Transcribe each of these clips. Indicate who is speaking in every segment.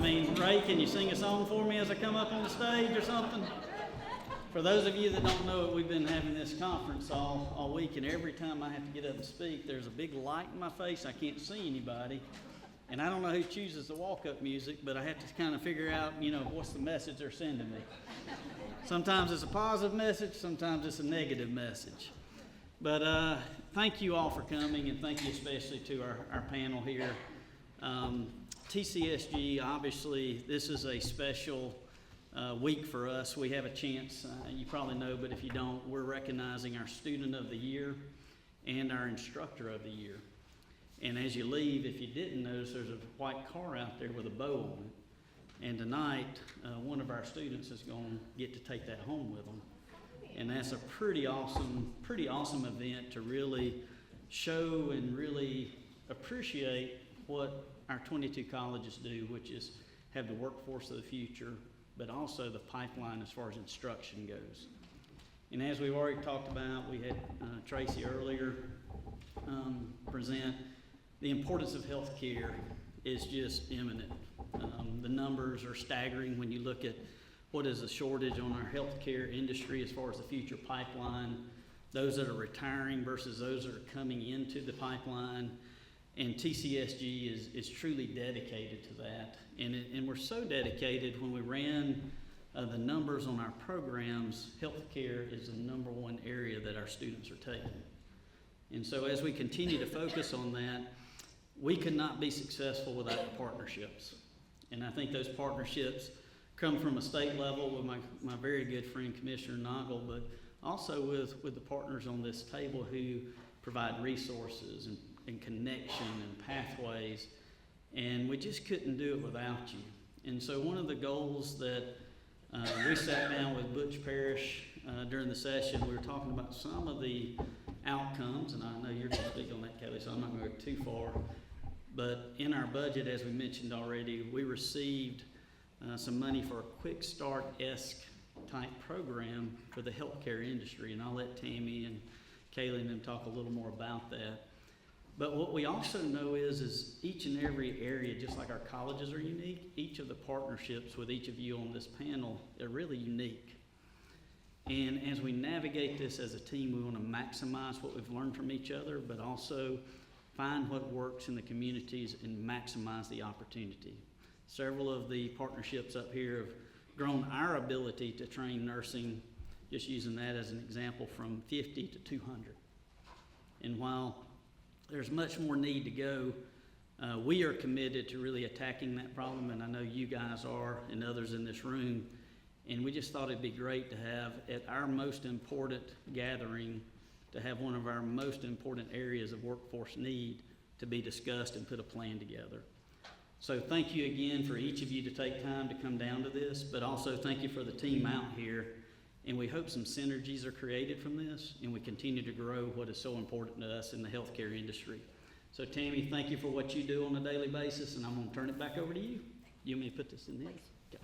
Speaker 1: mean, Ray, can you sing a song for me as I come up on the stage or something? For those of you that don't know it, we've been having this conference all week, and every time I have to get up and speak, there's a big light in my face. I can't see anybody. And I don't know who chooses the walk-up music, but I have to kind of figure out, what's the message they're sending me. Sometimes it's a positive message, sometimes it's a negative message. But thank you all for coming, and thank you especially to our panel here. TCSG, obviously, this is a special week for us. We have a chance, you probably know, but if you don't, we're recognizing our Student of the Year and our Instructor of the Year. And as you leave, if you didn't notice, there's a white car out there with a bow on it. And tonight, one of our students is going to get to take that home with them. And that's a pretty awesome event to really show and really appreciate what our 22 colleges do, which is have the workforce of the future, but also the pipeline as far as instruction goes. And as we've already talked about, we had Tracey earlier present. The importance of healthcare is just imminent. The numbers are staggering when you look at what is the shortage on our healthcare industry as far as the future pipeline, those that are retiring versus those that are coming into the pipeline. And TCSG is truly dedicated to that. And we're so dedicated. When we ran the numbers on our programs, healthcare is the number one area that our students are taking. And so as we continue to focus on that, we could not be successful without the partnerships. And I think those partnerships come from a state level with my very good friend, Commissioner Noggle, but also with the partners on this table who provide resources and connection and pathways. And we just couldn't do it without you. And so one of the goals that we sat down with Butch Parrish during the session, we were talking about some of the outcomes, and I know you're going to speak on that, Caylee, so I'm not going to go too far. But in our budget, as we mentioned already, we received some money for a quick start-esque type program for the healthcare industry, and I'll let Tammy and Caylee and them talk a little more about that. But what we also know is each and every area, just like our colleges are unique, each of the partnerships with each of you on this panel are really unique. And as we navigate this as a team, we want to maximize what we've learned from each other, but also find what works in the communities and maximize the opportunity. Several of the partnerships up here have grown our ability to train nursing, just using that as an example, from 50 to 200. And while there's much more need to go, we are committed to really attacking that problem, and I know you guys are and others in this room. And we just thought it'd be great to have at our most important gathering, to have one of our most important areas of workforce need to be discussed and put a plan together. So thank you again for each of you to take time to come down to this, but also thank you for the team out here. And we hope some synergies are created from this, and we continue to grow what is so important to us in the healthcare industry. So Tammy, thank you for what you do on a daily basis, and I'm going to turn it back over to you. You want me to put this in this? Okay.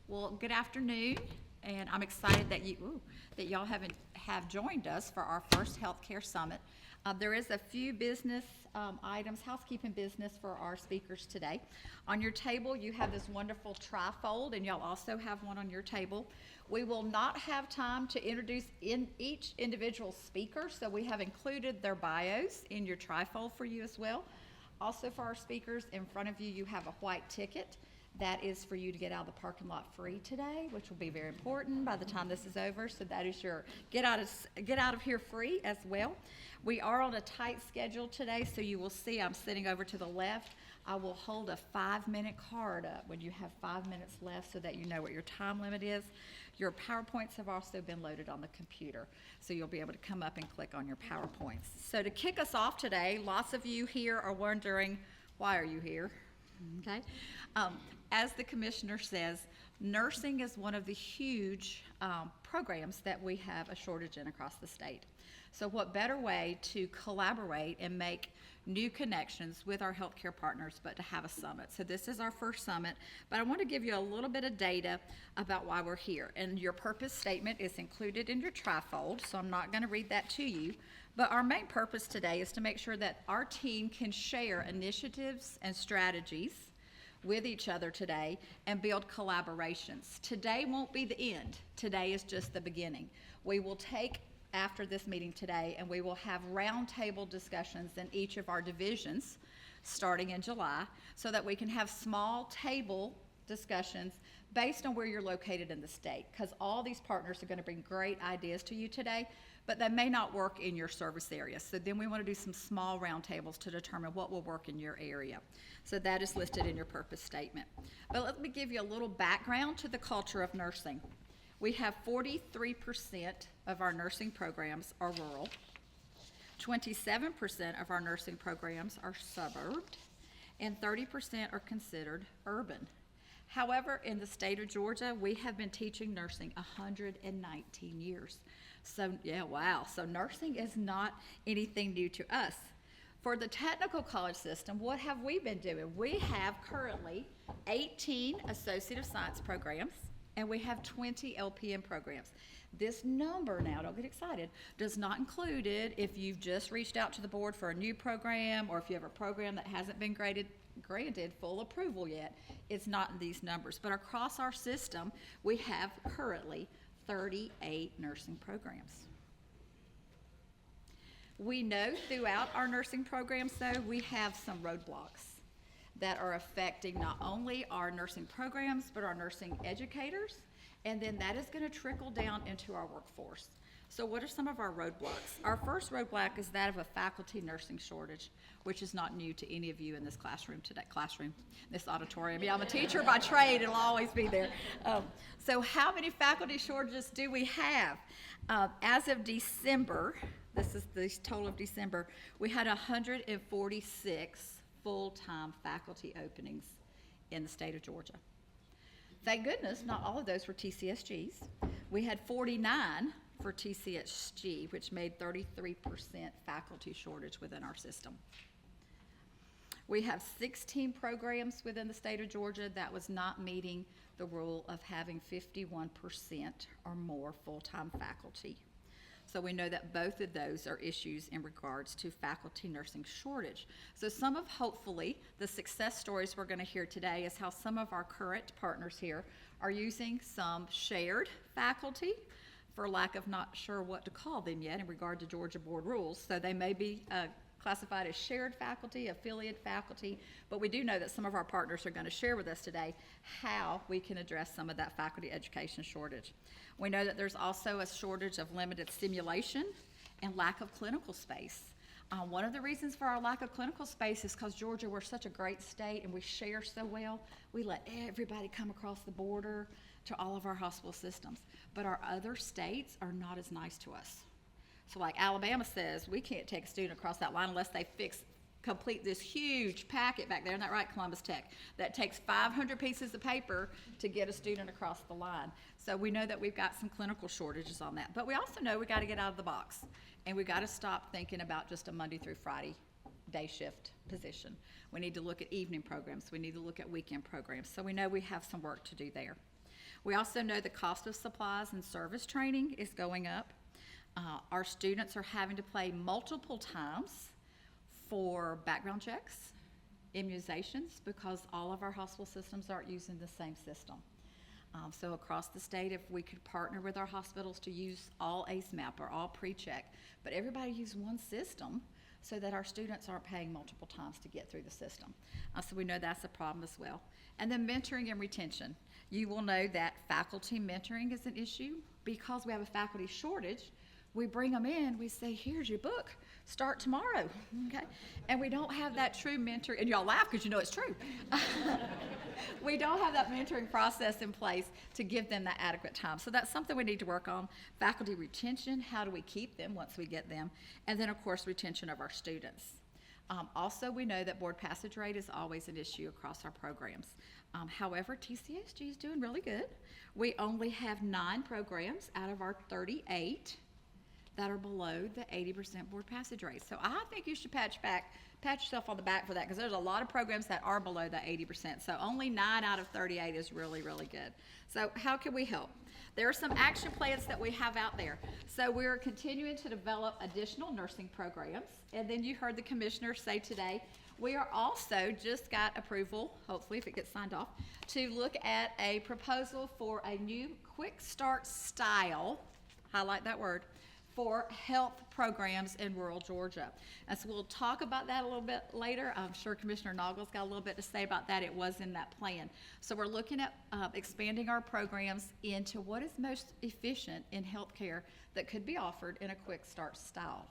Speaker 2: Well, good afternoon, and I'm excited that y'all have joined us for our first healthcare summit. There is a few business items, housekeeping business for our speakers today. On your table, you have this wonderful trifold, and y'all also have one on your table. We will not have time to introduce each individual speaker, so we have included their bios in your trifold for you as well. Also for our speakers, in front of you, you have a white ticket. That is for you to get out of the parking lot free today, which will be very important by the time this is over. So that is your get out of here free as well. We are on a tight schedule today, so you will see I'm sitting over to the left. I will hold a 5-minute card up when you have 5 minutes left so that you know what your time limit is. Your PowerPoints have also been loaded on the computer, so you'll be able to come up and click on your PowerPoints. So to kick us off today, lots of you here are wondering, why are you here? Okay. As the commissioner says, Nursing is one of the huge programs that we have a shortage in across the state. So what better way to collaborate and make new connections with our healthcare partners but to have a summit. So this is our first summit, but I want to give you a little bit of data about why we're here. And your purpose statement is included in your trifold, so I'm not going to read that to you. But our main purpose today is to make sure that our team can share initiatives and strategies with each other today and build collaborations. Today won't be the end. Today is just the beginning. We will take after this meeting today, and we will have roundtable discussions in each of our divisions starting in July so that we can have small table discussions based on where you're located in the state, because all these partners are going to bring great ideas to you today, but they may not work in your service area. So then we want to do some small roundtables to determine what will work in your area. So that is listed in your purpose statement. But let me give you a little background to the culture of nursing. We have 43% of our nursing programs are rural, 27% of our nursing programs are suburbed, and 30% are considered urban. However, in the state of Georgia, we have been teaching nursing 119 years. So, yeah, wow. So nursing is not anything new to us. For the technical college system, what have we been doing? We have currently 18 Associate of Science programs, and we have 20 LPN programs. This number now, don't get excited, does not include it if you've just reached out to the board for a new program or if you have a program that hasn't been granted full approval yet. It's not in these numbers. But across our system, we have currently 38 nursing programs. We know throughout our nursing programs, though, we have some roadblocks that are affecting not only our nursing programs, but our nursing educators, and then that is going to trickle down into our workforce. So what are some of our roadblocks? Our first roadblock is that of a faculty nursing shortage, which is not new to any of you in this this auditorium. Yeah, I'm a teacher by trade, it'll always be there. So how many faculty shortages do we have? As of December, this is the total of December, we had 146 full-time faculty openings in the state of Georgia. Thank goodness not all of those were TCSGs. We had 49 for TCSG, which made 33% faculty shortage within our system. We have 16 programs within the state of Georgia that was not meeting the rule of having 51% or more full-time faculty. So we know that both of those are issues in regards to faculty nursing shortage. So some of, hopefully, the success stories we're going to hear today is how some of our current partners here are using some shared faculty, for lack of not sure what to call them yet in regard to Georgia board rules. So they may be classified as shared faculty, affiliate faculty, but we do know that some of our partners are going to share with us today how we can address some of that faculty education shortage. We know that there's also a shortage of limited stimulation and lack of clinical space. One of the reasons for our lack of clinical space is because Georgia, we're such a great state and we share so well. We let everybody come across the border to all of our hospital systems, but our other states are not as nice to us. So like Alabama says, we can't take a student across that line unless they complete this huge packet back there, isn't that right, Columbus Tech? That takes 500 pieces of paper to get a student across the line. So we know that we've got some clinical shortages on that. But we also know we got to get out of the box, and we got to stop thinking about just a Monday through Friday day shift position. We need to look at evening programs. We need to look at weekend programs. So we know we have some work to do there. We also know the cost of supplies and service training is going up. Our students are having to pay multiple times for background checks, immunizations, because all of our hospital systems aren't using the same system. So across the state, if we could partner with our hospitals to use all ACE-MAP or all pre-check, but everybody use one system so that our students aren't paying multiple times to get through the system. So we know that's a problem as well. And then mentoring and retention. You will know that faculty mentoring is an issue. Because we have a faculty shortage, we bring them in, we say, here's your book, start tomorrow, okay? And we don't have that true mentor, and y'all laugh because you know it's true. We don't have that mentoring process in place to give them that adequate time. So that's something we need to work on. Faculty retention, how do we keep them once we get them? And then, of course, retention of our students. Also, we know that board passage rate is always an issue across our programs. However, TCSG is doing really good. We only have 9 programs out of our 38 that are below the 80% board passage rate. So I think you should pat yourself on the back for that, because there's a lot of programs that are below the 80%. So only 9 out of 38 is really, really good. So how can we help? There are some action plans that we have out there. So we're continuing to develop additional nursing programs. And then you heard the commissioner say today, we are also just got approval, hopefully if it gets signed off, to look at a proposal for a new quick start style, highlight that word, for health programs in rural Georgia. And so we'll talk about that a little bit later. I'm sure Commissioner Noggle's got a little bit to say about that. It was in that plan. So we're looking at expanding our programs into what is most efficient in healthcare that could be offered in a quick start style.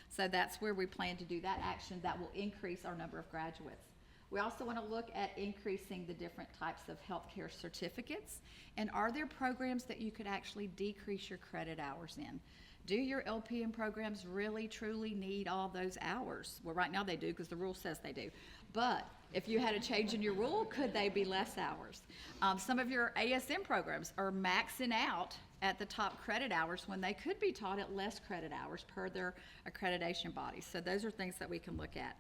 Speaker 2: So that's where we plan to do that action that will increase our number of graduates. We also want to look at increasing the different types of healthcare certificates. And are there programs that you could actually decrease your credit hours in? Do your LPN programs really, truly need all those hours? Well, right now they do, because the rule says they do. But if you had a change in your rule, could they be less hours? Some of your ASM programs are maxing out at the top credit hours when they could be taught at less credit hours per their accreditation bodies. So those are things that we can look at.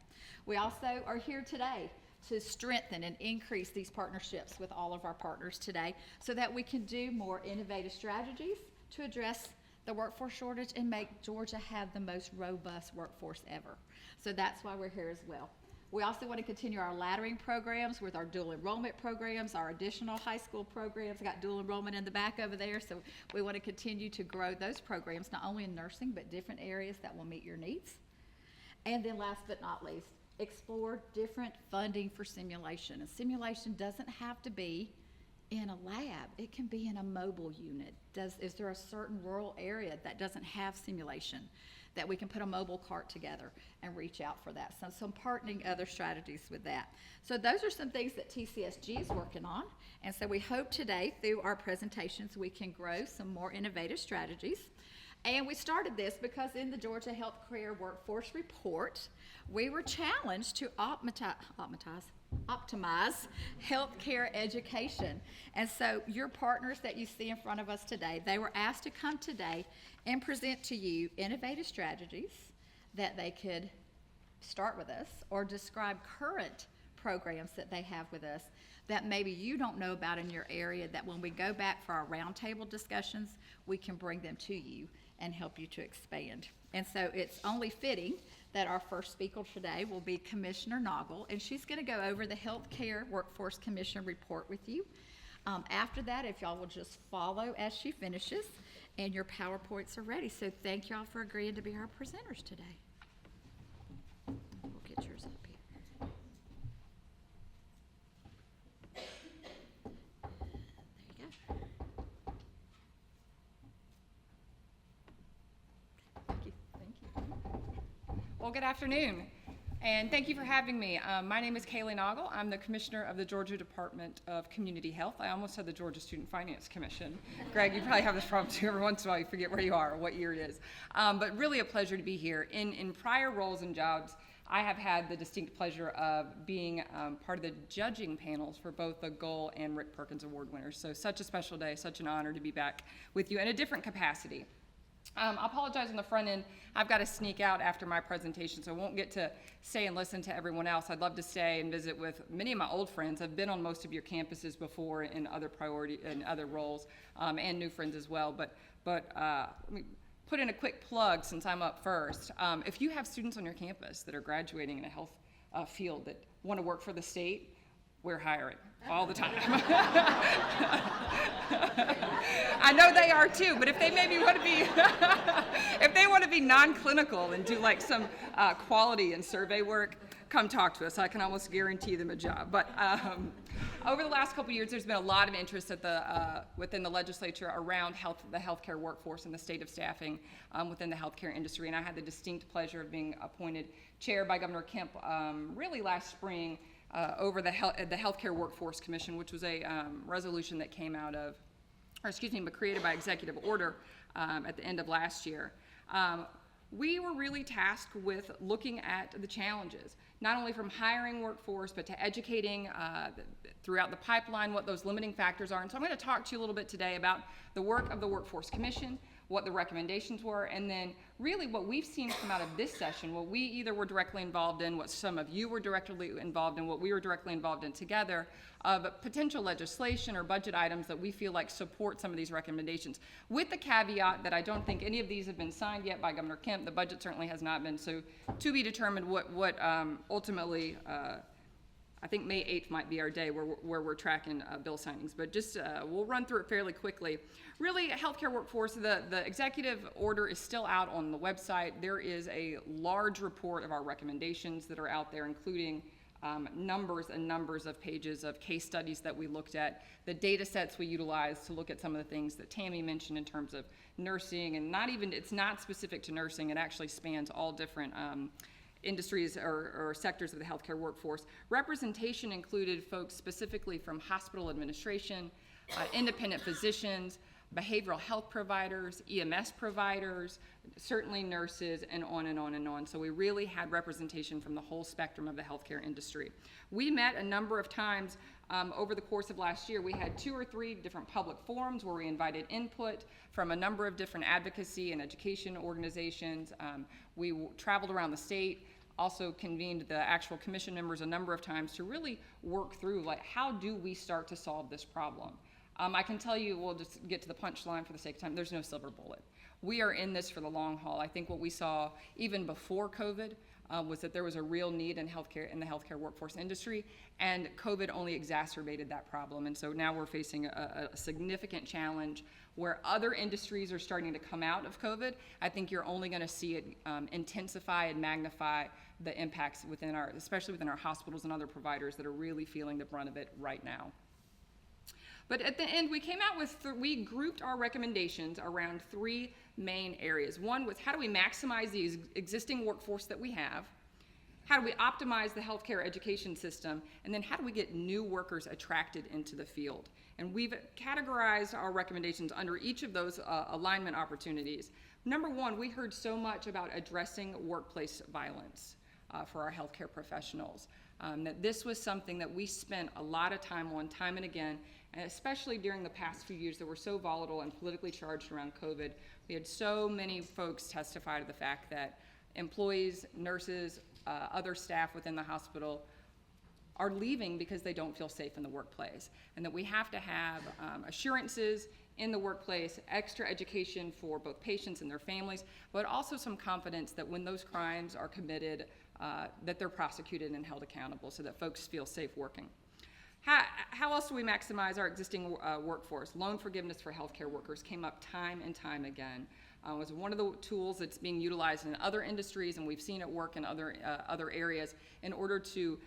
Speaker 2: We also are here today to strengthen and increase these partnerships with all of our partners today so that we can do more innovative strategies to address the workforce shortage and make Georgia have the most robust workforce ever. So that's why we're here as well. We also want to continue our laddering programs with our dual enrollment programs, our additional high school programs. I got dual enrollment in the back over there, so we want to continue to grow those programs, not only in nursing, but different areas that will meet your needs. And then last but not least, explore different funding for simulation. And simulation doesn't have to be in a lab. It can be in a mobile unit. Is there a certain rural area that doesn't have simulation that we can put a mobile cart together and reach out for that? So some partnering other strategies with that. So those are some things that TCSG is working on. And so we hope today through our presentations we can grow some more innovative strategies. And we started this because in the Georgia Healthcare Workforce Report, we were challenged to optimize healthcare education. And so your partners that you see in front of us today, they were asked to come today and present to you innovative strategies that they could start with us or describe current programs that they have with us that maybe you don't know about in your area, that when we go back for our roundtable discussions, we can bring them to you and help you to expand. And so it's only fitting that our first speaker today will be Commissioner Noggle, and she's going to go over the Healthcare Workforce Commission report with you. After that, if y'all will just follow as she finishes, and your PowerPoints are ready. So thank y'all for agreeing to be our presenters today. We'll get yours up here. There you go. Thank you. Thank you.
Speaker 3: Well, good afternoon, and thank you for having me. My name is Caylee Noggle. I'm the Commissioner of the Georgia Department of Community Health. I almost said the Georgia Student Finance Commission. Greg, you probably have this problem too. Every once in a while you forget where you are or what year it is. But really a pleasure to be here. In prior roles and jobs, I have had the distinct pleasure of being part of the judging panels for both the Gull and Rick Perkins Award winners. So such a special day, such an honor to be back with you in a different capacity. I apologize on the front end. I've got to sneak out after my presentation, so I won't get to stay and listen to everyone else. I'd love to stay and visit with many of my old friends. I've been on most of your campuses before in other roles, and new friends as well. But let me put in a quick plug since I'm up first. If you have students on your campus that are graduating in a health field that want to work for the state, we're hiring all the time. I know they are too, but if they maybe want to be, if they want to be non-clinical and do like some quality and survey work, come talk to us. I can almost guarantee them a job. But over the last couple of years, there's been a lot of interest at within the legislature around the healthcare workforce and the state of staffing within the healthcare industry. And I had the distinct pleasure of being appointed chair by Governor Kemp really last spring over the Healthcare Workforce Commission, which was a resolution that came out of, but created by executive order at the end of last year. we were really tasked with looking at the challenges, not only from hiring workforce, but to educating throughout the pipeline what those limiting factors are. And so I'm going to talk to you a little bit today about the work of the Workforce Commission, what the recommendations were, and then really what we've seen come out of this session, what we either were directly involved in, what some of you were directly involved in, what we were directly involved in together, of potential legislation or budget items that we feel like support some of these recommendations. With the caveat that I don't think any of these have been signed yet by Governor Kemp. The budget certainly has not been, so to be determined what ultimately, I think May 8th might be our day where we're tracking bill signings, but just we'll run through it fairly quickly. Really, healthcare workforce, the executive order is still out on the website. There is a large report of our recommendations that are out there, including numbers and numbers of pages of case studies that we looked at, the data sets we utilized to look at some of the things that Tammy mentioned in terms of nursing, and it's not specific to nursing, it actually spans all different industries or sectors of the healthcare workforce. Representation included folks specifically from hospital administration, independent physicians, behavioral health providers, EMS providers, certainly nurses, and on and on and on. So we really had representation from the whole spectrum of the healthcare industry. We met a number of times over the course of last year. We had 2 or 3 different public forums where we invited input from a number of different advocacy and education organizations. We traveled around the state, also convened the actual commission members a number of times to really work through, like, how do we start to solve this problem? I can tell you, we'll just get to the punchline for the sake of time, there's no silver bullet. We are in this for the long haul. I think what we saw even before COVID was that there was a real need in healthcare, in the healthcare workforce industry, and COVID only exacerbated that problem. And so now we're facing a significant challenge where other industries are starting to come out of COVID. I think you're only going to see it intensify and magnify the impacts within especially within our hospitals and other providers that are really feeling the brunt of it right now. But at the end, we came out with, we grouped our recommendations around 3 main areas. One was, how do we maximize the existing workforce that we have? How do we optimize the healthcare education system? And then how do we get new workers attracted into the field? And we've categorized our recommendations under each of those alignment opportunities. Number 1, we heard so much about addressing workplace violence for our healthcare professionals. That this was something that we spent a lot of time on, time and again, and especially during the past few years that were so volatile and politically charged around COVID. We had so many folks testify to the fact that employees, nurses, other staff within the hospital are leaving because they don't feel safe in the workplace, and that we have to have assurances in the workplace, extra education for both patients and their families, but also some confidence that when those crimes are committed, that they're prosecuted and held accountable so that folks feel safe working. How else do we maximize our existing workforce? Loan forgiveness for healthcare workers came up time and time again. Was one of the tools that's being utilized in other industries, and we've seen it work in other areas in order to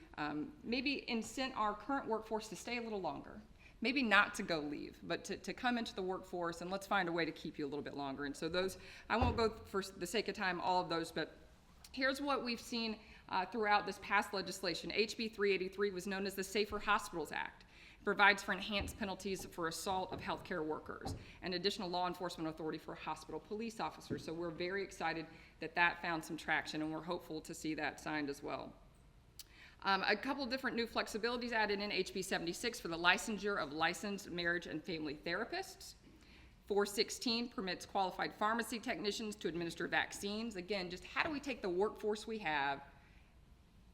Speaker 3: maybe incent our current workforce to stay a little longer. Maybe not to go leave, but to come into the workforce, and let's find a way to keep you a little bit longer. And so those, I won't go for the sake of time all of those, but here's what we've seen throughout this past legislation. HB 383 was known as the Safer Hospitals Act. It provides for enhanced penalties for assault of healthcare workers and additional law enforcement authority for hospital police officers. So we're very excited that that found some traction, and we're hopeful to see that signed as well. A couple different new flexibilities added in HB 76 for the licensure of licensed marriage and family therapists. 416 permits qualified pharmacy technicians to administer vaccines. Again, just how do we take the workforce we have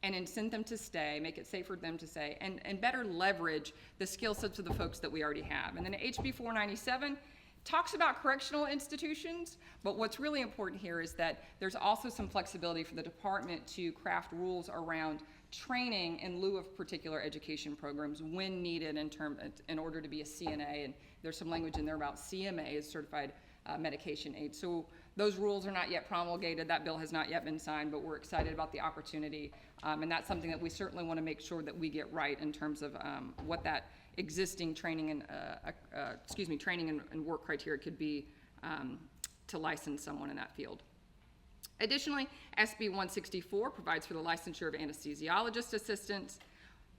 Speaker 3: and incent them to stay, make it safer for them to stay, and better leverage the skill sets of the folks that we already have. And then HB 497 talks about correctional institutions, but what's really important here is that there's also some flexibility for the department to craft rules around training in lieu of particular education programs when needed in order to be a CNA, and there's some language in there about CMA, as certified medication aid. So those rules are not yet promulgated. That bill has not yet been signed, but we're excited about the opportunity, and that's something that we certainly want to make sure that we get right in terms of what that existing training and training and work criteria could be to license someone in that field. Additionally, SB 164 provides for the licensure of anesthesiologist assistants.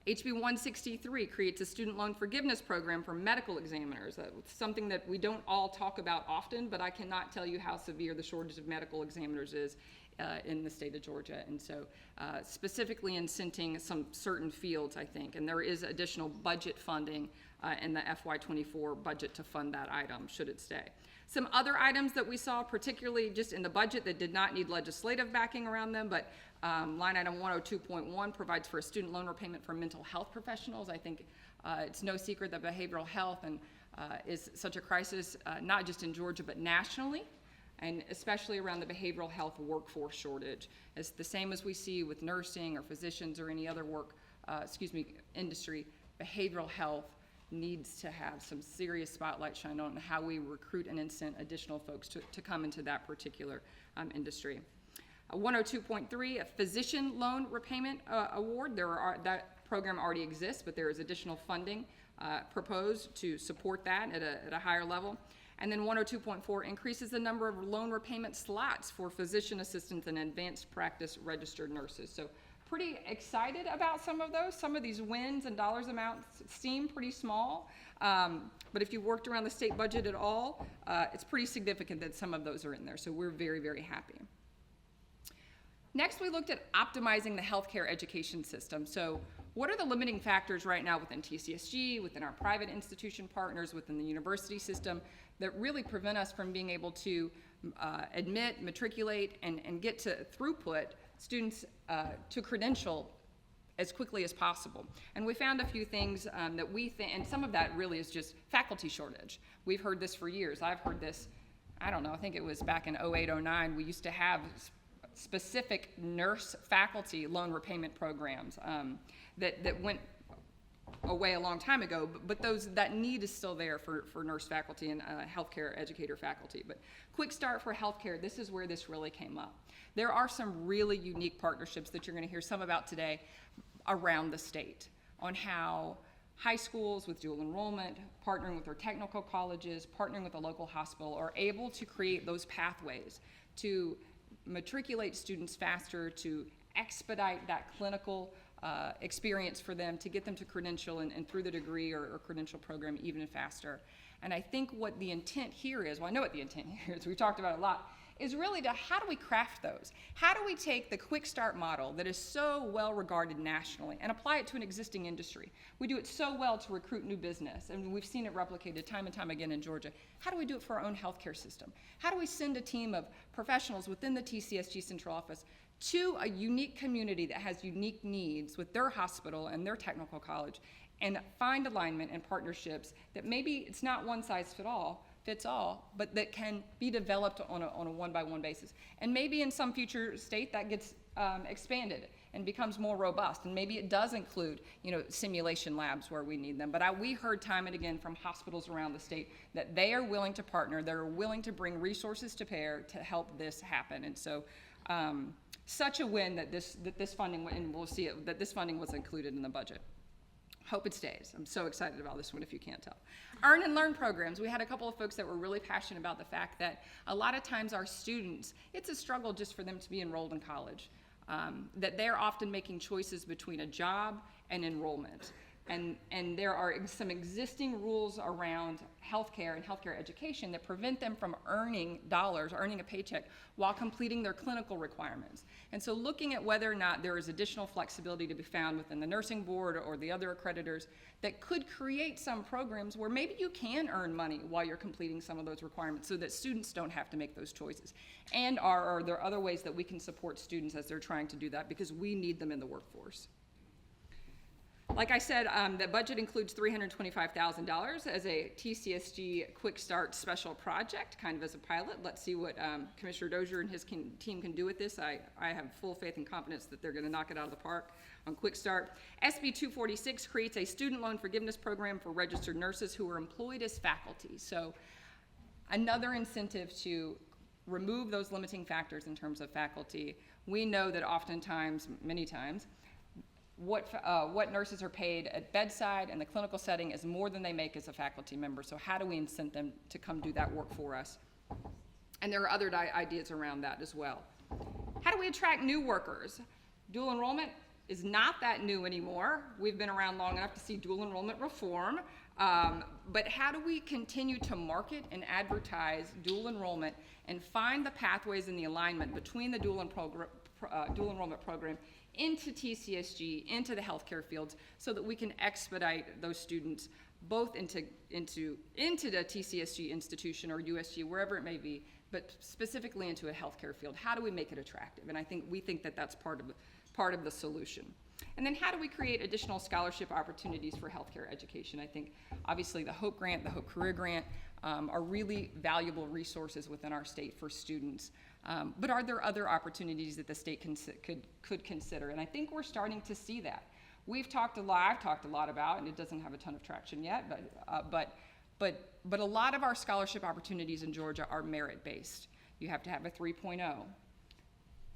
Speaker 3: HB 163 creates a student loan forgiveness program for medical examiners, something that we don't all talk about often, but I cannot tell you how severe the shortage of medical examiners is in the state of Georgia. And so specifically incenting some certain fields, I think, and there is additional budget funding in the FY24 budget to fund that item, should it stay. Some other items that we saw, particularly just in the budget that did not need legislative backing around them, but line item 102.1 provides for a student loan repayment for mental health professionals. I think it's no secret that behavioral health is such a crisis, not just in Georgia, but nationally, and especially around the behavioral health workforce shortage. It's the same as we see with nursing or physicians or any other industry. Behavioral health needs to have some serious spotlight shine on how we recruit and incent additional folks to come into that particular industry. 102.3, a physician loan repayment award. That program already exists, but there is additional funding proposed to support that at a higher level. And then 102.4 increases the number of loan repayment slots for physician assistants and advanced practice registered nurses. So pretty excited about some of those. Some of these wins and dollars amounts seem pretty small, but if you worked around the state budget at all, it's pretty significant that some of those are in there. So we're very, very happy. Next, we looked at optimizing the healthcare education system. So what are the limiting factors right now within TCSG, within our private institution partners, within the university system that really prevent us from being able to admit, matriculate, and get to throughput students to credential as quickly as possible? And we found a few things that we think, and some of that really is just faculty shortage. We've heard this for years. I've heard this, I don't know, I think it was back in 08, 09, we used to have specific nurse faculty loan repayment programs that went away a long time ago, but that need is still there for nurse faculty and healthcare educator faculty. But quick start for healthcare, this is where this really came up. There are some really unique partnerships that you're going to hear some about today around the state on how high schools with dual enrollment, partnering with their technical colleges, partnering with a local hospital, are able to create those pathways to matriculate students faster, to expedite that clinical experience for them, to get them to credential and through the degree or credential program even faster. And I think what the intent here is, well, I know what the intent here is, we've talked about it a lot, is really to how do we craft those? How do we take the quick start model that is so well regarded nationally and apply it to an existing industry? We do it so well to recruit new business, and we've seen it replicated time and time again in Georgia. How do we do it for our own healthcare system? How do we send a team of professionals within the TCSG central office to a unique community that has unique needs with their hospital and their technical college, and find alignment and partnerships that maybe it's not one size fits all, but that can be developed on a one-by-one basis. And maybe in some future state that gets expanded and becomes more robust, and maybe it does include, simulation labs where we need them. But we heard time and again from hospitals around the state that they are willing to partner, they're willing to bring resources to bear to help this happen. And so such a win that this funding, and we'll see it, that this funding was included in the budget. Hope it stays. I'm so excited about this one, if you can't tell. Earn and learn programs. We had a couple of folks that were really passionate about the fact that a lot of times our students, it's a struggle just for them to be enrolled in college, that they're often making choices between a job and enrollment. And there are some existing rules around healthcare and healthcare education that prevent them from earning dollars, earning a paycheck, while completing their clinical requirements. And so looking at whether or not there is additional flexibility to be found within the nursing board or the other accreditors that could create some programs where maybe you can earn money while you're completing some of those requirements so that students don't have to make those choices. And are there other ways that we can support students as they're trying to do that, because we need them in the workforce. Like I said, the budget includes $325,000 as a TCSG Quick Start special project, kind of as a pilot. Let's see what Commissioner Dozier and his team can do with this. I have full faith and confidence that they're going to knock it out of the park on Quick Start. SB 246 creates a student loan forgiveness program for registered nurses who are employed as faculty. So another incentive to remove those limiting factors in terms of faculty. We know that oftentimes, many times, what nurses are paid at bedside and the clinical setting is more than they make as a faculty member. So how do we incent them to come do that work for us? And there are other ideas around that as well. How do we attract new workers? Dual enrollment is not that new anymore. We've been around long enough to see dual enrollment reform. But how do we continue to market and advertise dual enrollment and find the pathways and the alignment between the dual enrollment program into TCSG, into the healthcare fields, so that we can expedite those students both into the TCSG institution or USG, wherever it may be, but specifically into a healthcare field? How do we make it attractive? And we think that that's part of the solution. And then how do we create additional scholarship opportunities for healthcare education? I think obviously the Hope Grant, the Hope Career Grant are really valuable resources within our state for students. But are there other opportunities that the state could consider? And I think we're starting to see that. I've talked a lot about, and it doesn't have a ton of traction yet, but a lot of our scholarship opportunities in Georgia are merit-based. You have to have a 3.0.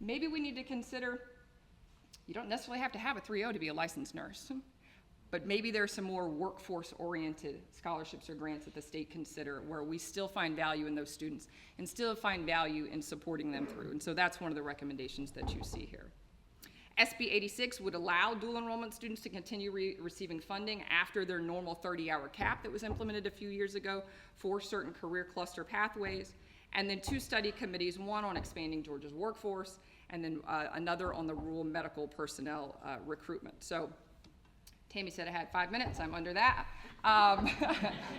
Speaker 3: Maybe we need to consider, you don't necessarily have to have a 3.0 to be a licensed nurse, but maybe there's some more workforce-oriented scholarships or grants that the state consider where we still find value in those students and still find value in supporting them through. And so that's one of the recommendations that you see here. SB 86 would allow dual enrollment students to continue receiving funding after their normal 30-hour cap that was implemented a few years ago for certain career cluster pathways. And then 2 study committees, one on expanding Georgia's workforce, and then another on the rural medical personnel recruitment. So Tammy said I had 5 minutes. I'm under that.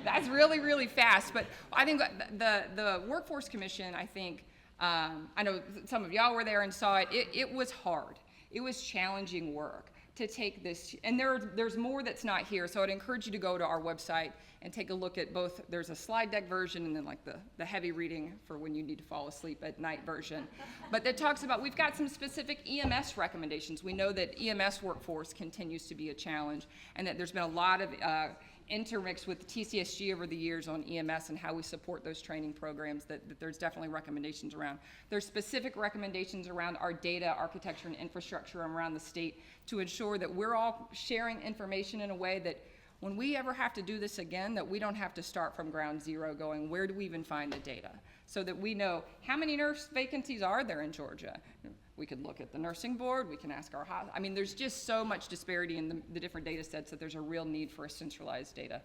Speaker 3: That's really, really fast. But I think the Workforce Commission, I know some of y'all were there and saw it. It was hard. It was challenging work to take this, and there's more that's not here, so I'd encourage you to go to our website and take a look at both. There's a slide deck version and then like the heavy reading for when you need to fall asleep at night version. But that talks about, we've got some specific EMS recommendations. We know that EMS workforce continues to be a challenge, and that there's been a lot of intermixed with TCSG over the years on EMS and how we support those training programs, that there's definitely recommendations around. There's specific recommendations around our data architecture and infrastructure around the state to ensure that we're all sharing information in a way that when we ever have to do this again, that we don't have to start from ground zero going, where do we even find the data? So that we know how many nurse vacancies are there in Georgia. We could look at the nursing board, we can ask our there's just so much disparity in the different data sets that there's a real need for a centralized data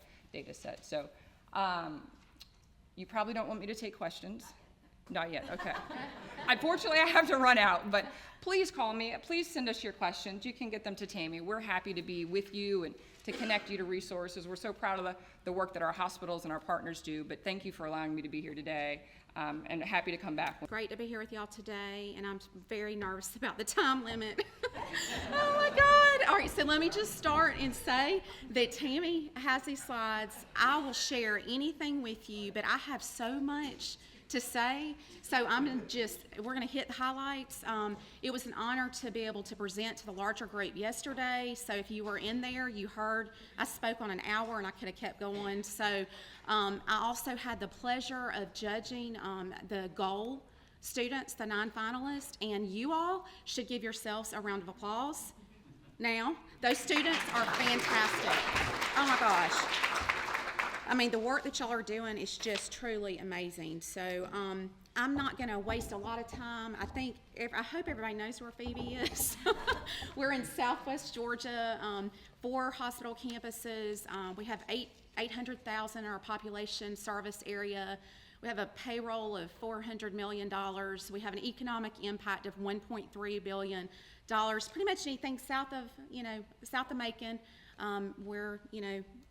Speaker 3: set. So you probably don't want me to take questions. Not yet, okay. Unfortunately, I have to run out, but please call me. Please send us your questions. You can get them to Tammy. We're happy to be with you and to connect you to resources. We're so proud of the work that our hospitals and our partners do, but thank you for allowing me to be here today, and happy to come back.
Speaker 4: Great to be here with y'all today, and I'm very nervous about the time limit. Oh my God. All right, so let me just start and say that Tammy has these slides. I will share anything with you, but I have so much to say, so we're gonna hit the highlights. It was an honor to be able to present to the larger group yesterday, so if you were in there, you heard I spoke on an hour and I could have kept going. So I also had the pleasure of judging the goal students, the 9 finalists, and you all should give yourselves a round of applause. Now, those students are fantastic. Oh my gosh. I mean, the work that y'all are doing is just truly amazing. So I'm not going to waste a lot of time. I hope everybody knows where Phoebe is. We're in Southwest Georgia, 4 hospital campuses. We have 800,000 in our population service area. We have a payroll of $400 million. We have an economic impact of $1.3 billion. Pretty much anything south of Macon, we're,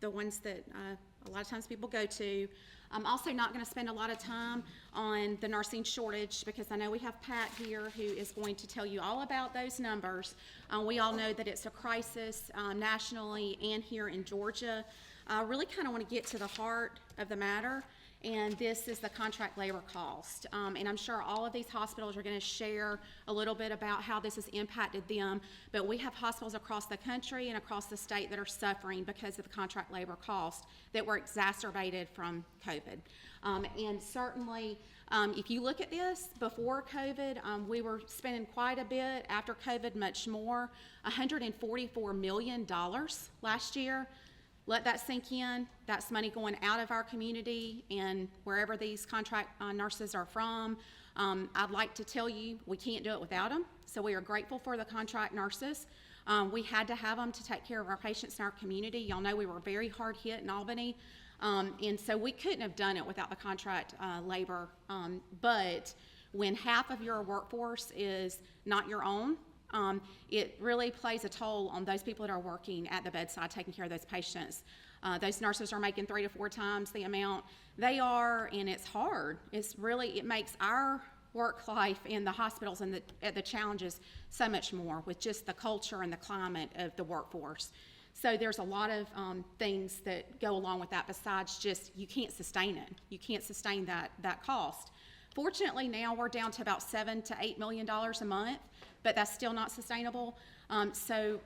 Speaker 4: the ones that a lot of times people go to. I'm also not going to spend a lot of time on the nursing shortage because I know we have Pat here who is going to tell you all about those numbers. We all know that it's a crisis nationally and here in Georgia. I really kind of want to get to the heart of the matter, and this is the contract labor cost. And I'm sure all of these hospitals are going to share a little bit about how this has impacted them, but we have hospitals across the country and across the state that are suffering because of the contract labor cost that were exacerbated from COVID. And certainly, if you look at this, before COVID, we were spending quite a bit. After COVID, much more, $144 million last year. Let that sink in. That's money going out of our community and wherever these contract nurses are from. I'd like to tell you we can't do it without them. So we are grateful for the contract nurses. We had to have them to take care of our patients in our community. Y'all know we were very hard hit in Albany. And so we couldn't have done it without the contract labor. But when half of your workforce is not your own, it really plays a toll on those people that are working at the bedside taking care of those patients. Those nurses are making 3 to 4 times the amount they are, and it's hard. It makes our work life in the hospitals and the challenges so much more with just the culture and the climate of the workforce. So there's a lot of things that go along with that besides just you can't sustain it. You can't sustain that cost. Fortunately, now we're down to about $7 to $8 million a month, but that's still not sustainable. So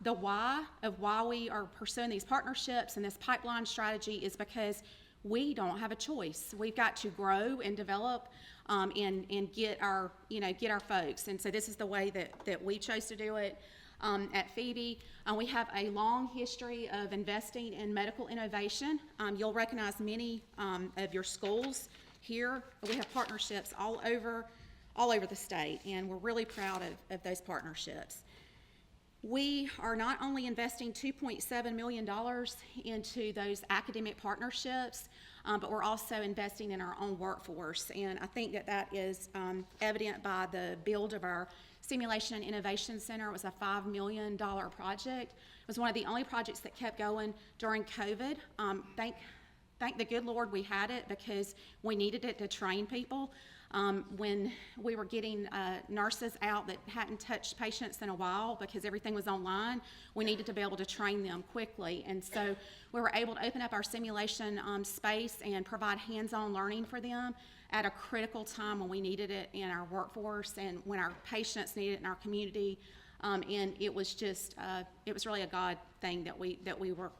Speaker 4: the why of why we are pursuing these partnerships and this pipeline strategy is because we don't have a choice. We've got to grow and develop and get our folks. And so this is the way that we chose to do it. At Phoebe, we have a long history of investing in medical innovation. You'll recognize many of your schools here. We have partnerships all over the state, and we're really proud of those partnerships. We are not only investing $2.7 million into those academic partnerships, but we're also investing in our own workforce. And I think that is evident by the build of our Simulation and Innovation Center. It was a $5 million project. It was one of the only projects that kept going during COVID. Thank the good Lord we had it because we needed it to train people. When we were getting nurses out that hadn't touched patients in a while because everything was online, we needed to be able to train them quickly. And so we were able to open up our simulation space and provide hands-on learning for them at a critical time when we needed it in our workforce and when our patients needed it in our community. And it was just, it was really a God thing that we were,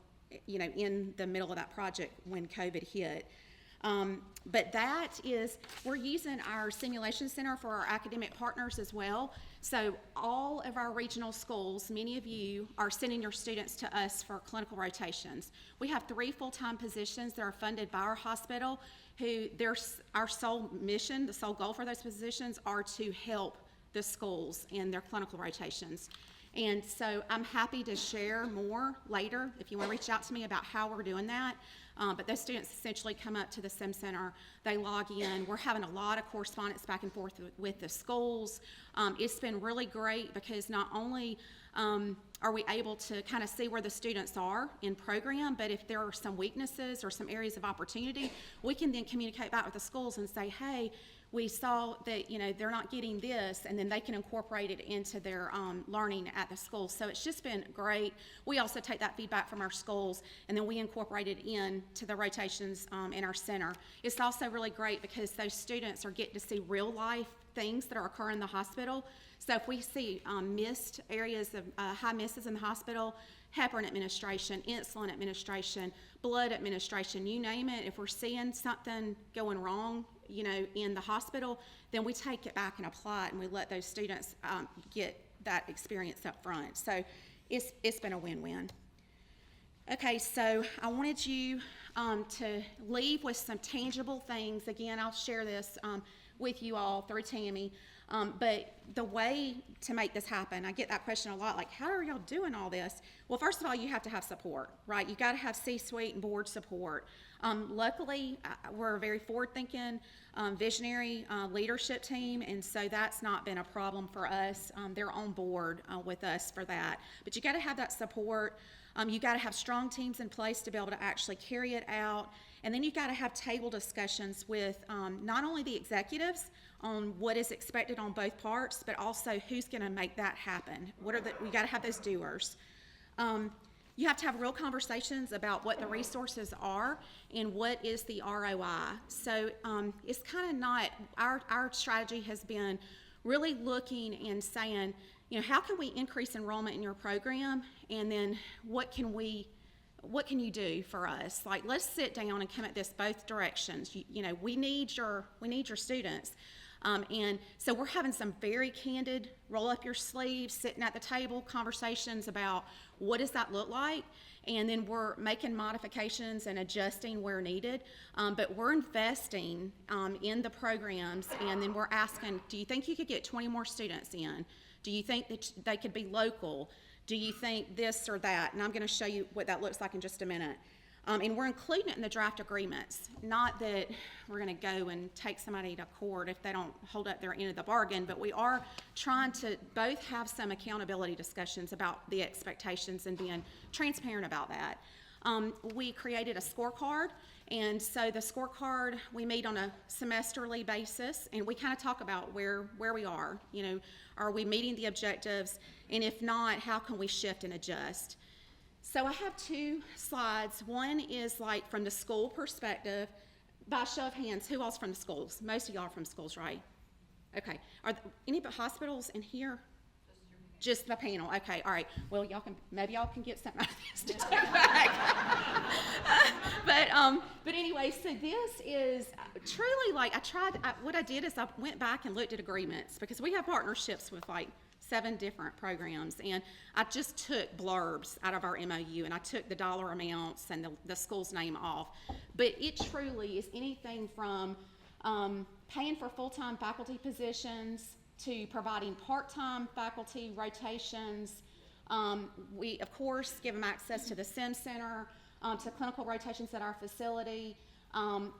Speaker 4: in the middle of that project when COVID hit. But we're using our simulation center for our academic partners as well. So all of our regional schools, many of you are sending your students to us for clinical rotations. We have 3 full-time positions that are funded by our hospital our sole mission, the sole goal for those positions are to help the schools in their clinical rotations. And so I'm happy to share more later if you want to reach out to me about how we're doing that. But those students essentially come up to the Sim Center, they log in. We're having a lot of correspondence back and forth with the schools. It's been really great because not only are we able to kind of see where the students are in program, but if there are some weaknesses or some areas of opportunity, we can then communicate back with the schools and say, hey, we saw that they're not getting this, and then they can incorporate it into their learning at the school. So it's just been great. We also take that feedback from our schools, and then we incorporate it into the rotations in our center. It's also really great because those students are getting to see real life things that are occurring in the hospital. So if we see missed areas of high misses in the hospital, heparin administration, insulin administration, blood administration, you name it, if we're seeing something going wrong, in the hospital, then we take it back and apply it, and we let those students get that experience up front. So it's been a win-win. Okay, so I wanted you to leave with some tangible things. Again, I'll share this with you all through Tammy. But the way to make this happen, I get that question a lot, like, how are y'all doing all this? Well, first of all, you have to have support, right? You got to have C-suite and board support. Luckily, we're a very forward-thinking, visionary leadership team, and so that's not been a problem for us. They're on board with us for that. But you got to have that support. You got to have strong teams in place to be able to actually carry it out. And then you got to have table discussions with not only the executives on what is expected on both parts, but also who's going to make that happen. We got to have those doers. You have to have real conversations about what the resources are and what is the ROI. So it's kind of not, our strategy has been really looking and saying, how can we increase enrollment in your program, and then what can you do for us? Like, let's sit down and come at this both directions. We need your students. And so we're having some very candid, roll up your sleeves, sitting at the table conversations about what does that look like, and then we're making modifications and adjusting where needed. But we're investing in the programs, and then we're asking, do you think you could get 20 more students in? Do you think that they could be local? Do you think this or that? And I'm going to show you what that looks like in just a minute. And we're including it in the draft agreements. Not that we're going to go and take somebody to court if they don't hold up their end of the bargain, but we are trying to both have some accountability discussions about the expectations and being transparent about that. We created a scorecard, and so the scorecard, we meet on a semesterly basis, and we kind of talk about where we are. You know, are we meeting the objectives? And if not, how can we shift and adjust? So I have two slides. One is like from the school perspective. By show of hands, who all's from the schools? Most of y'all are from schools, right? Okay. Are any but hospitals in here? Just the panel. Okay. All right. Well, maybe y'all can get something out of this to take back. But anyway, so this is truly like what I did is I went back and looked at agreements, because we have partnerships with like 7 different programs, and I just took blurbs out of our MOU, and I took the dollar amounts and the school's name off. But it truly is anything from paying for full-time faculty positions to providing part-time faculty rotations. We, of course, give them access to the SIM Center, to clinical rotations at our facility.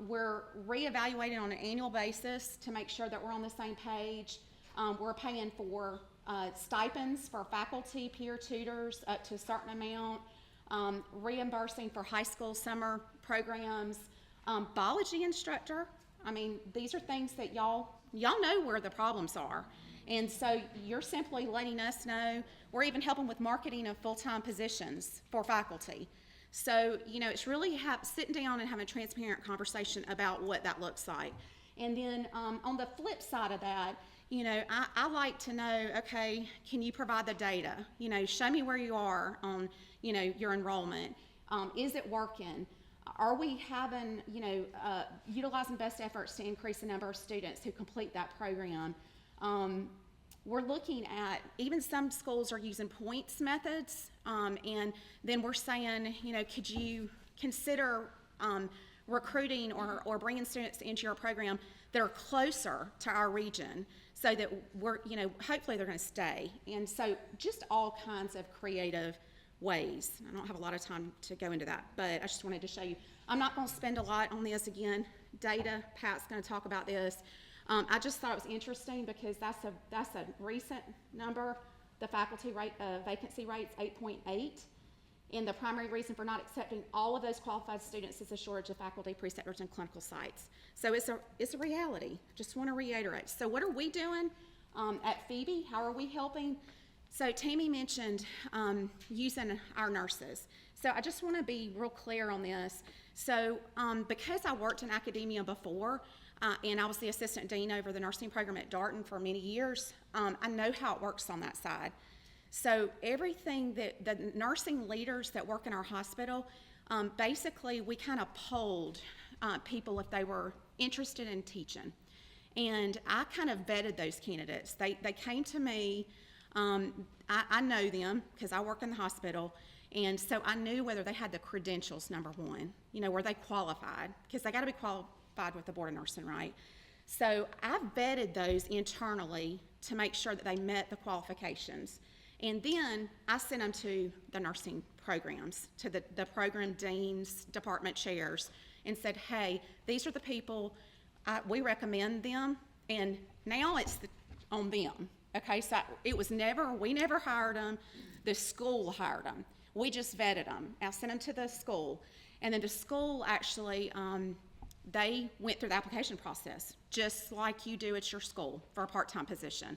Speaker 4: We're reevaluating on an annual basis to make sure that we're on the same page. We're paying for stipends for faculty, peer tutors up to a certain amount, reimbursing for high school summer programs, biology instructor. I mean, these are things that y'all know where the problems are. And so you're simply letting us know. We're even helping with marketing of full-time positions for faculty. So, you know, it's really sitting down and having a transparent conversation about what that looks like. And then on the flip side of that, you know, I like to know, okay, can you provide the data? You know, show me where you are on, you know, your enrollment. Is it working? Are we having, you know, utilizing best efforts to increase the number of students who complete that program? We're looking at, even some schools are using points methods, and then we're saying, you know, could you consider recruiting or bringing students into your program that are closer to our region, so that we're, you know, hopefully they're going to stay. And so just all kinds of creative ways. I don't have a lot of time to go into that, but I just wanted to show you. I'm not going to spend a lot on this again. Data, Pat's going to talk about this. I just thought it was interesting because that's a recent number. The faculty rate, vacancy rate's 8.8. And the primary reason for not accepting all of those qualified students is a shortage of faculty, preceptors, and clinical sites. So it's a reality. Just want to reiterate. So what are we doing at Phoebe? How are we helping? So Tammy mentioned using our nurses. So I just want to be real clear on this. So because I worked in academia before, and I was the assistant dean over the nursing program at Darton for many years, I know how it works on that side. So everything that the nursing leaders that work in our hospital, basically we kind of polled people if they were interested in teaching. And I kind of vetted those candidates. They came to me. I know them because I work in the hospital, and so I knew whether they had the credentials, number one. You know, were they qualified? Because they got to be qualified with the Board of Nursing, right? So I vetted those internally to make sure that they met the qualifications. And then I sent them to the nursing programs, to the program deans, department chairs, and said, hey, these are the people, we recommend them, and now it's on them. Okay, so we never hired them, the school hired them. We just vetted them. I sent them to the school, and then the school actually, they went through the application process, just like you do at your school for a part-time position.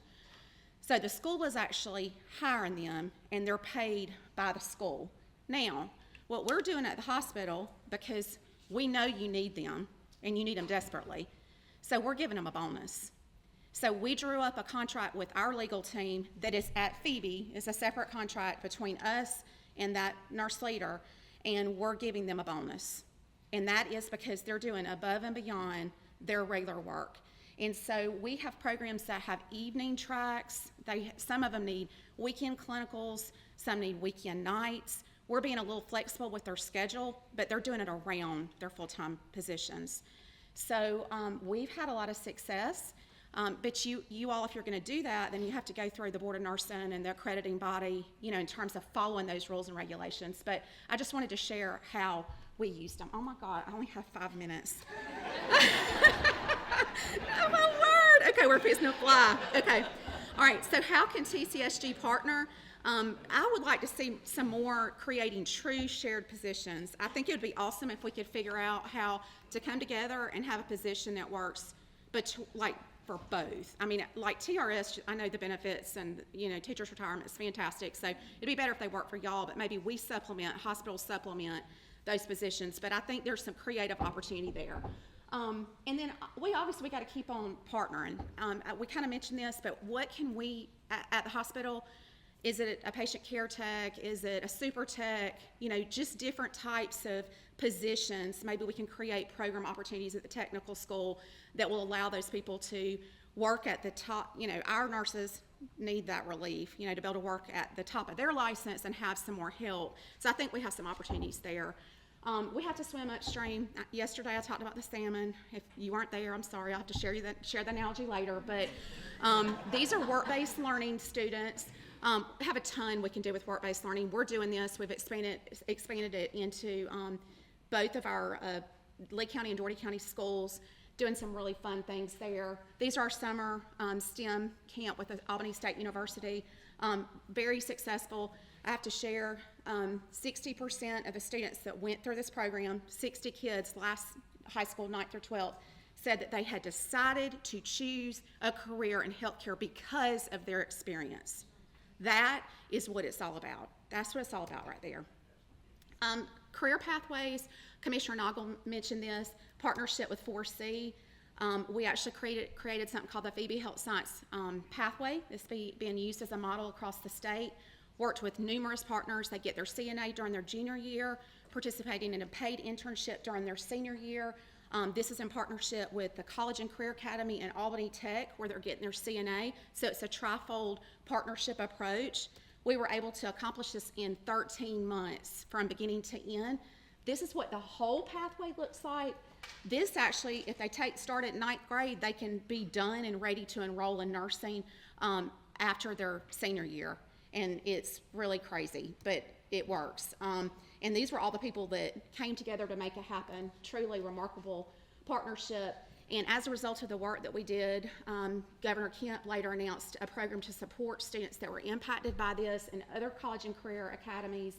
Speaker 4: So the school is actually hiring them, and they're paid by the school. Now, what we're doing at the hospital, because we know you need them, and you need them desperately, so we're giving them a bonus. So we drew up a contract with our legal team that is at Phoebe. It's a separate contract between us and that nurse leader, and we're giving them a bonus. And that is because they're doing above and beyond their regular work. And so we have programs that have evening tracks. Some of them need weekend clinicals, some need weekend nights. We're being a little flexible with their schedule, but they're doing it around their full-time positions. So we've had a lot of success. But you all, if you're going to do that, then you have to go through the Board of Nursing and the accrediting body, in terms of following those rules and regulations. But I just wanted to share how we used them. Oh my God, I only have 5 minutes. Oh my word. Okay, we're fixing to fly. Okay. All right, so how can TCSG partner? I would like to see some more creating true shared positions. I think it would be awesome if we could figure out how to come together and have a position that works, but like for both. I mean, like TRS, I know the benefits and, teachers' retirement is fantastic. So it'd be better if they work for y'all, but maybe we supplement, hospitals supplement those positions. But I think there's some creative opportunity there. And then we got to keep on partnering. We kind of mentioned this, but what can we, at the hospital, is it a patient care tech? Is it a super tech? Just different types of positions. Maybe we can create program opportunities at the technical school that will allow those people to work at the top. Our nurses need that relief, to be able to work at the top of their license and have some more help. So I think we have some opportunities there. We have to swim upstream. Yesterday I talked about the salmon. If you weren't there, I'm sorry. I'll have to share the analogy later. But these are work-based learning students. Have a ton we can do with work-based learning. We're doing this. We've expanded it into both of our Lee County and Dougherty County schools, doing some really fun things there. These are our summer STEM camp with the Albany State University. Very successful. I have to share 60% of the students that went through this program, 60 kids last high school, 9th through 12th, said that they had decided to choose a career in healthcare because of their experience. That is what it's all about. That's what it's all about right there. Career pathways, Commissioner Noggle mentioned this, partnership with 4C. We actually created something called the Phoebe Health Science Pathway. It's being used as a model across the state. Worked with numerous partners. They get their CNA during their junior year, participating in a paid internship during their senior year. This is in partnership with the College and Career Academy and Albany Tech, where they're getting their CNA. So it's a trifold partnership approach. We were able to accomplish this in 13 months from beginning to end. This is what the whole pathway looks like. This actually, if they start at 9th grade, they can be done and ready to enroll in nursing after their senior year. And it's really crazy, but it works. And these were all the people that came together to make it happen. Truly remarkable partnership. And as a result of the work that we did, Governor Kemp later announced a program to support students that were impacted by this and other college and career academies.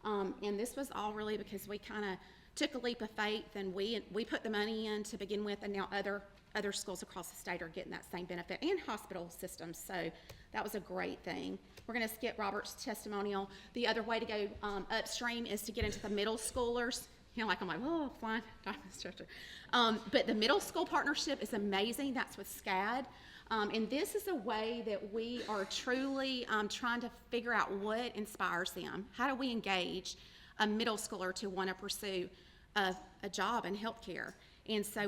Speaker 4: And this was all really because we kind of took a leap of faith, and we put the money in to begin with, and now other schools across the state are getting that same benefit, and hospital systems. So that was a great thing. We're going to skip Robert's testimonial. The other way to go upstream is to get into the middle schoolers. I'm like, oh, flying diamond stretcher. But the middle school partnership is amazing. That's with SCAD. And this is a way that we are truly trying to figure out what inspires them. How do we engage a middle schooler to want to pursue a job in healthcare? And so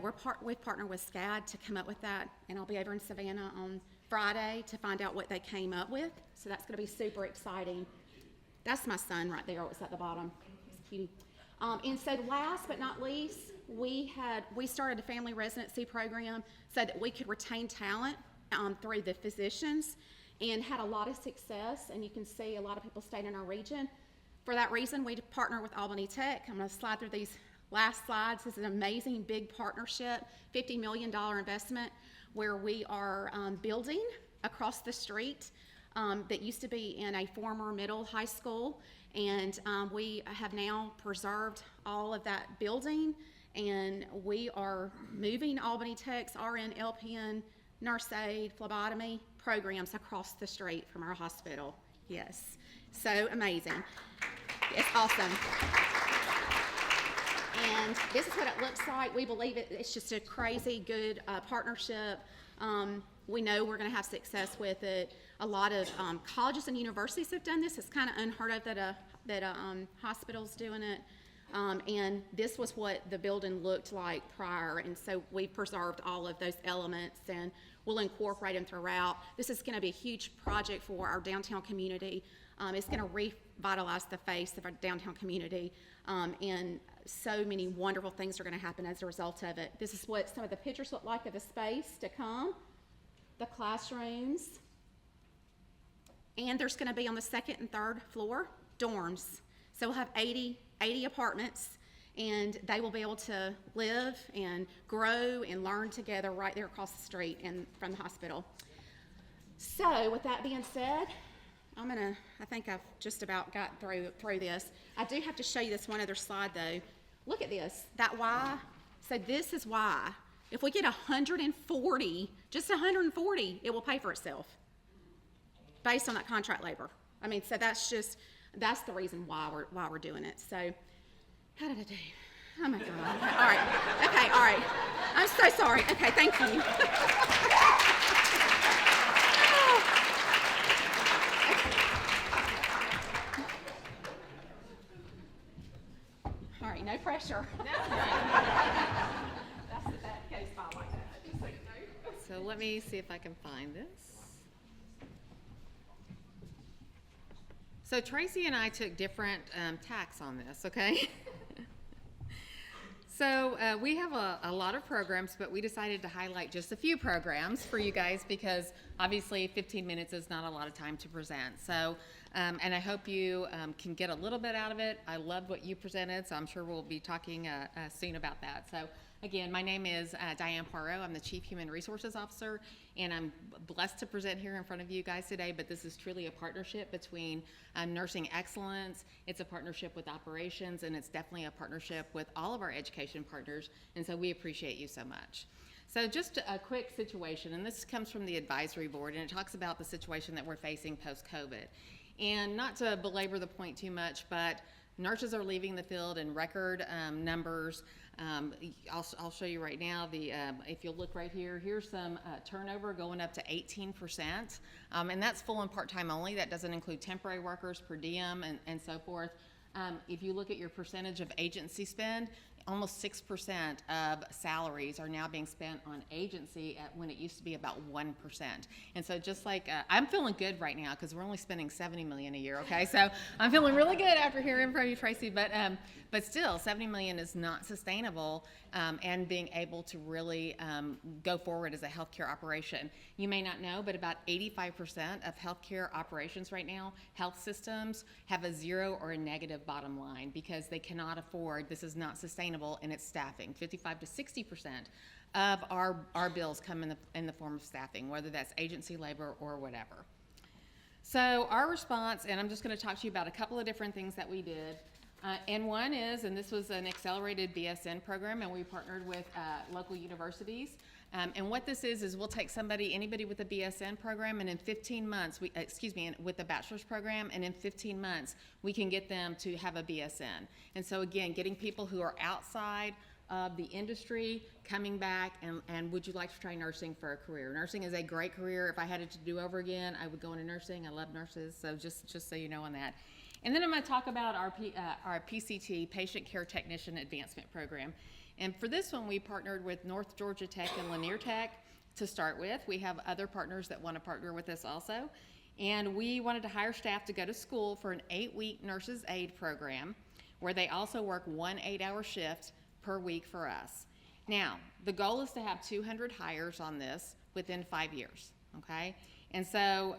Speaker 4: we've partnered with SCAD to come up with that. And I'll be over in Savannah on Friday to find out what they came up with. So that's going to be super exciting. That's my son right there. It's at the bottom. It's cutie. And so last but not least, we started a family residency program so that we could retain talent through the physicians, and had a lot of success. And you can see a lot of people stayed in our region. For that reason, we partnered with Albany Tech. I'm going to slide through these last slides. This is an amazing big partnership, $50 million investment, where we are building across the street that used to be in a former middle high school. And we have now preserved all of that building, and we are moving Albany Tech's RN, LPN, nurse aid, phlebotomy programs across the street from our hospital. Yes, so amazing. It's awesome. And this is what it looks like. We believe it's just a crazy good partnership. We know we're going to have success with it. A lot of colleges and universities have done this. It's kind of unheard of that a hospital's doing it. And this was what the building looked like prior. And so we preserved all of those elements, and we'll incorporate them throughout. This is going to be a huge project for our downtown community. It's going to revitalize the face of our downtown community. And so many wonderful things are going to happen as a result of it. This is what some of the pictures look like of the space to come. the classrooms, and there's going to be on the second and third floor dorms. So we'll have 80 apartments, and they will be able to live and grow and learn together right there across the street and from the hospital. So with that being said, I think I've just about got through this. I do have to show you this one other slide though. Look at this, that Y. So this is why. If we get 140, just 140, it will pay for itself based on that contract labor. I mean, so that's the reason why we're doing it. So how did I do? Oh my God. Okay, all right. I'm so sorry. Okay, thank you. All right, no pressure. That's the bad case file like that, just so you know.
Speaker 5: So let me see if I can find this. So Tracey and I took different tacks on this, okay? So we have a lot of programs, but we decided to highlight just a few programs for you guys because obviously 15 minutes is not a lot of time to present. So, and I hope you can get a little bit out of it. I loved what you presented, so I'm sure we'll be talking soon about that. So again, my name is Diane Poirot. I'm the Chief Human Resources Officer, and I'm blessed to present here in front of you guys today, but this is truly a partnership between nursing excellence, it's a partnership with operations, and it's definitely a partnership with all of our education partners, and so we appreciate you so much. So just a quick situation, and this comes from the advisory board, and it talks about the situation that we're facing post-COVID. And not to belabor the point too much, but nurses are leaving the field in record numbers. I'll show you right now, if you'll look right here, here's some turnover going up to 18%, and that's full and part-time only. That doesn't include temporary workers, per diem, and so forth. If you look at your percentage of agency spend, almost 6% of salaries are now being spent on agency when it used to be about 1%. And so just like, I'm feeling good right now because we're only spending $70 million a year, okay? So I'm feeling really good after hearing from you, Tracey, but still, $70 million is not sustainable and being able to really go forward as a healthcare operation. You may not know, but about 85% of healthcare operations right now, health systems, have a zero or a negative bottom line because they cannot afford, this is not sustainable in its staffing. 55 to 60% of our bills come in the form of staffing, whether that's agency labor or whatever. So our response, and I'm just going to talk to you about a couple of different things that we did. And one is, and this was an accelerated BSN program, and we partnered with local universities. And what this is we'll take anybody with a BSN program, and in 15 months, with a bachelor's program, and in 15 months, we can get them to have a BSN. And so again, getting people who are outside of the industry coming back and would you like to try nursing for a career? Nursing is a great career. If I had it to do over again, I would go into nursing. I love nurses, so just so you know on that. And then I'm going to talk about our PCT, Patient Care Technician Advancement Program. And for this one, we partnered with North Georgia Tech and Lanier Tech to start with. We have other partners that want to partner with us also. And we wanted to hire staff to go to school for an 8-week nurses aid program where they also work 1 8-hour shift per week for us. Now, the goal is to have 200 hires on this within 5 years, okay? And so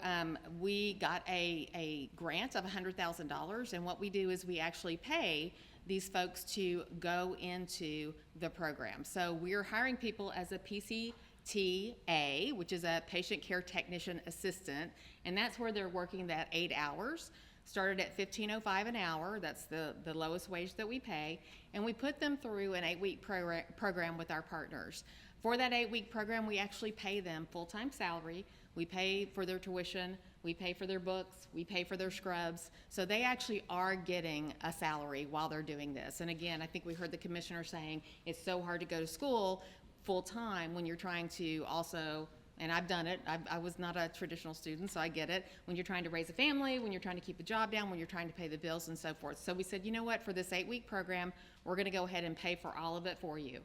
Speaker 5: we got a grant of $100,000, and what we do is we actually pay these folks to go into the program. So we're hiring people as a PCTA, which is a Patient Care Technician Assistant, and that's where they're working that 8 hours. Started at $15.05 an hour, that's the lowest wage that we pay, and we put them through an 8-week program with our partners. For that 8-week program, we actually pay them full-time salary. We pay for their tuition, we pay for their books, we pay for their scrubs. So they actually are getting a salary while they're doing this. And again, I think we heard the commissioner saying it's so hard to go to school full-time when you're trying to also, and I've done it, I was not a traditional student, so I get it, when you're trying to raise a family, when you're trying to keep a job down, when you're trying to pay the bills and so forth. So we said, you know what, for this 8-week program, we're gonna go ahead and pay for all of it for you.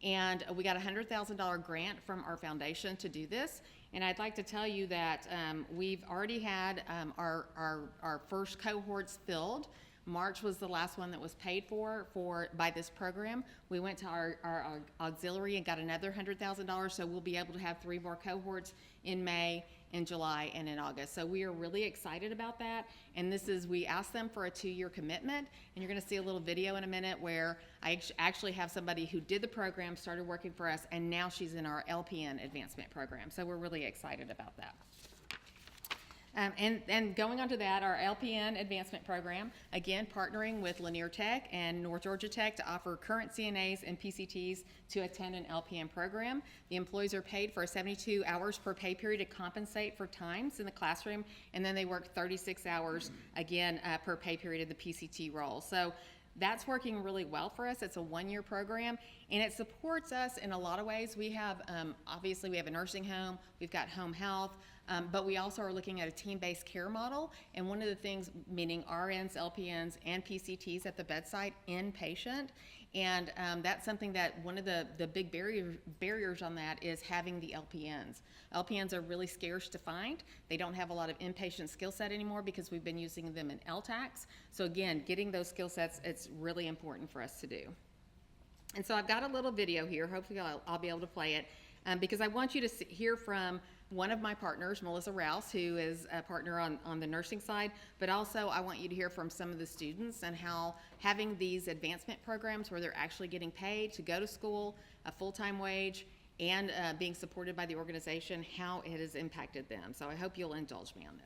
Speaker 5: And we got a $100,000 grant from our foundation to do this. And I'd like to tell you that we've already had our first cohorts filled. March was the last one that was paid for by this program. We went to our auxiliary and got another $100,000, so we'll be able to have 3 more cohorts in May, in July, and in August. So we are really excited about that. And we asked them for a 2-year commitment, and you're gonna see a little video in a minute where I actually have somebody who did the program, started working for us, and now she's in our LPN advancement program. So we're really excited about that. And going on to that, our LPN advancement program, again, partnering with Lanier Tech and North Georgia Tech to offer current CNAs and PCTs to attend an LPN program. The employees are paid for 72 hours per pay period to compensate for times in the classroom, and then they work 36 hours, again, per pay period of the PCT role. So that's working really well for us. It's a 1-year program, and it supports us in a lot of ways. We have, obviously, we have a nursing home, we've got home health, but we also are looking at a team-based care model, and one of the things, meaning RNs, LPNs, and PCTs at the bedside, inpatient, and that's something that one of the big barriers on that is having the LPNs. LPNs are really scarce to find. They don't have a lot of inpatient skill set anymore because we've been using them in LTACs. So again, getting those skill sets, it's really important for us to do. And so I've got a little video here. Hopefully I'll be able to play it because I want you to hear from one of my partners, Melissa Rouse, who is a partner on the nursing side, but also I want you to hear from some of the students and how having these advancement programs where they're actually getting paid to go to school, a full-time wage, and being supported by the organization, how it has impacted them. So I hope you'll indulge me on this.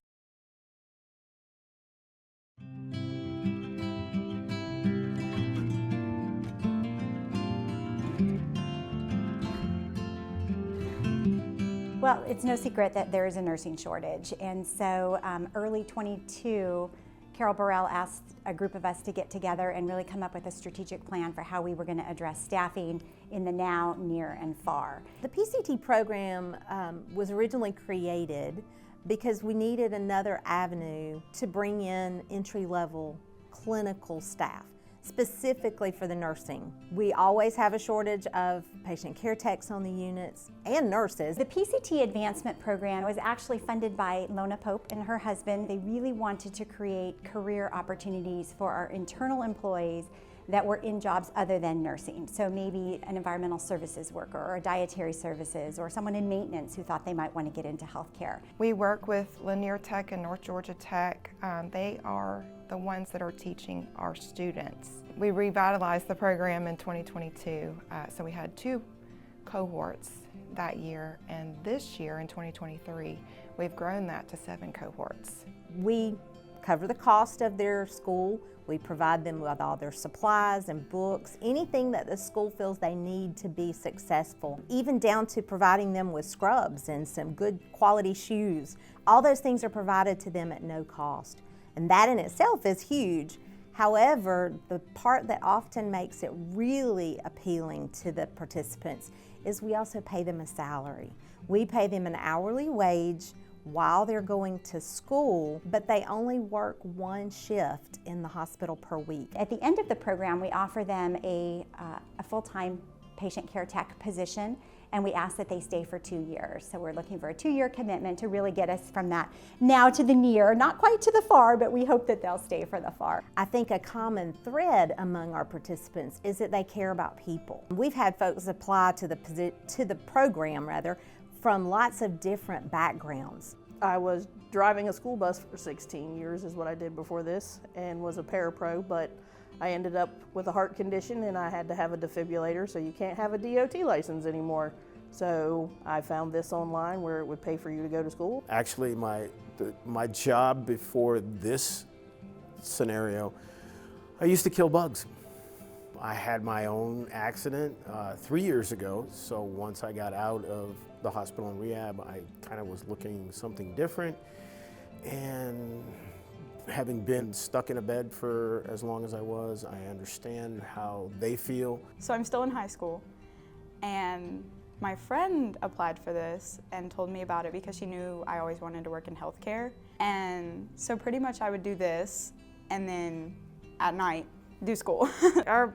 Speaker 6: Well, it's no secret that there is a nursing shortage, and so early 22, Carol Burrell asked a group of us to get together and really come up with a strategic plan for how we were going to address staffing in the now, near, and far.
Speaker 7: The PCT program was originally created because we needed another avenue to bring in entry-level clinical staff, specifically for the nursing. We always have a shortage of patient care techs on the units and nurses.
Speaker 6: The PCT advancement program was actually funded by Lona Pope and her husband. They really wanted to create career opportunities for our internal employees that were in jobs other than nursing. So maybe an environmental services worker or a dietary services or someone in maintenance who thought they might want to get into healthcare.
Speaker 8: We work with Lanier Tech and North Georgia Tech. They are the ones that are teaching our students. We revitalized the program in 2022, so we had 2 cohorts that year, and this year in 2023, we've grown that to 7 cohorts.
Speaker 7: We cover the cost of their school. We provide them with all their supplies and books, anything that the school feels they need to be successful, even down to providing them with scrubs and some good quality shoes. All those things are provided to them at no cost, and that in itself is huge. However, the part that often makes it really appealing to the participants is we also pay them a salary. We pay them an hourly wage while they're going to school, but they only work 1 shift in the hospital per week.
Speaker 6: At the end of the program, we offer them a full-time patient care tech position, and we ask that they stay for 2 years. So we're looking for a 2-year commitment to really get us from that now to the near, not quite to the far, but we hope that they'll stay for the far.
Speaker 7: I think a common thread among our participants is that they care about people. We've had folks apply to the program from lots of different backgrounds.
Speaker 9: I was driving a school bus for 16 years is what I did before this, and was a parapro, but I ended up with a heart condition and I had to have a defibrillator, so you can't have a DOT license anymore. So I found this online where it would pay for you to go to school.
Speaker 10: Actually, my job before this scenario, I used to kill bugs. I had my own accident 3 years ago, so once I got out of the hospital and rehab, I kind of was looking something different, and having been stuck in a bed for as long as I was, I understand how they feel.
Speaker 11: So I'm still in high school, and my friend applied for this and told me about it because she knew I always wanted to work in healthcare. And so pretty much I would do this and then at night do school. Our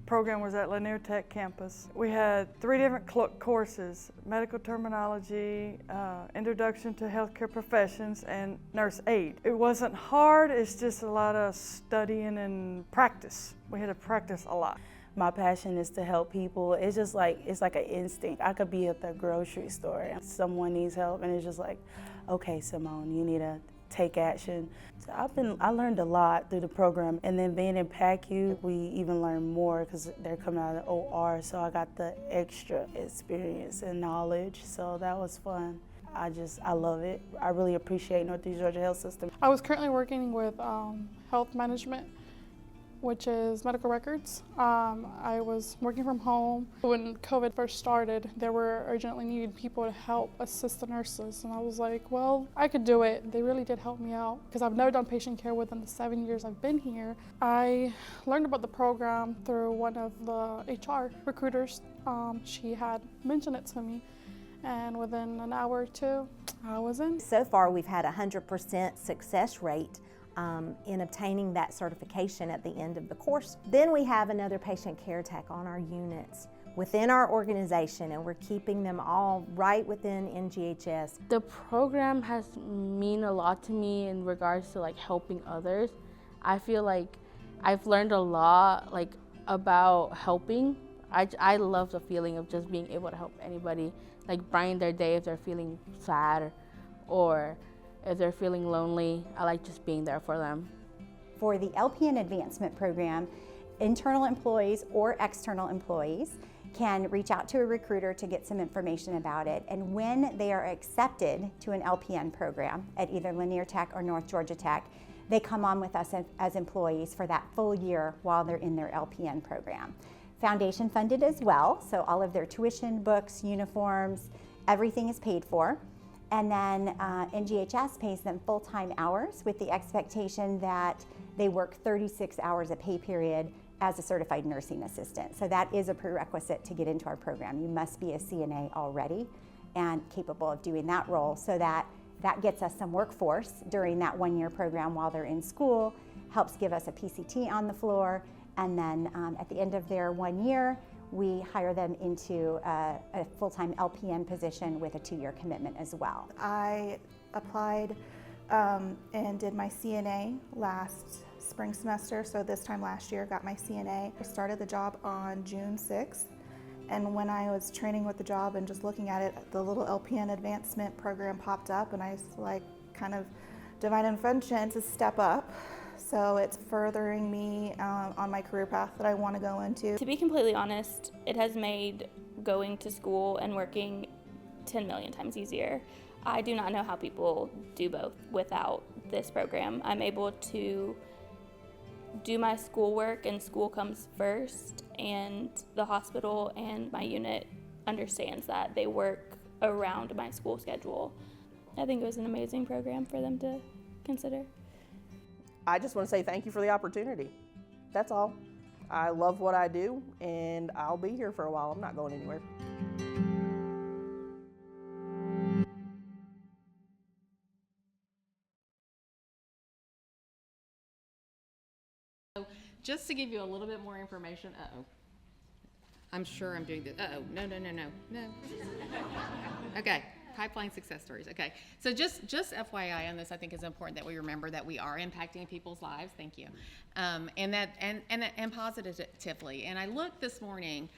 Speaker 12: program was at Lanier Tech campus. We had 3 different courses: medical terminology, introduction to healthcare professions, and nurse aid. It wasn't hard, it's just a lot of studying and practice. We had to practice a lot.
Speaker 13: My passion is to help people. It's just like, it's like an instinct. I could be at the grocery store and someone needs help and it's just like, okay, Simone, you need to take action. So I learned a lot through the program, and then being in PACU, we even learned more because they're coming out of the OR, so I got the extra experience and knowledge, so that was fun. I love it. I really appreciate Northeast Georgia Health System.
Speaker 14: I was currently working with health management, which is medical records. I was working from home. When COVID first started, there were urgently needed people to help assist the nurses, and I was like, well, I could do it. They really did help me out because I've never done patient care within the 7 years I've been here. I learned about the program through one of the HR recruiters. She had mentioned it to me, and within an hour or two, I was in.
Speaker 7: So far, we've had a 100% success rate in obtaining that certification at the end of the course. Then we have another patient care tech on our units within our organization, and we're keeping them all right within NGHS.
Speaker 15: The program has mean a lot to me in regards to like helping others. I feel like I've learned a lot like about helping. I love the feeling of just being able to help anybody, like brighten their day if they're feeling sad or if they're feeling lonely. I like just being there for them.
Speaker 6: For the LPN Advancement Program, internal employees or external employees can reach out to a recruiter to get some information about it. And when they are accepted to an LPN program at either Lanier Tech or North Georgia Tech, they come on with us as employees for that full year while they're in their LPN program. Foundation funded as well, so all of their tuition, books, uniforms, everything is paid for. And then NGHS pays them full-time hours with the expectation that they work 36 hours a pay period as a certified nursing assistant. So that is a prerequisite to get into our program. You must be a CNA already and capable of doing that role, so that gets us some workforce during that one-year program while they're in school, helps give us a PCT on the floor, and then at the end of their 1 year, we hire them into a full-time LPN position with a 2-year commitment as well.
Speaker 16: I applied and did my CNA last spring semester, so this time last year got my CNA. I started the job on June 6th, and when I was training with the job and just looking at it, the little LPN advancement program popped up, and I was like, kind of divine intervention to step up. So it's furthering me on my career path that I want to go into.
Speaker 17: To be completely honest, it has made going to school and working 10 million times easier. I do not know how people do both without this program. I'm able to do my schoolwork, and school comes first, and the hospital and my unit understands that. They work around my school schedule. I think it was an amazing program for them to consider.
Speaker 9: I just want to say thank you for the opportunity. That's all. I love what I do, and I'll be here for a while. I'm not going anywhere.
Speaker 5: So just to give you a little bit more information, I'm sure I'm doing this. No. Okay. Pipeline success stories. Okay, so just FYI on this, I think it's important that we remember that we are impacting people's lives. Thank you, and positively. And I looked this morning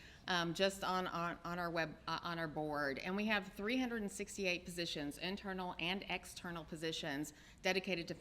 Speaker 5: just on our web on our board, and we have 368 positions, internal and external positions, dedicated to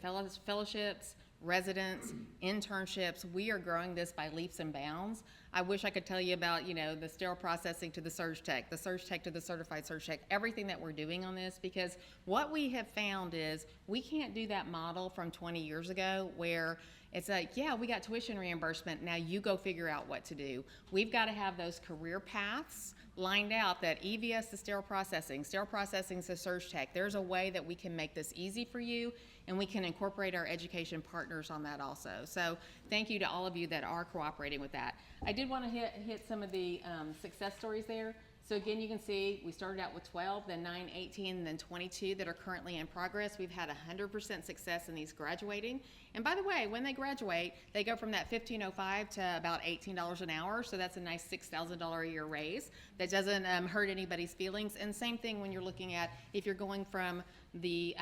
Speaker 5: fellowships, residents, internships. We are growing this by leaps and bounds. I wish I could tell you about, the sterile processing to the surge tech to the certified surge tech, everything that we're doing on this, because what we have found is we can't do that model from 20 years ago where it's like, yeah, we got tuition reimbursement, now you go figure out what to do. We've got to have those career paths lined out, that EVS to sterile processing to surge tech. There's a way that we can make this easy for you, and we can incorporate our education partners on that also. So thank you to all of you that are cooperating with that. I did want to hit some of the success stories there. So again, you can see we started out with 12, then 9, 18, and then 22 that are currently in progress. We've had 100% success in these graduating. And by the way, when they graduate, they go from that $15.05 to about $18 an hour. So that's a nice $6,000 a year raise. That doesn't hurt anybody's feelings. And same thing when you're looking at if you're going from the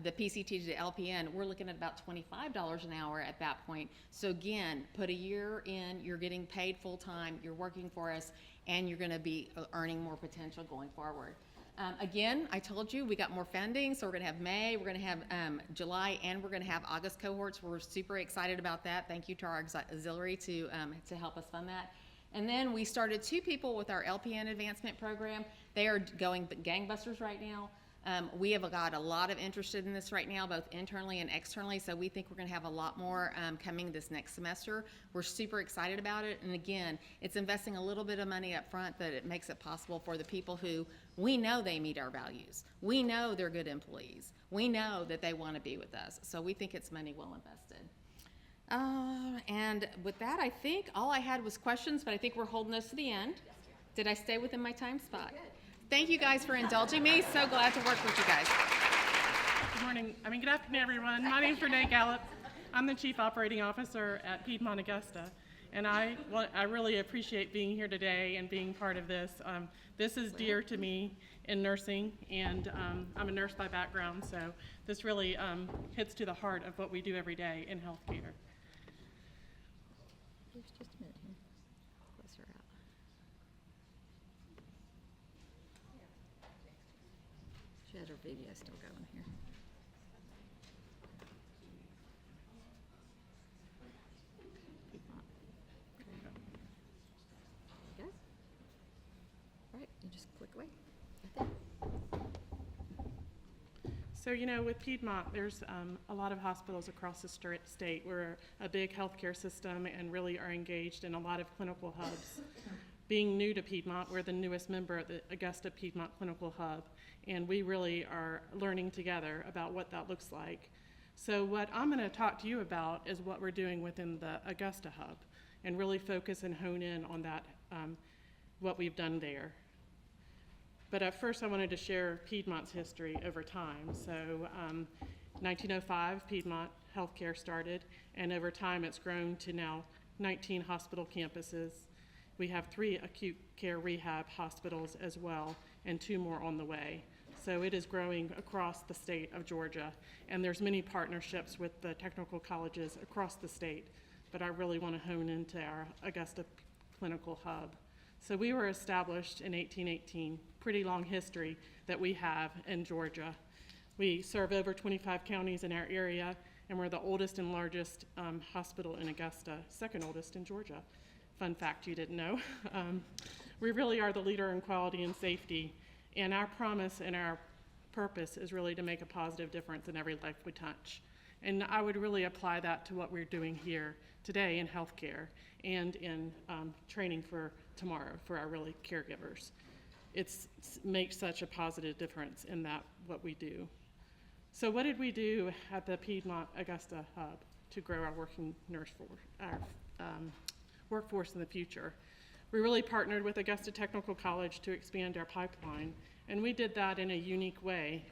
Speaker 5: PCT to the LPN, we're looking at about $25 an hour at that point. So again, put a year in, you're getting paid full time, you're working for us, and you're going to be earning more potential going forward. Again, I told you we got more funding, so we're going to have May, we're going to have July, and we're going to have August cohorts. We're super excited about that. Thank you to our auxiliary to help us fund that. And then we started 2 people with our LPN advancement program. They are going gangbusters right now. We have got a lot of interest in this right now, both internally and externally, so we think we're going to have a lot more coming this next semester. We're super excited about it, and again, it's investing a little bit of money up front, but it makes it possible for the people who we know they meet our values. We know they're good employees. We know that they want to be with us, so we think it's money well invested. And with that, I think all I had was questions, but I think we're holding this to the end. Did I stay within my time spot? Thank you guys for indulging me. So glad to work with you guys.
Speaker 18: Good afternoon, everyone. My name is Reyne Gallup. I'm the Chief Operating Officer at Piedmont Augusta, and I really appreciate being here today and being part of this. This is dear to me in nursing, and I'm a nurse by background, so this really hits to the heart of what we do every day in healthcare.
Speaker 2: Just a minute here. Close her out. She has her video still going here. Piedmont. Okay. There you go. All right, you just click away. Right there.
Speaker 18: So, with Piedmont, there's a lot of hospitals across the state. We're a big healthcare system and really are engaged in a lot of clinical hubs. Being new to Piedmont, we're the newest member of the Augusta Piedmont Clinical Hub, and we really are learning together about what that looks like. So what I'm going to talk to you about is what we're doing within the Augusta Hub, and really focus and hone in on that, what we've done there. But at first I wanted to share Piedmont's history over time. So 1905, Piedmont Healthcare started, and over time it's grown to now 19 hospital campuses. We have 3 acute care rehab hospitals as well, and 2 more on the way. So it is growing across the state of Georgia, and there's many partnerships with the technical colleges across the state, but I really want to hone into our Augusta Clinical Hub. So we were established in 1818, pretty long history that we have in Georgia. We serve over 25 counties in our area, and we're the oldest and largest hospital in Augusta, second oldest in Georgia. Fun fact you didn't know. We really are the leader in quality and safety, and our promise and our purpose is really to make a positive difference in every life we touch. And I would really apply that to what we're doing here today in healthcare and in training for tomorrow for our really caregivers. It makes such a positive difference in that what we do. So what did we do at the Piedmont Augusta Hub to grow our working nurse force, our workforce in the future? We really partnered with Augusta Technical College to expand our pipeline, and we did that in a unique way.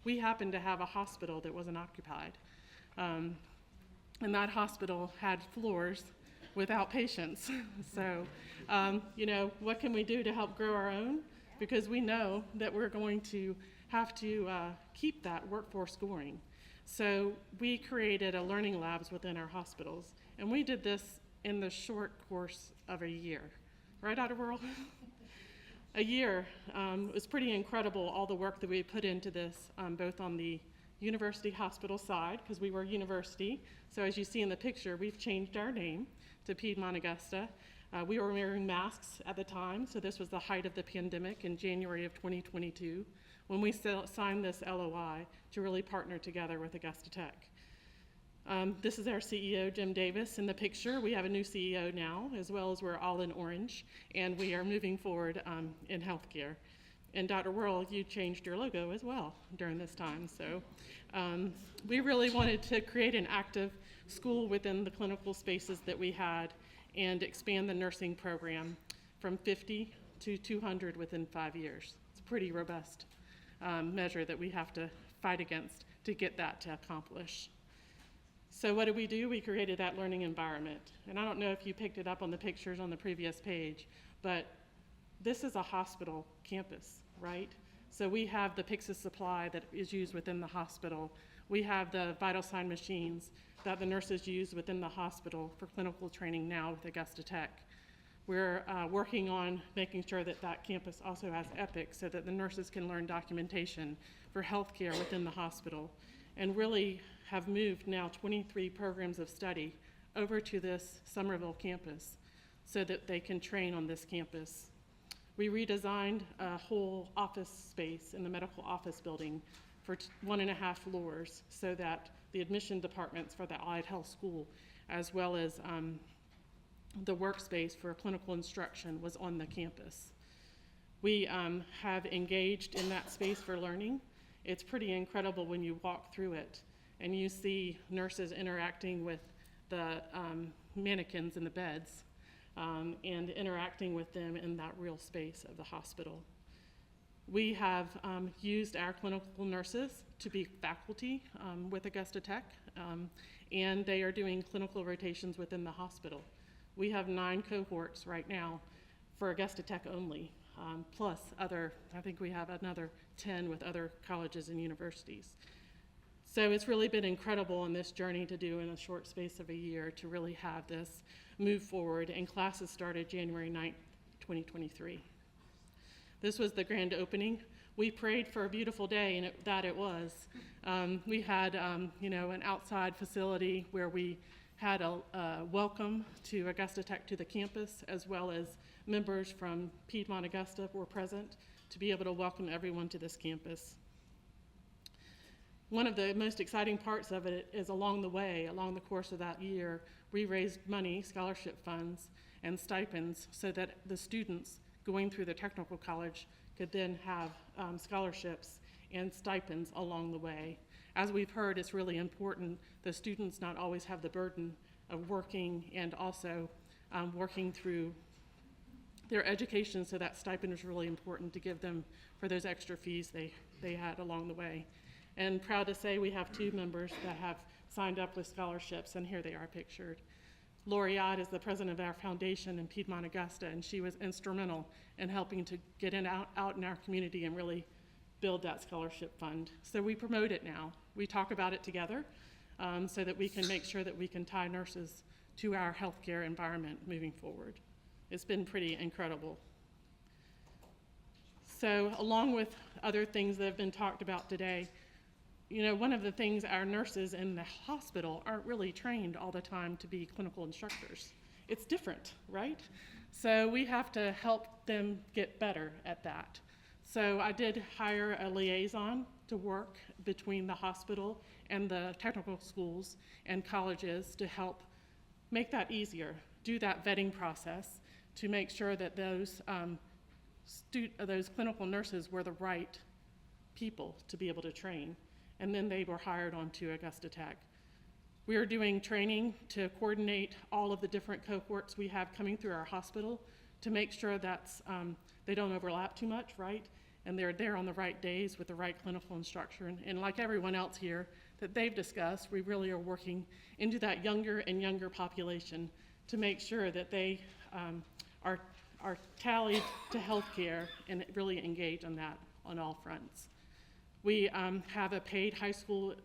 Speaker 18: We happened to have a hospital that wasn't occupied, and that hospital had floors without patients. So, what can we do to help grow our own? Because we know that we're going to have to keep that workforce going. So we created a learning labs within our hospitals, and we did this in the short course of a year. Right, Outer World? A year. It was pretty incredible, all the work that we put into this, both on the university hospital side, because we were university. So as you see in the picture, we've changed our name to Piedmont Augusta. We were wearing masks at the time, so this was the height of the pandemic in January of 2022, when we signed this LOI to really partner together with Augusta Tech. This is our CEO, Jim Davis, in the picture. We have a new CEO now, as well as we're all in orange, and we are moving forward in healthcare. And Dr. Worrell, you changed your logo as well during this time. So we really wanted to create an active school within the clinical spaces that we had and expand the nursing program from 50 to 200 within 5 years. It's a pretty robust measure that we have to fight against to get that to accomplish. So what do? We created that learning environment. And I don't know if you picked it up on the pictures on the previous page, but this is a hospital campus, right? So we have the Pyxis supply that is used within the hospital. We have the vital sign machines that the nurses use within the hospital for clinical training now with Augusta Tech. We're working on making sure that that campus also has Epic so that the nurses can learn documentation for healthcare within the hospital, and really have moved now 23 programs of study over to this Somerville campus so that they can train on this campus. We redesigned a whole office space in the medical office building for 1.5 floors so that the admission departments for the allied health school, as well as the workspace for clinical instruction, was on the campus. We have engaged in that space for learning. It's pretty incredible when you walk through it and you see nurses interacting with the mannequins in the beds and interacting with them in that real space of the hospital. We have used our clinical nurses to be faculty with Augusta Tech, and they are doing clinical rotations within the hospital. We have 9 cohorts right now for Augusta Tech only, plus other, I think we have another 10 with other colleges and universities. So it's really been incredible on this journey to do in a short space of a year to really have this move forward, and classes started January 9th, 2023. This was the grand opening. We prayed for a beautiful day, and it was. We had an outside facility where we had a welcome to Augusta Tech to the campus, as well as members from Piedmont Augusta were present to be able to welcome everyone to this campus. One of the most exciting parts of it is along the course of that year, we raised money, scholarship funds, and stipends so that the students going through the technical college could then have scholarships and stipends along the way. As we've heard, it's really important the students not always have the burden of working and also working through their education, so that stipend is really important to give them for those extra fees they had along the way. And proud to say we have 2 members that have signed up with scholarships, and here they are pictured. Laureate is the president of our foundation in Piedmont Augusta, and she was instrumental in helping to get out in our community and really build that scholarship fund. So we promote it now. We talk about it together so that we can make sure that we can tie nurses to our healthcare environment moving forward. It's been pretty incredible. So along with other things that have been talked about today, one of the things our nurses in the hospital aren't really trained all the time to be clinical instructors. It's different, right? So we have to help them get better at that. So I did hire a liaison to work between the hospital and the technical schools and colleges to help make that easier, do that vetting process to make sure that those clinical nurses were the right people to be able to train. And then they were hired onto Augusta Tech. We are doing training to coordinate all of the different cohorts we have coming through our hospital to make sure that they don't overlap too much, right? And they're there on the right days with the right clinical instruction. And like everyone else here that they've discussed, we really are working into that younger and younger population to make sure that they are tallied to healthcare and really engage on that on all fronts. We have a paid high school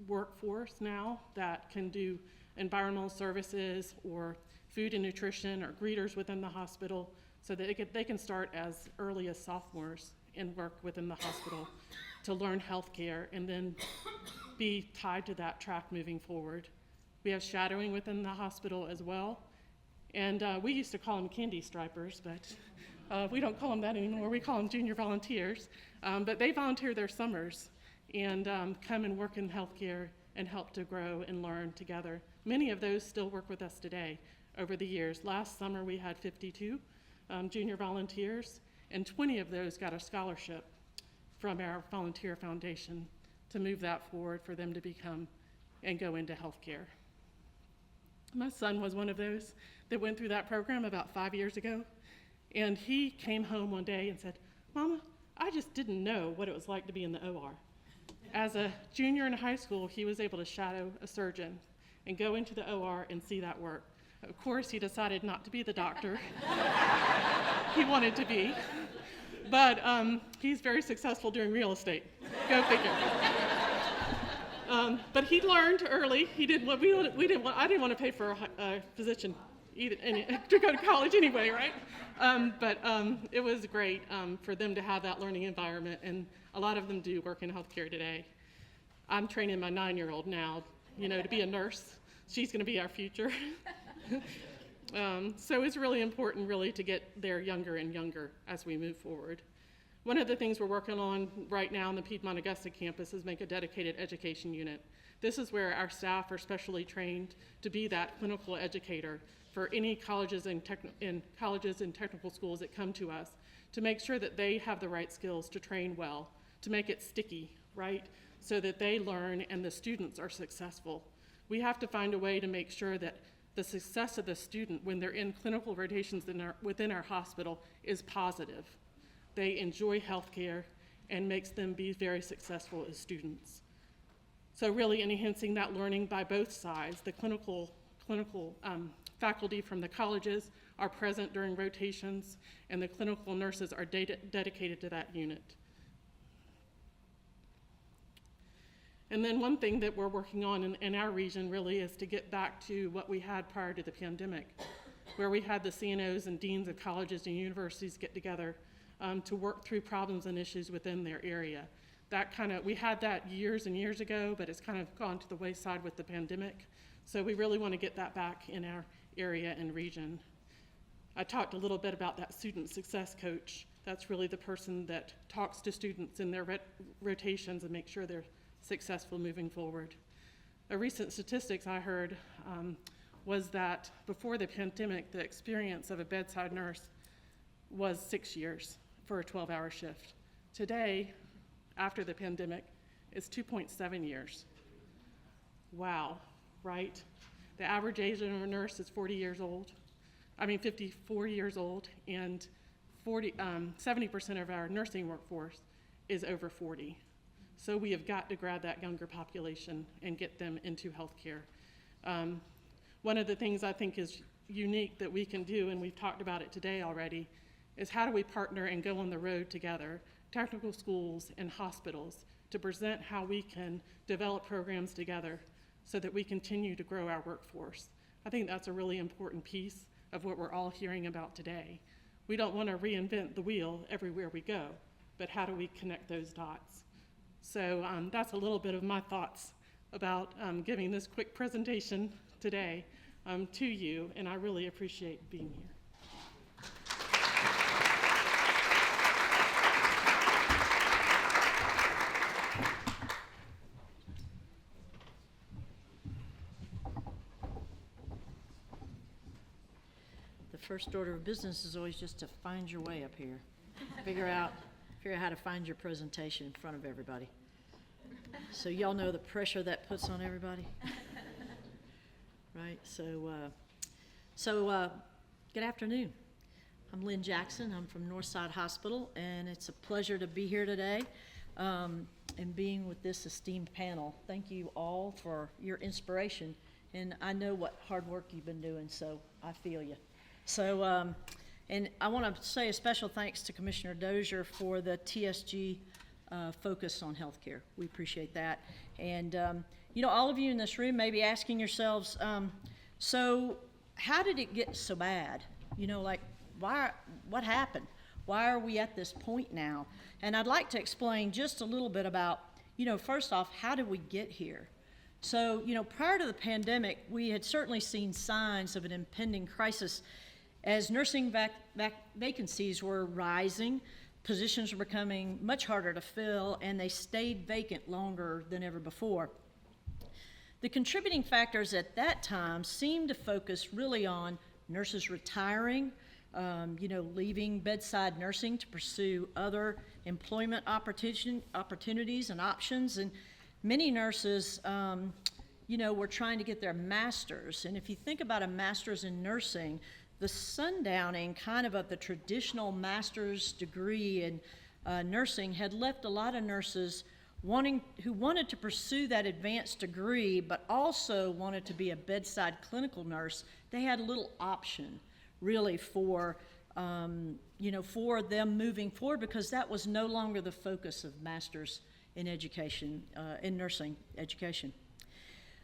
Speaker 18: workforce now that can do environmental services or food and nutrition or greeters within the hospital so that they can start as early as sophomores and work within the hospital to learn healthcare and then be tied to that track moving forward. We have shadowing within the hospital as well. And we used to call them candy stripers, but we don't call them that anymore. We call them junior volunteers. But they volunteer their summers and come and work in healthcare and help to grow and learn together. Many of those still work with us today over the years. Last summer we had 52 junior volunteers, and 20 of those got a scholarship from our volunteer foundation to move that forward for them to become and go into healthcare. My son was one of those that went through that program about 5 years ago, And he came home one day and said, "Mama, I just didn't know what it was like to be in the OR." As a junior in high school, he was able to shadow a surgeon and go into the OR and see that work. Of course, he decided not to be the doctor he wanted to be, but he's very successful doing real estate. Go figure. But he learned early. He did what I didn't want to pay for a physician either, to go to college anyway, right? But it was great for them to have that learning environment, and a lot of them do work in healthcare today. I'm training my 9-year-old now, to be a nurse. She's going to be our future. So it's really important, to get there younger and younger as we move forward. One of the things we're working on right now on the Piedmont Augusta campus is make a dedicated education unit. This is where our staff are specially trained to be that clinical educator for any colleges and technical schools that come to us, to make sure that they have the right skills to train well, to make it sticky, right? So that they learn and the students are successful. We have to find a way to make sure that the success of the student when they're in clinical rotations within our hospital is positive. They enjoy healthcare and makes them be very successful as students. So really enhancing that learning by both sides. The clinical faculty from the colleges are present during rotations, and the clinical nurses are dedicated to that unit. And then one thing that we're working on in our region really is to get back to what we had prior to the pandemic, where we had the CNOs and deans of colleges and universities get together to work through problems and issues within their area. We had that years and years ago, but it's kind of gone to the wayside with the pandemic. So we really want to get that back in our area and region. I talked a little bit about that student success coach. That's really the person that talks to students in their rotations and makes sure they're successful moving forward. A recent statistics I heard was that before the pandemic, the experience of a bedside nurse was 6 years for a 12-hour shift. Today, after the pandemic, it's 2.7 years. Wow, right? The average age of a nurse is 54 years old, and 70% of our nursing workforce is over 40. So we have got to grab that younger population and get them into healthcare. One of the things I think is unique that we can do, and we've talked about it today already, is how do we partner and go on the road together, technical schools and hospitals, to present how we can develop programs together so that we continue to grow our workforce. I think that's a really important piece of what we're all hearing about today. We don't want to reinvent the wheel everywhere we go, but how do we connect those dots? So that's a little bit of my thoughts about giving this quick presentation today to you, and I really appreciate being here.
Speaker 19: The first order of business is always just to find your way up here. Figure out how to find your presentation in front of everybody. So y'all know the pressure that puts on everybody? Right, so good afternoon. I'm Lynn Jackson. I'm from Northside Hospital, and it's a pleasure to be here today and being with this esteemed panel. Thank you all for your inspiration, and I know what hard work you've been doing, so I feel you. So, and I want to say a special thanks to Commissioner Dozier for the TSG focus on healthcare. We appreciate that. And, all of you in this room may be asking yourselves, so how did it get so bad? What happened? Why are we at this point now? And I'd like to explain just a little bit about, first off, how did we get here? So, prior to the pandemic, we had certainly seen signs of an impending crisis as nursing vacancies were rising, positions were becoming much harder to fill, and they stayed vacant longer than ever before. The contributing factors at that time seemed to focus really on nurses retiring, leaving bedside nursing to pursue other employment opportunities and options, and many nurses, were trying to get their master's. And if you think about a master's in nursing, the sundowning kind of the traditional master's degree in nursing had left a lot of nurses who wanted to pursue that advanced degree, but also wanted to be a bedside clinical nurse. They had little option really for for them moving forward, because that was no longer the focus of masters in education, in nursing education.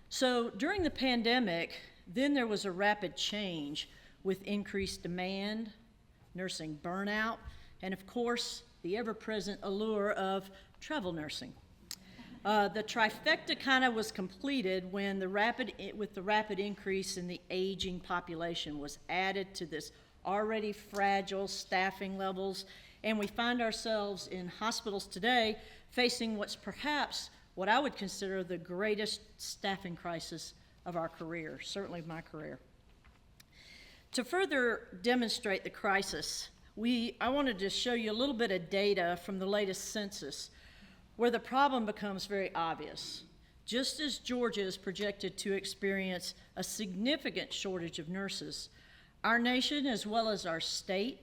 Speaker 19: So during the pandemic, then there was a rapid change with increased demand, nursing burnout, and of course, the ever-present allure of travel nursing. The trifecta kind of was completed when with the rapid increase in the aging population was added to this already fragile staffing levels, and we find ourselves in hospitals today facing what's perhaps what I would consider the greatest staffing crisis of our career, certainly my career. To further demonstrate the crisis, I wanted to show you a little bit of data from the latest census where the problem becomes very obvious. Just as Georgia is projected to experience a significant shortage of nurses, our nation, as well as our state,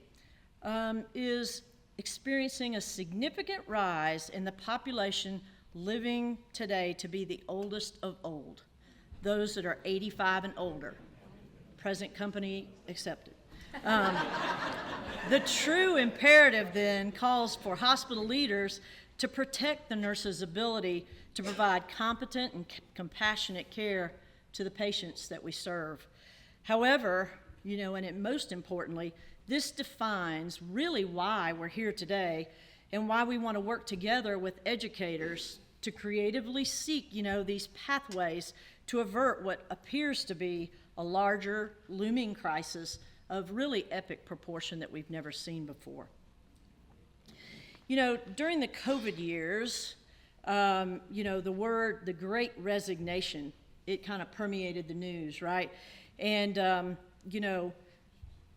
Speaker 19: is experiencing a significant rise in the population living today to be the oldest of old, those that are 85 and older, present company accepted. The true imperative then calls for hospital leaders to protect the nurse's ability to provide competent and compassionate care to the patients that we serve. However, and most importantly, this defines really why we're here today and why we want to work together with educators to creatively seek, these pathways to avert what appears to be a larger looming crisis of really epic proportion that we've never seen before. During the COVID years, the Great Resignation, it kind of permeated the news, right? And,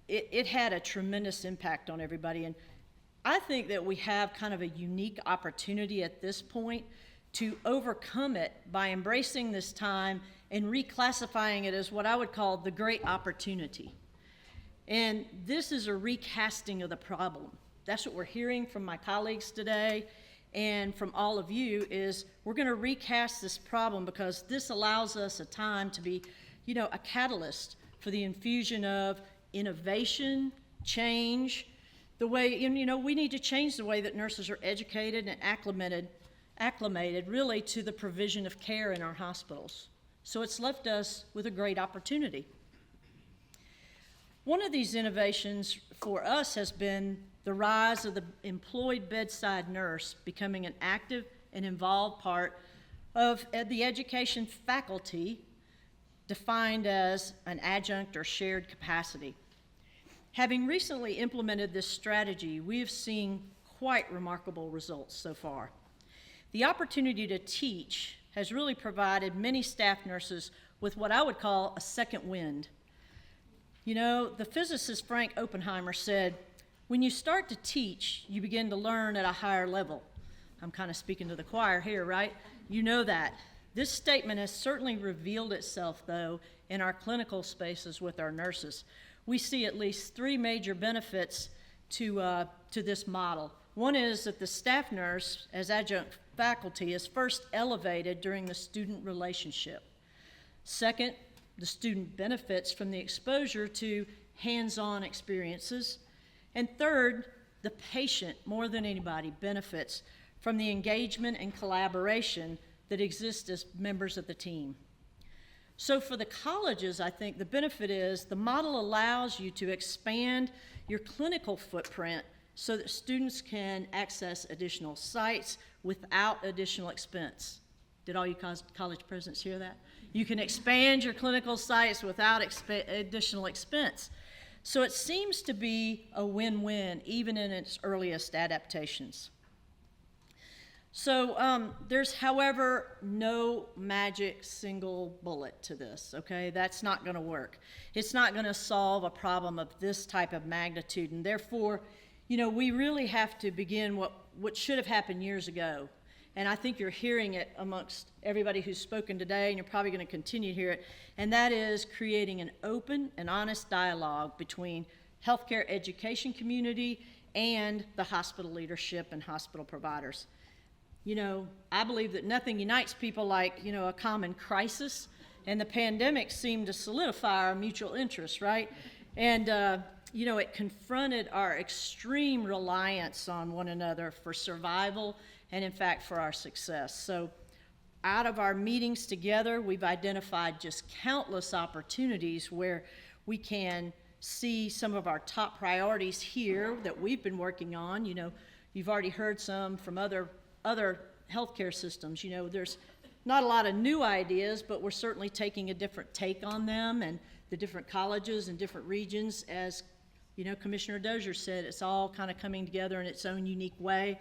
Speaker 19: it had a tremendous impact on everybody. And I think that we have kind of a unique opportunity at this point to overcome it by embracing this time and reclassifying it as what I would call the great opportunity. And this is a recasting of the problem. That's what we're hearing from my colleagues today and from all of you is we're going to recast this problem because this allows us a time to be, a catalyst for the infusion of innovation, change, the way, we need to change the way that nurses are educated and acclimated really to the provision of care in our hospitals. So it's left us with a great opportunity. One of these innovations for us has been the rise of the employed bedside nurse becoming an active and involved part of the education faculty defined as an adjunct or shared capacity. Having recently implemented this strategy, we have seen quite remarkable results so far. The opportunity to teach has really provided many staff nurses with what I would call a second wind. The physicist Frank Oppenheimer said, when you start to teach, you begin to learn at a higher level. I'm kind of speaking to the choir here, right? You know that. This statement has certainly revealed itself, though, in our clinical spaces with our nurses. We see at least three major benefits to this model. One is that the staff nurse, as adjunct faculty, is first elevated during the student relationship. Second, the student benefits from the exposure to hands-on experiences. And third, the patient, more than anybody, benefits from the engagement and collaboration that exists as members of the team. So for the colleges, I think the benefit is the model allows you to expand your clinical footprint so that students can access additional sites without additional expense. Did all you college presidents hear that? You can expand your clinical sites without additional expense. So it seems to be a win-win, even in its earliest adaptations. So there's, however, no magic single bullet to this, okay? That's not going to work. It's not going to solve a problem of this type of magnitude, and therefore, we really have to begin what should have happened years ago, and I think you're hearing it amongst everybody who's spoken today, and you're probably going to continue to hear it, and that is creating an open and honest dialogue between healthcare education community and the hospital leadership and hospital providers. You know, I believe that nothing unites people like, you know, a common crisis, and the pandemic seemed to solidify our mutual interests, right? And, you know, it confronted our extreme reliance on one another for survival and, in fact, for our success. So out of our meetings together, we've identified just countless opportunities where we can see some of our top priorities here that we've been working on. You know, you've already heard some from other healthcare systems. You know, there's not a lot of new ideas, but we're certainly taking a different take on them, and the different colleges and different regions, as you know, Commissioner Dozier said, it's all kind of coming together in its own unique way.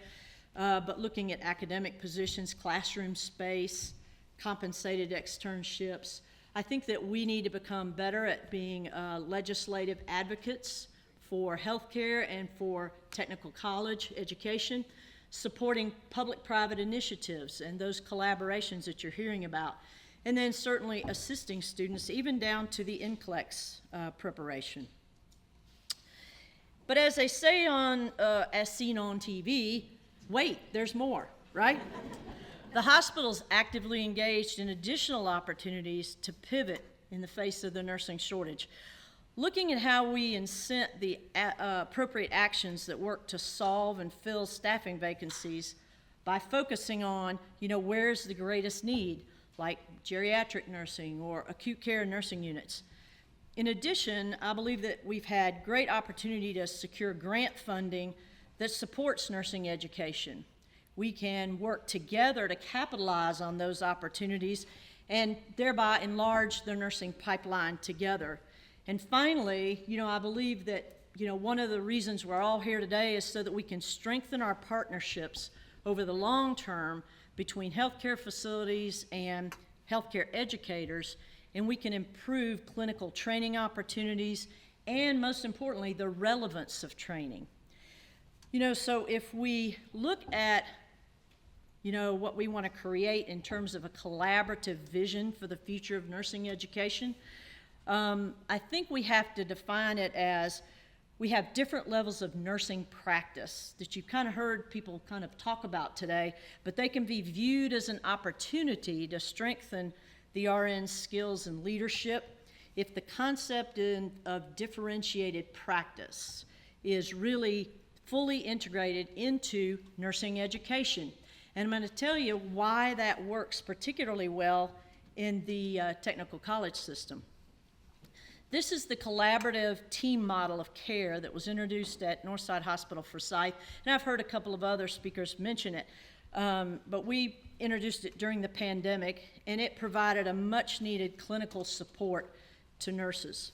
Speaker 19: But looking at academic positions, classroom space, compensated externships, I think that we need to become better at being legislative advocates for healthcare and for technical college education, supporting public-private initiatives and those collaborations that you're hearing about, and then certainly assisting students even down to the NCLEX preparation. But as they say on, as seen on TV, wait, there's more, right? The hospital's actively engaged in additional opportunities to pivot in the face of the nursing shortage. Looking at how we incent the appropriate actions that work to solve and fill staffing vacancies by focusing on, you know, where's the greatest need, like geriatric nursing or acute care nursing units. In addition, I believe that we've had great opportunity to secure grant funding that supports nursing education. We can work together to capitalize on those opportunities and thereby enlarge the nursing pipeline together. And finally, you know, I believe that, you know, one of the reasons we're all here today is so that we can strengthen our partnerships over the long term between healthcare facilities and healthcare educators, and we can improve clinical training opportunities and, most importantly, the relevance of training. You know, so if we look at, you know, what we want to create in terms of a collaborative vision for the future of nursing education, I think we have to define it as we have different levels of nursing practice that you've kind of heard people kind of talk about today, but they can be viewed as an opportunity to strengthen the RN's skills and leadership if the concept of differentiated practice is really fully integrated into nursing education. And I'm going to tell you why that works particularly well in the technical college system. This is the collaborative team model of care that was introduced at Northside Hospital for Sight, and I've heard a couple of other speakers mention it, but we introduced it during the pandemic, and it provided a much-needed clinical support to nurses.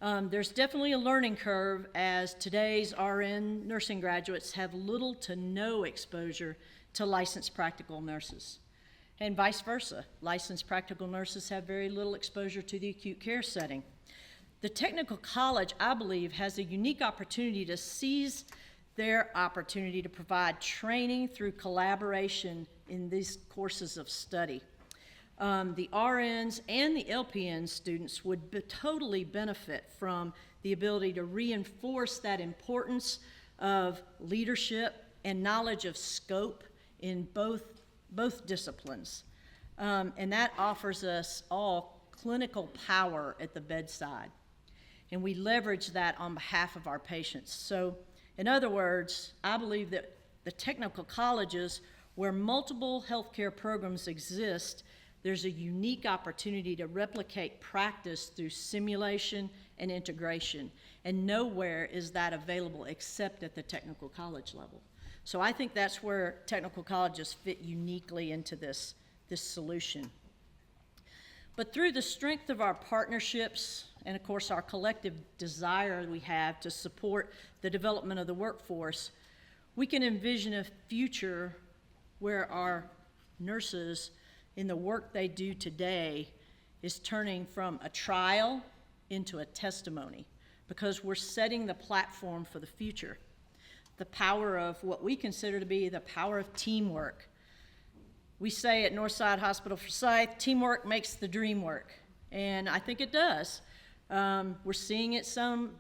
Speaker 19: There's definitely a learning curve as today's RN nursing graduates have little to no exposure to licensed practical nurses, and vice versa. Licensed practical nurses have very little exposure to the acute care setting. The technical college, I believe, has a unique opportunity to seize their opportunity to provide training through collaboration in these courses of study. The RNs and the LPN students would totally benefit from the ability to reinforce that importance of leadership and knowledge of scope in both disciplines. And that offers us all clinical power at the bedside. And we leverage that on behalf of our patients. So, in other words, I believe that the technical colleges where multiple healthcare programs exist, there's a unique opportunity to replicate practice through simulation and integration. And nowhere is that available except at the technical college level. So I think that's where technical colleges fit uniquely into this solution. But through the strength of our partnerships and, of course, our collective desire we have to support the development of the workforce, we can envision a future where our nurses, in the work they do today, is turning from a trial into a testimony, because we're setting the platform for the future. The power of what we consider to be the power of teamwork, We say at Northside Hospital Forsyth, teamwork makes the dream work, and I think it does. We're seeing it some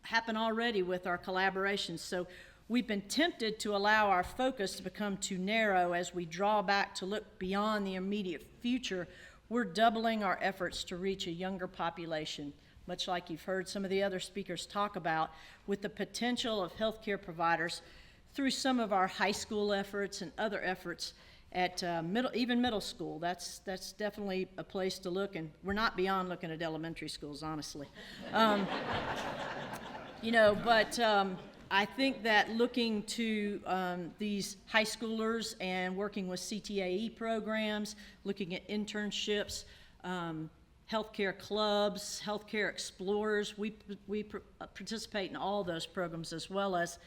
Speaker 19: happen already with our collaborations. So we've been tempted to allow our focus to become too narrow as we draw back to look beyond the immediate future. We're doubling our efforts to reach a younger population, much like you've heard some of the other speakers talk about, with the potential of healthcare providers through some of our high school efforts and other efforts at middle school. That's definitely a place to look, and we're not beyond looking at elementary schools, honestly. But I think that looking to these high schoolers and working with CTAE programs, looking at internships, healthcare clubs, healthcare explorers, we participate in all those programs as well as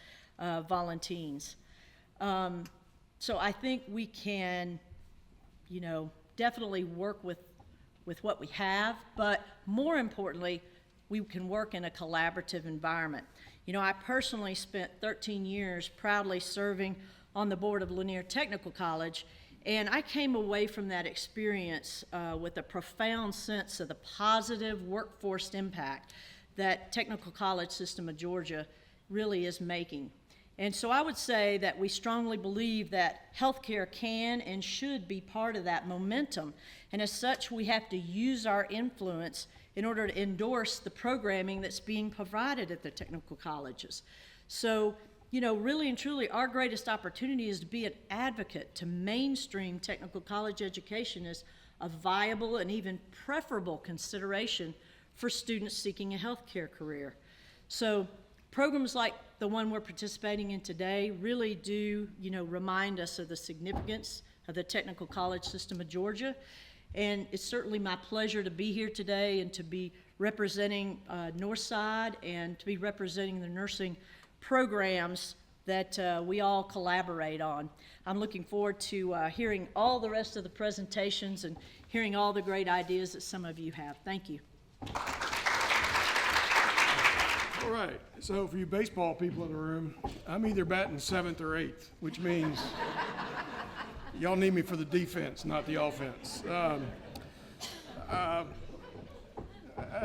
Speaker 19: volunteers. So I think we can, definitely work with what we have, but more importantly, we can work in a collaborative environment. I personally spent 13 years proudly serving on the board of Lanier Technical College, and I came away from that experience with a profound sense of the positive workforce impact that Technical College System of Georgia really is making. And so I would say that we strongly believe that healthcare can and should be part of that momentum. And as such, we have to use our influence in order to endorse the programming that's being provided at the technical colleges. So, really and truly, our greatest opportunity is to be an advocate to mainstream technical college education as a viable and even preferable consideration for students seeking a healthcare career. So programs like the one we're participating in today really do, remind us of the significance of the Technical College System of Georgia. And it's certainly my pleasure to be here today and to be representing Northside and to be representing the nursing programs that we all collaborate on. I'm looking forward to hearing all the rest of the presentations and hearing all the great ideas that some of you have. Thank you.
Speaker 20: All right, so for you baseball people in the room, I'm either batting 7th or 8th, which means y'all need me for the defense, not the offense. I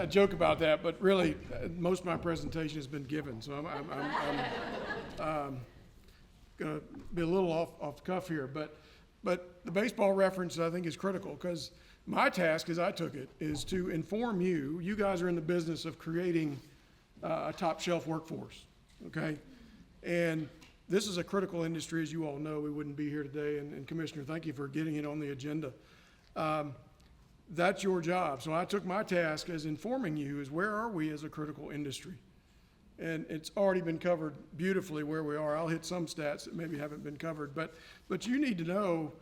Speaker 20: joke about that, but really, most of my presentation has been given, so I'm going to be a little off the cuff here. But the baseball reference, I think, is critical, because my task, as I took it, is to inform you. You guys are in the business of creating a top shelf workforce, okay? And this is a critical industry, as you all know. We wouldn't be here today, and Commissioner, thank you for getting it on the agenda. That's your job. So I took my task as informing you is where are we as a critical industry? And it's already been covered beautifully where we are. I'll hit some stats that maybe haven't been covered, but you need to know,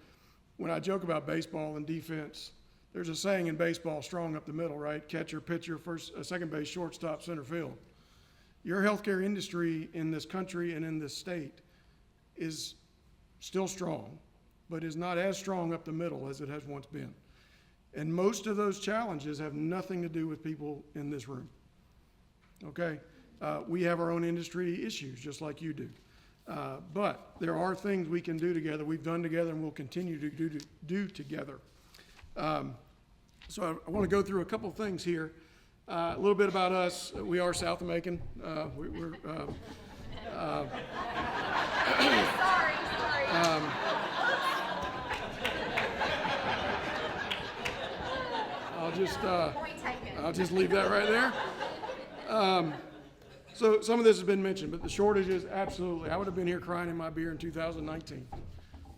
Speaker 20: when I joke about baseball and defense, there's a saying in baseball, strong up the middle, right? Catcher, pitcher, first, second base, shortstop, center field. Your healthcare industry in this country and in this state is still strong, but is not as strong up the middle as it has once been. And most of those challenges have nothing to do with people in this room, okay? We have our own industry issues, just like you do. But there are things we can do together, we've done together, and we'll continue to do together. So I want to go through a couple of things here. A little bit about us. We are South American. We're
Speaker 4: Sorry.
Speaker 20: I'll just leave that right there. So some of this has been mentioned, but the shortages, absolutely. I would have been here crying in my beer in 2019.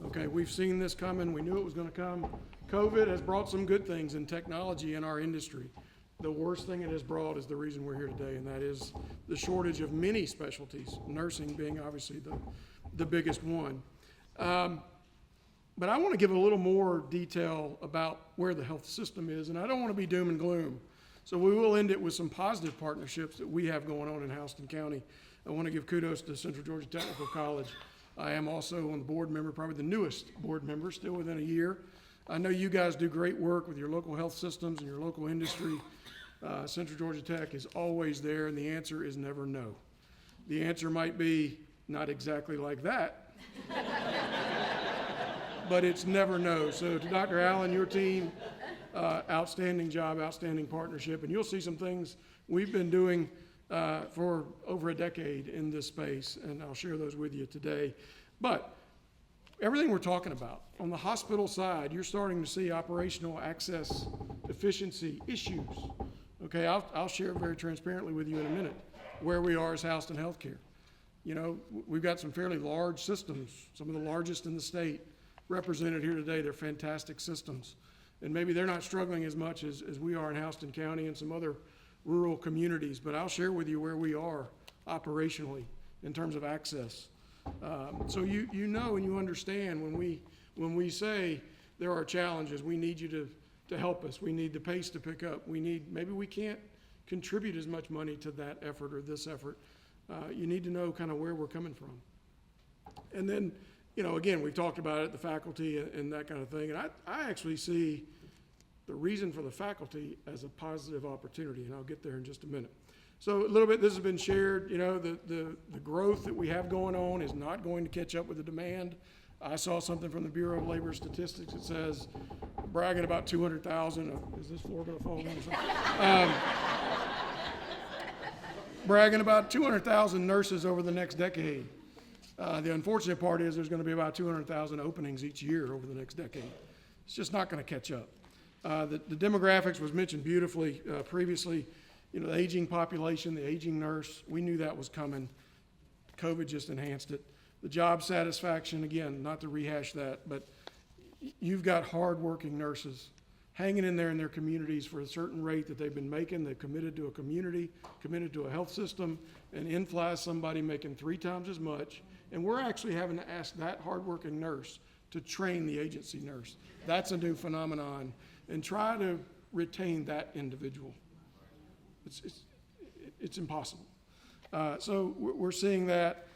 Speaker 20: Okay, we've seen this coming. We knew it was going to come. COVID has brought some good things in technology in our industry. The worst thing it has brought is the reason we're here today, and that is the shortage of many specialties, nursing being obviously the biggest one. But I want to give a little more detail about where the health system is, and I don't want to be doom and gloom. So we will end it with some positive partnerships that we have going on in Houston County. I want to give kudos to Central Georgia Technical College. I am also on the board member, probably the newest board member, still within a year. I know you guys do great work with your local health systems and your local industry. Central Georgia Tech is always there, and the answer is never no. The answer might be not exactly like that, but it's never no. So to Dr. Allen, your team, outstanding job, outstanding partnership, and you'll see some things we've been doing for over a decade in this space, and I'll share those with you today. But everything we're talking about, on the hospital side, you're starting to see operational access efficiency issues. Okay, I'll share very transparently with you in a minute where we are as Houston Healthcare. You know, we've got some fairly large systems, some of the largest in the state represented here today. They're fantastic systems. And maybe they're not struggling as much as we are in Houston County and some other rural communities, but I'll share with you where we are operationally in terms of access. So you know and you understand when we say there are challenges, we need you to help us. We need the pace to pick up. Maybe we can't contribute as much money to that effort or this effort. You need to know kind of where we're coming from. And then, you know, again, we've talked about it, the faculty and that kind of thing. And I actually see the reason for the faculty as a positive opportunity, and I'll get there in just a minute. So a little bit, this has been shared, you know, the growth that we have going on is not going to catch up with the demand. I saw something from the Bureau of Labor Statistics that says, bragging about 200,000, is this floor gonna fall on? Bragging about 200,000 nurses over the next decade. The unfortunate part is there's gonna be about 200,000 openings each year over the next decade. It's just not gonna catch up. The demographics was mentioned beautifully previously. You know, the aging population, the aging nurse, we knew that was coming. COVID just enhanced it. The job satisfaction, again, not to rehash that, but you've got hardworking nurses hanging in there in their communities for a certain rate that they've been making. They've committed to a community, committed to a health system, and in-flies somebody making 3 times as much. And we're actually having to ask that hardworking nurse to train the agency nurse. That's a new phenomenon, and try to retain that individual. It's impossible. So we're seeing that.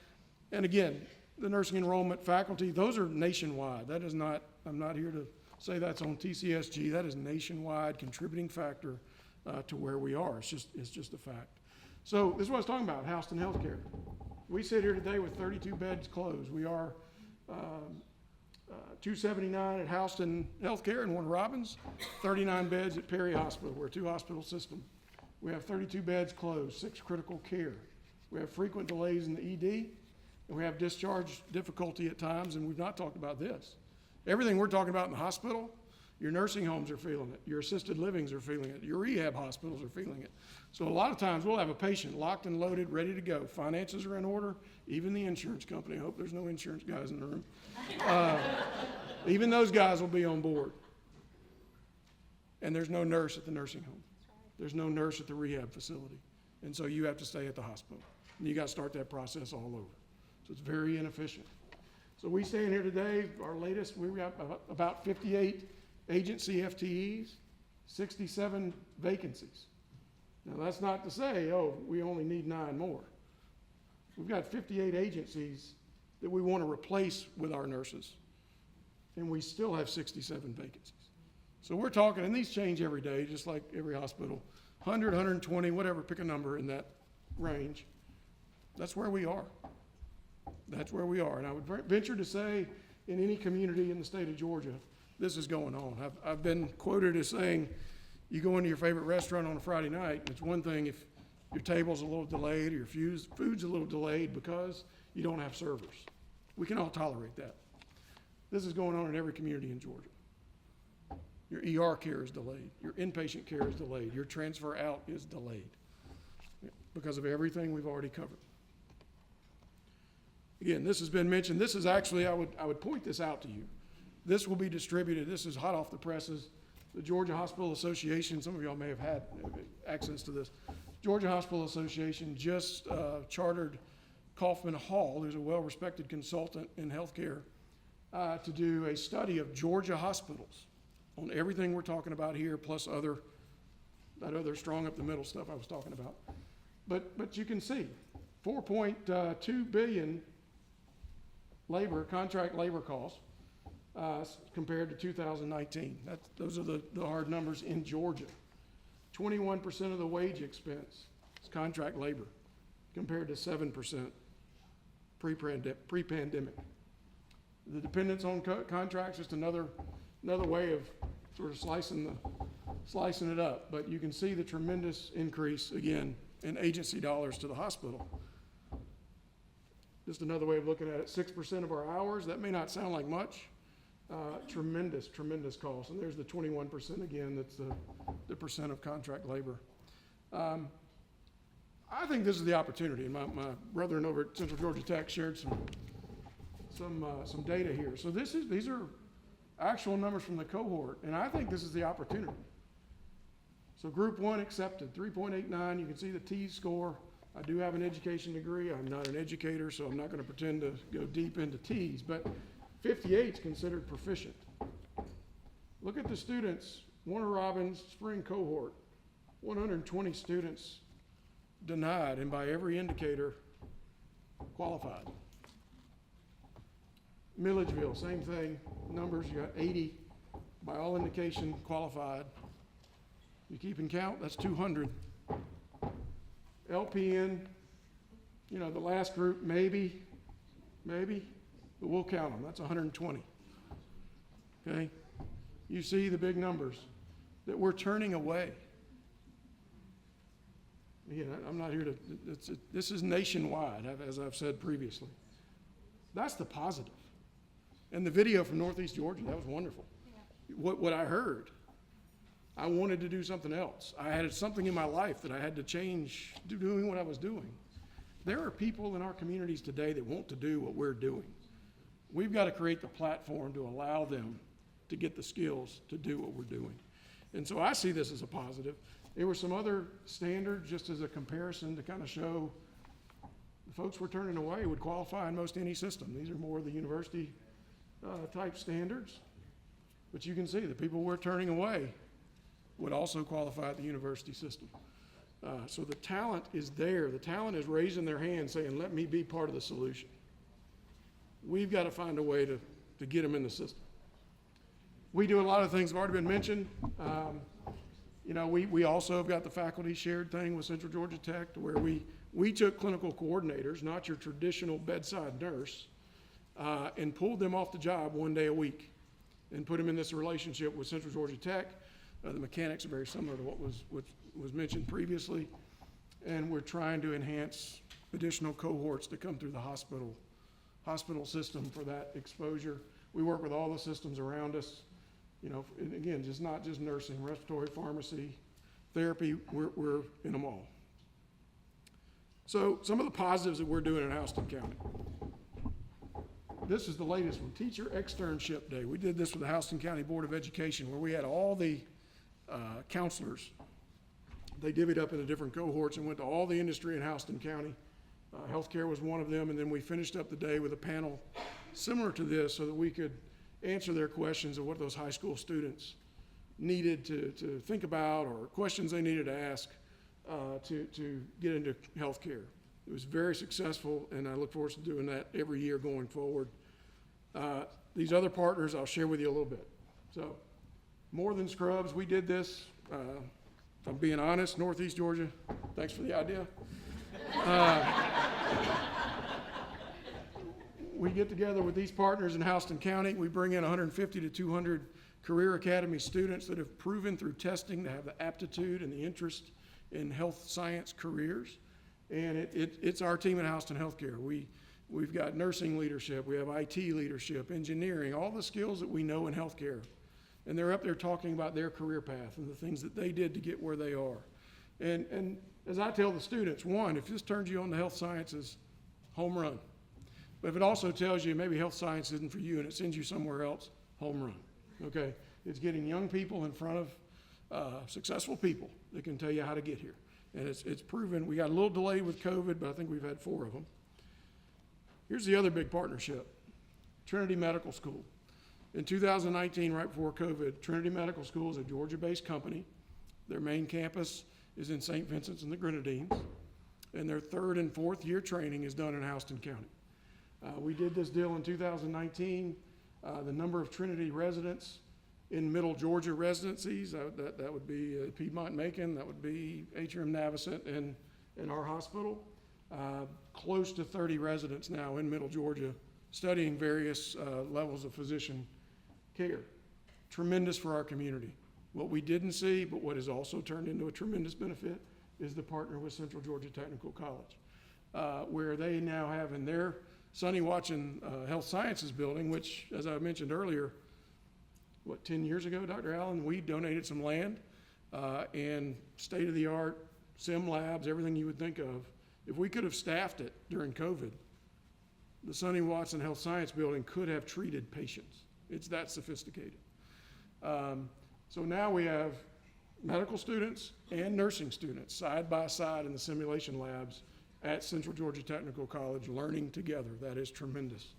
Speaker 20: And again, the nursing enrollment faculty, those are nationwide. That is not, I'm not here to say that's on TCSG. That is nationwide contributing factor to where we are. It's just a fact. So this is what I was talking about, Houston Healthcare. We sit here today with 32 beds closed. We are 279 at Houston Healthcare in Warner Robins, 39 beds at Perry Hospital. We're a 2-hospital system. We have 32 beds closed, 6 critical care. We have frequent delays in the ED, and we have discharge difficulty at times, and we've not talked about this. Everything we're talking about in the hospital, your nursing homes are feeling it, your assisted livings are feeling it, your rehab hospitals are feeling it. So a lot of times we'll have a patient locked and loaded, ready to go. Finances are in order, even the insurance company. I hope there's no insurance guys in the room. Even those guys will be on board. And there's no nurse at the nursing home. There's no nurse at the rehab facility. And so you have to stay at the hospital. And you got to start that process all over. So it's very inefficient. So we stand here today, our latest, we got about 58 agency FTEs, 67 vacancies. Now that's not to say, oh, we only need 9 more. We've got 58 agencies that we want to replace with our nurses. And we still have 67 vacancies. So we're talking, and these change every day, just like every hospital, 100, 120, whatever, pick a number in that range. That's where we are. That's where we are. And I would venture to say in any community in the state of Georgia, this is going on. I've been quoted as saying, you go into your favorite restaurant on a Friday night, and it's one thing if your table's a little delayed or your food's a little delayed because you don't have servers. We can all tolerate that. This is going on in every community in Georgia. Your ER care is delayed. Your inpatient care is delayed. Your transfer out is delayed because of everything we've already covered. Again, this has been mentioned. This is actually, I would point this out to you. This will be distributed. This is hot off the presses. The Georgia Hospital Association, some of y'all may have had access to this. Georgia Hospital Association just chartered Kaufman Hall, who's a well-respected consultant in healthcare, to do a study of Georgia hospitals on everything we're talking about here, plus that other strong up the middle stuff I was talking about. But you can see, 4.2 billion contract labor costs compared to 2019. Those are the hard numbers in Georgia. 21% of the wage expense is contract labor compared to 7% pre-pandemic. The dependence on contracts, just another way of sort of slicing it up. But you can see the tremendous increase, again, in agency dollars to the hospital. Just another way of looking at it, 6% of our hours, that may not sound like much. Tremendous cost. And there's the 21% again, that's the percent of contract labor. I think this is the opportunity, and my brethren over at Central Georgia Tech shared some data here. So these are actual numbers from the cohort, and I think this is the opportunity. So group 1 accepted, 3.89. You can see the T score. I do have an education degree. I'm not an educator, so I'm not going to pretend to go deep into T's, but 58 is considered proficient. Look at the students. Warner Robins spring cohort, 120 students denied, and by every indicator, qualified. Milledgeville, same thing. Numbers, you got 80, by all indication, qualified. You keeping count? That's 200. LPN, you know, the last group, maybe, but we'll count them. That's 120. Okay? You see the big numbers that we're turning away. Again, I'm not here to, this is nationwide, as I've said previously. That's the positive. And the video from Northeast Georgia, that was wonderful. Yeah. What I heard, I wanted to do something else. I had something in my life that I had to change, doing what I was doing. There are people in our communities today that want to do what we're doing. We've got to create the platform to allow them to get the skills to do what we're doing. And so I see this as a positive. There were some other standards, just as a comparison to kind of show the folks we're turning away would qualify in most any system. These are more of the university type standards. But you can see the people we're turning away would also qualify at the university system. So the talent is there. The talent is raising their hand saying, let me be part of the solution. We've got to find a way to get them in the system. We do a lot of things that have already been mentioned. You know, we also have got the faculty shared thing with Central Georgia Tech, to where we took clinical coordinators, not your traditional bedside nurse, and pulled them off the job 1 day a week and put them in this relationship with Central Georgia Tech. The mechanics are very similar to what was mentioned previously, and we're trying to enhance additional cohorts to come through the hospital system for that exposure. We work with all the systems around us. You know, and again, not just nursing, respiratory, pharmacy, therapy, we're in them all. So some of the positives that we're doing in Houston County. This is the latest one, Teacher Externship Day. We did this with the Houston County Board of Education, where we had all the counselors. They divvied up into different cohorts and went to all the industry in Houston County. Healthcare was one of them, and then we finished up the day with a panel similar to this so that we could answer their questions of what those high school students needed to think about, or questions they needed to ask to get into healthcare. It was very successful, and I look forward to doing that every year going forward. These other partners I'll share with you a little bit. So, More Than Scrubs, we did this. If I'm being honest, Northeast Georgia, thanks for the idea. We get together with these partners in Houston County. We bring in 150 to 200 Career Academy students that have proven through testing to have the aptitude and the interest in health science careers. And it's our team in Houston Healthcare. We've got nursing leadership, we have IT leadership, engineering, all the skills that we know in healthcare. And they're up there talking about their career path and the things that they did to get where they are. And as I tell the students, one, if this turns you on to health sciences, home run. But if it also tells you maybe health science isn't for you and it sends you somewhere else, home run, okay? It's getting young people in front of successful people that can tell you how to get here. And it's proven. We got a little delay with COVID, but I think we've had 4 of them. Here's the other big partnership, Trinity Medical School. In 2019, right before COVID, Trinity Medical School is a Georgia-based company. Their main campus is in St. Vincent's and the Grenadines, and their 3rd and 4th year training is done in Houston County. We did this deal in 2019. The number of Trinity residents in Middle Georgia residencies, that would be Piedmont Macon, that would be Atrium Navicent and our hospital. Close to 30 residents now in Middle Georgia studying various levels of physician care. Tremendous for our community. What we didn't see, but what has also turned into a tremendous benefit, is the partner with Central Georgia Technical College, where they now have in their Sonny Watson Health Sciences building, which, as I mentioned earlier, 10 years ago, Dr. Allen, we donated some land and state-of-the-art sim labs, everything you would think of. If we could have staffed it during COVID, the Sonny Watson Health Science building could have treated patients. It's that sophisticated. So now we have medical students and nursing students side by side in the simulation labs at Central Georgia Technical College learning together. That is tremendous.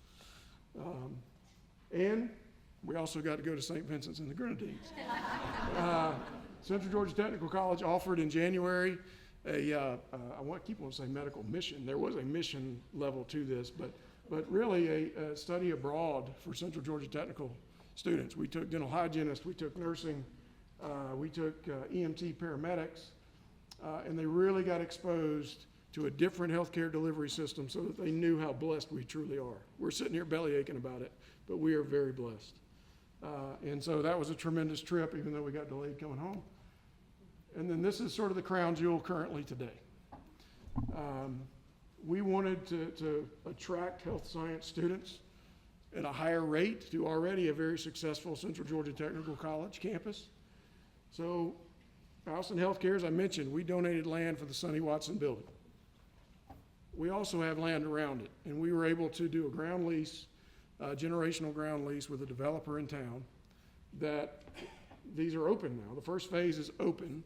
Speaker 20: And we also got to go to St. Vincent's and the Grenadines. Central Georgia Technical College offered in January I keep wanting to say medical mission. There was a mission level to this, but really a study abroad for Central Georgia Technical students. We took dental hygienists, we took nursing, we took EMT paramedics, and they really got exposed to a different healthcare delivery system so that they knew how blessed we truly are. We're sitting here belly aching about it, but we are very blessed. And so that was a tremendous trip, even though we got delayed coming home. And then this is sort of the crown jewel currently today. We wanted to attract health science students at a higher rate to already a very successful Central Georgia Technical College campus. So Austin Healthcare, as I mentioned, we donated land for the Sonny Watson building. We also have land around it, and we were able to do a ground lease, generational ground lease with a developer in town that these are open now. The first phase is open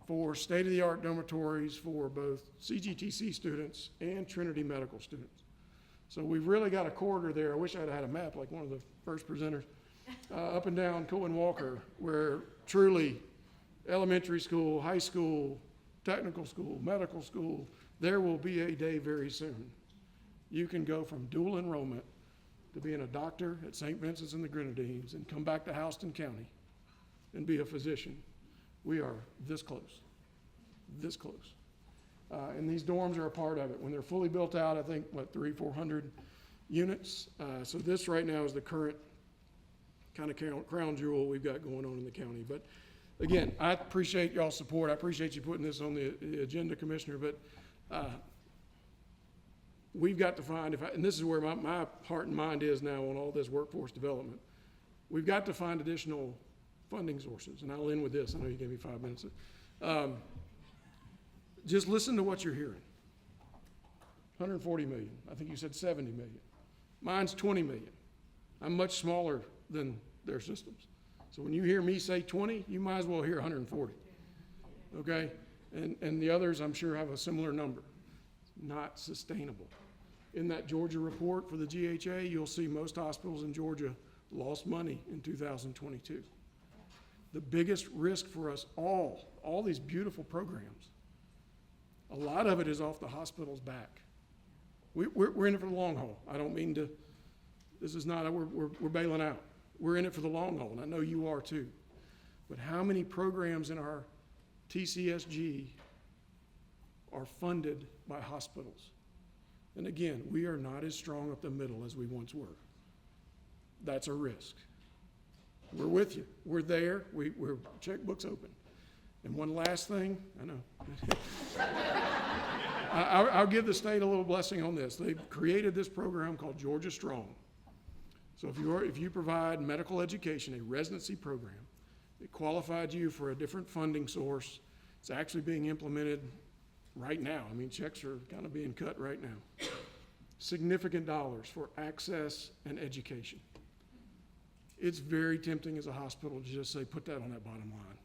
Speaker 20: for state-of-the-art dormitories for both CGTC students and Trinity Medical students. So we've really got a corridor there. I wish I'd had a map like one of the first presenters, up and down Cohen Walker, where truly elementary school, high school, technical school, medical school, there will be a day very soon. You can go from dual enrollment to being a doctor at St. Vincent's and the Grenadines and come back to Houston County and be a physician. We are this close, this close. And these dorms are a part of it. When they're fully built out, I think, 300-400 units. So this right now is the current kind of crown jewel we've got going on in the county. But again, I appreciate y'all's support. I appreciate you putting this on the agenda, Commissioner, but we've got to find, and this is where my heart and mind is now on all this workforce development, we've got to find additional funding sources, and I'll end with this. I know you gave me 5 minutes. Just listen to what you're hearing. 140 million. I think you said 70 million. Mine's 20 million. I'm much smaller than their systems. So when you hear me say 20, you might as well hear 140. Okay? And the others, I'm sure, have a similar number. Not sustainable. In that Georgia report for the GHA, you'll see most hospitals in Georgia lost money in 2022. The biggest risk for us all these beautiful programs, a lot of it is off the hospital's back. We're in it for the long haul. I don't mean to, this is not, we're bailing out. We're in it for the long haul, and I know you are too. But how many programs in our TCSG are funded by hospitals? And again, we are not as strong up the middle as we once were. That's a risk. We're with you. We're there. We're checkbooks open. And one last thing, I know. I'll give the state a little blessing on this. They've created this program called Georgia Strong. So if you provide medical education, a residency program, it qualified you for a different funding source. It's actually being implemented right now. I mean, checks are kind of being cut right now. Significant dollars for access and education. It's very tempting as a hospital to just say, put that on that bottom line,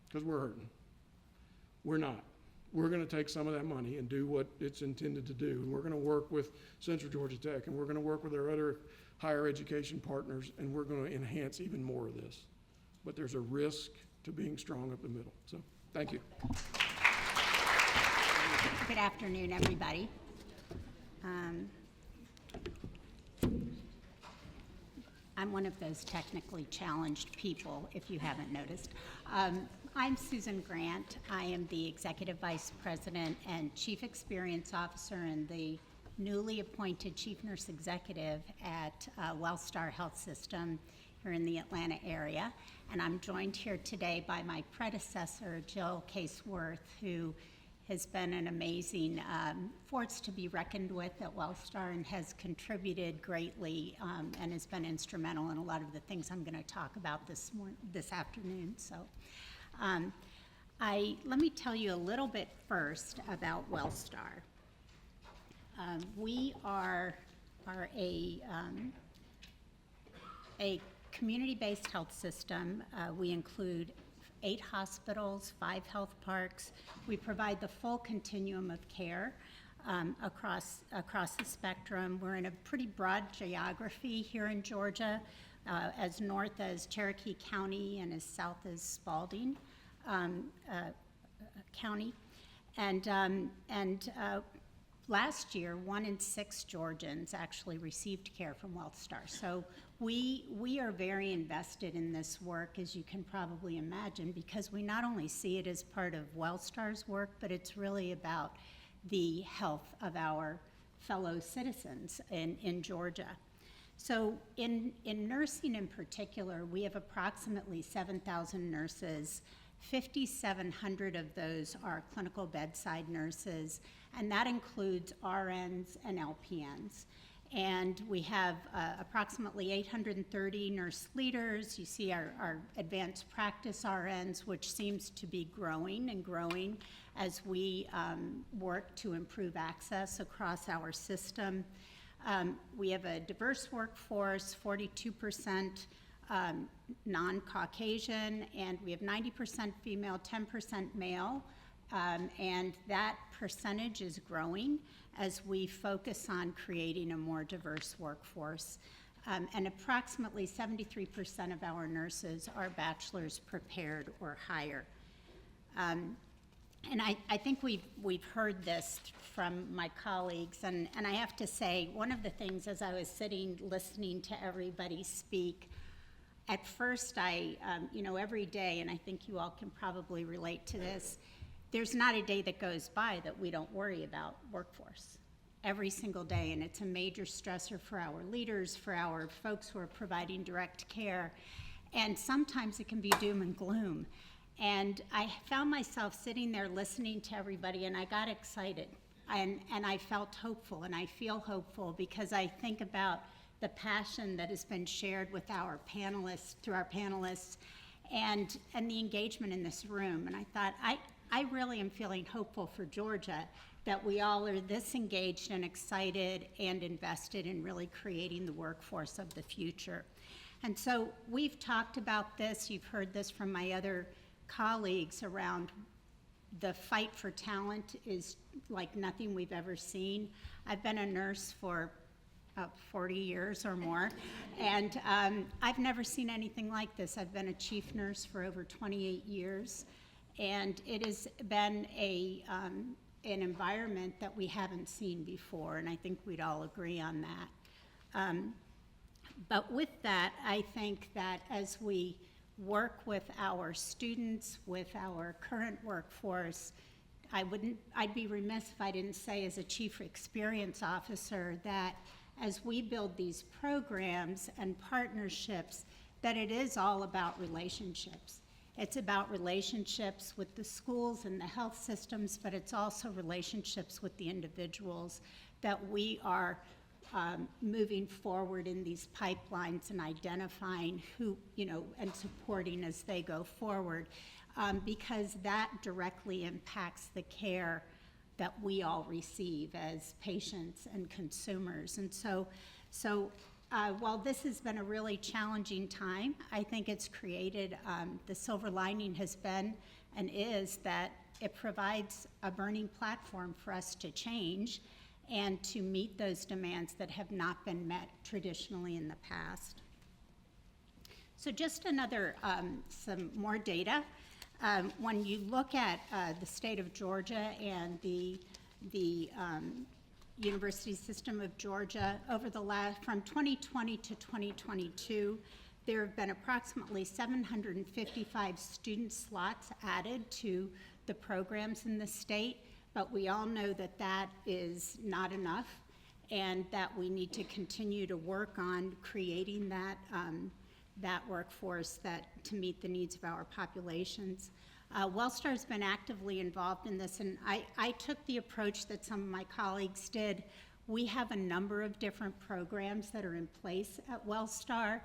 Speaker 20: because we're hurting. We're not. We're going to take some of that money and do what it's intended to do. And we're going to work with Central Georgia Tech, and we're going to work with our other higher education partners, and we're going to enhance even more of this. But there's a risk to being strong up the middle. So, thank you.
Speaker 21: Good afternoon, everybody. I'm one of those technically challenged people, if you haven't noticed. I'm Susan Grant. I am the Executive Vice President and Chief Experience Officer in the newly appointed Chief Nurse Executive at Wellstar Health System here in the Atlanta area. And I'm joined here today by my predecessor, Jill Caseworth, who has been an amazing force to be reckoned with at Wellstar and has contributed greatly and has been instrumental in a lot of the things I'm going to talk about this afternoon. So let me tell you a little bit first about Wellstar. We are a community-based health system. We include 8 hospitals, 5 health parks. We provide the full continuum of care across the spectrum. We're in a pretty broad geography here in Georgia, as north as Cherokee County and as south as Spalding County. And last year, 1 in 6 Georgians actually received care from Wellstar. So we are very invested in this work, as you can probably imagine, because we not only see it as part of Wellstar's work, but it's really about the health of our fellow citizens in Georgia. So in nursing in particular, we have approximately 7,000 nurses. 5,700 of those are clinical bedside nurses, and that includes RNs and LPNs. And we have approximately 830 nurse leaders. You see our advanced practice RNs, which seems to be growing and growing as we work to improve access across our system. We have a diverse workforce, 42% non-Caucasian, and we have 90% female, 10% male, and that percentage is growing as we focus on creating a more diverse workforce. And approximately 73% of our nurses are bachelor's prepared or higher. And I think we've heard this from my colleagues, and I have to say, one of the things as I was sitting listening to everybody speak, at first every day, and I think you all can probably relate to this, there's not a day that goes by that we don't worry about workforce. Every single day, and it's a major stressor for our leaders, for our folks who are providing direct care, and sometimes it can be doom and gloom. And I found myself sitting there listening to everybody, and I got excited, and I felt hopeful, and I feel hopeful because I think about the passion that has been shared with our panelists, through our panelists, and the engagement in this room. And I thought, I really am feeling hopeful for Georgia that we all are this engaged and excited and invested in really creating the workforce of the future. And so we've talked about this, you've heard this from my other colleagues around the fight for talent is like nothing we've ever seen. I've been a nurse for 40 years or more, and I've never seen anything like this. I've been a chief nurse for over 28 years, and it has been an environment that we haven't seen before, and I think we'd all agree on that. But with that, I think that as we work with our students, with our current workforce, I'd be remiss if I didn't say as a chief experience officer that as we build these programs and partnerships, that it is all about relationships. It's about relationships with the schools and the health systems, but it's also relationships with the individuals that we are moving forward in these pipelines and identifying who, and supporting as they go forward, because that directly impacts the care that we all receive as patients and consumers. And so while this has been a really challenging time, I think it's created, the silver lining has been and is that it provides a burning platform for us to change and to meet those demands that have not been met traditionally in the past. So just some more data. When you look at the state of Georgia and the University System of Georgia, from 2020 to 2022, there have been approximately 755 student slots added to the programs in the state, but we all know that that is not enough. and that we need to continue to work on creating that, that workforce to meet the needs of our populations. Wellstar's been actively involved in this, and I took the approach that some of my colleagues did. We have a number of different programs that are in place at Wellstar,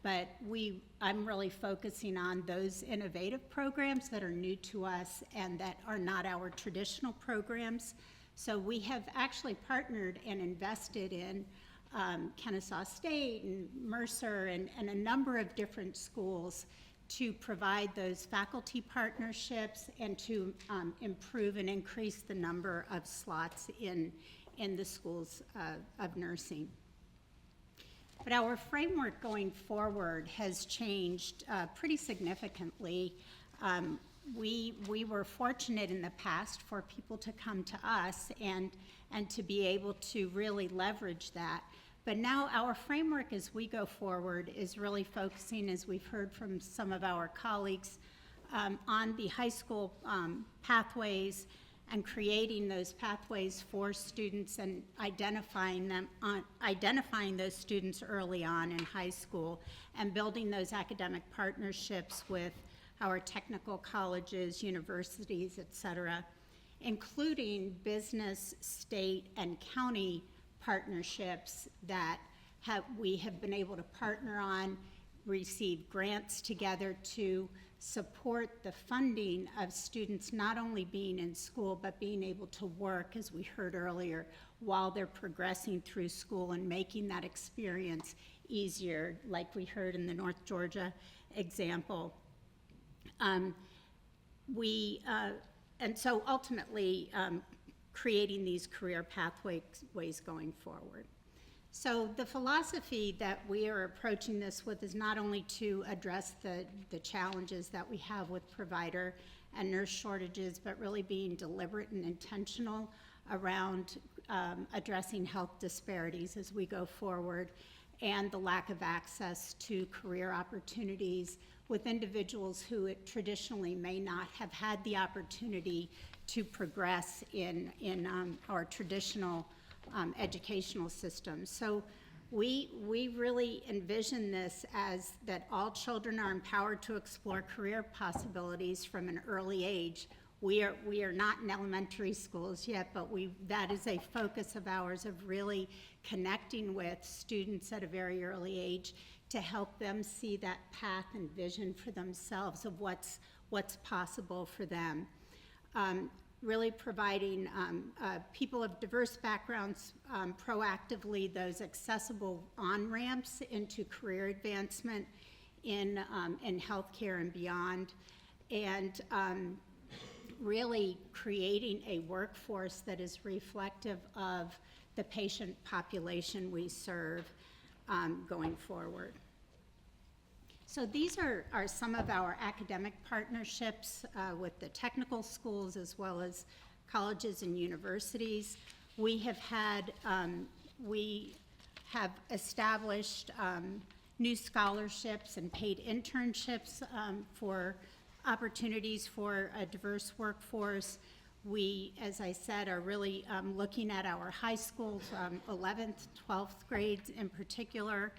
Speaker 21: but I'm really focusing on those innovative programs that are new to us and that are not our traditional programs. So we have actually partnered and invested in Kennesaw State and Mercer and a number of different schools to provide those faculty partnerships and to improve and increase the number of slots in the schools of nursing. But our framework going forward has changed pretty significantly. We were fortunate in the past for people to come to us and to be able to really leverage that. But now our framework as we go forward is really focusing, as we've heard from some of our colleagues, on the high school pathways and creating those pathways for students and identifying those students early on in high school and building those academic partnerships with our technical colleges, universities, et cetera, including business, state, and county partnerships that we have been able to partner on, receive grants together to support the funding of students not only being in school but being able to work, as we heard earlier, while they're progressing through school and making that experience easier, like we heard in the North Georgia example. And so ultimately, creating these career pathways going forward. So the philosophy that we are approaching this with is not only to address the challenges that we have with provider and nurse shortages, but really being deliberate and intentional around addressing health disparities as we go forward and the lack of access to career opportunities with individuals who traditionally may not have had the opportunity to progress in our traditional educational system. So we really envision this as that all children are empowered to explore career possibilities from an early age. We are not in elementary schools yet, but that is a focus of ours, of really connecting with students at a very early age to help them see that path and vision for themselves of what's possible for them. Really providing people of diverse backgrounds proactively those accessible on-ramps into career advancement in healthcare and beyond, and really creating a workforce that is reflective of the patient population we serve going forward. So these are some of our academic partnerships with the technical schools as well as colleges and universities. We have established new scholarships and paid internships for opportunities for a diverse workforce. We, as I said, are really looking at our high schools, 11th, 12th grades in particular,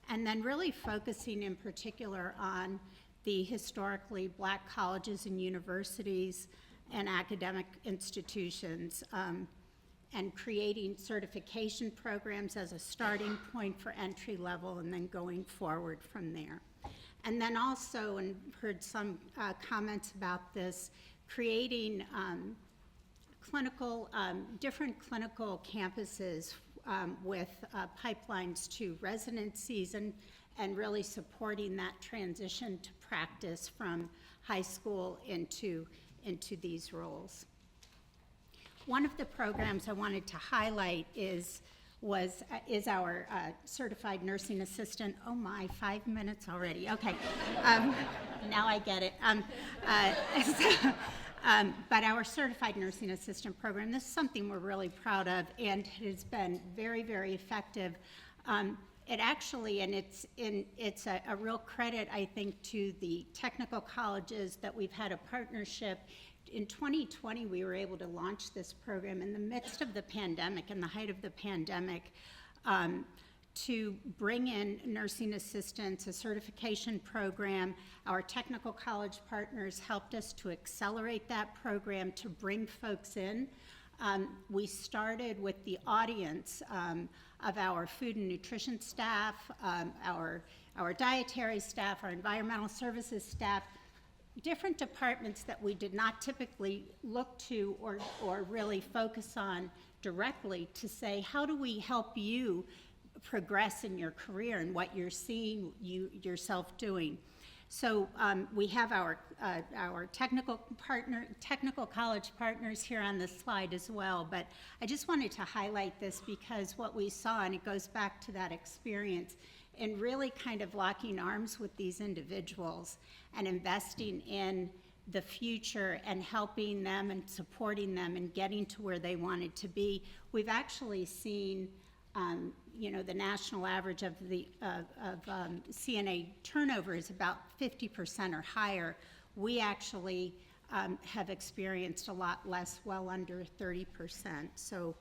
Speaker 21: and then really focusing in particular on the historically Black colleges and universities and academic institutions, and creating certification programs as a starting point for entry level and then going forward from there. And then also, and heard some comments about this, creating different clinical campuses with pipelines to residencies and really supporting that transition to practice from high school into these roles. One of the programs I wanted to highlight is our certified nursing assistant. Oh my, 5 minutes already. Okay, now I get it. But our certified nursing assistant program, this is something we're really proud of, and it has been very, very effective. It actually, and it's a real credit, I think, to the technical colleges that we've had a partnership. In 2020, we were able to launch this program in the midst of the pandemic, in the height of the pandemic, to bring in nursing assistants, a certification program. Our technical college partners helped us to accelerate that program to bring folks in. We started with the audience of our food and nutrition staff, our dietary staff, our environmental services staff, different departments that we did not typically look to or really focus on directly to say, how do we help you progress in your career and what you're seeing yourself doing? So we have our technical college partners here on this slide as well, but I just wanted to highlight this because what we saw, and it goes back to that experience, and really kind of locking arms with these individuals and investing in the future and helping them and supporting them and getting to where they wanted to be. We've actually seen the national average of CNA turnover is about 50% or higher. We actually have experienced a lot less, well under 30%. So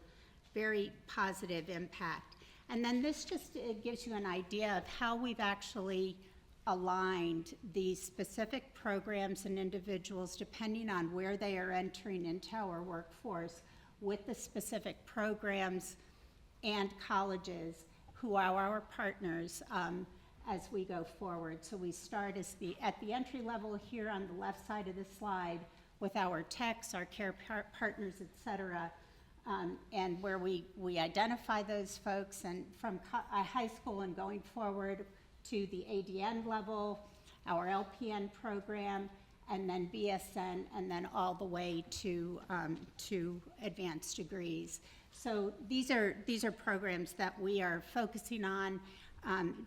Speaker 21: very positive impact. And then this just gives you an idea of how we've actually aligned these specific programs and individuals depending on where they are entering into our workforce with the specific programs and colleges who are our partners as we go forward. So we start at the entry level here on the left side of the slide with our techs, our care partners, et cetera, and where we identify those folks, and from high school and going forward to the ADN level, our LPN program, and then BSN, and then all the way to advanced degrees. So these are programs that we are focusing on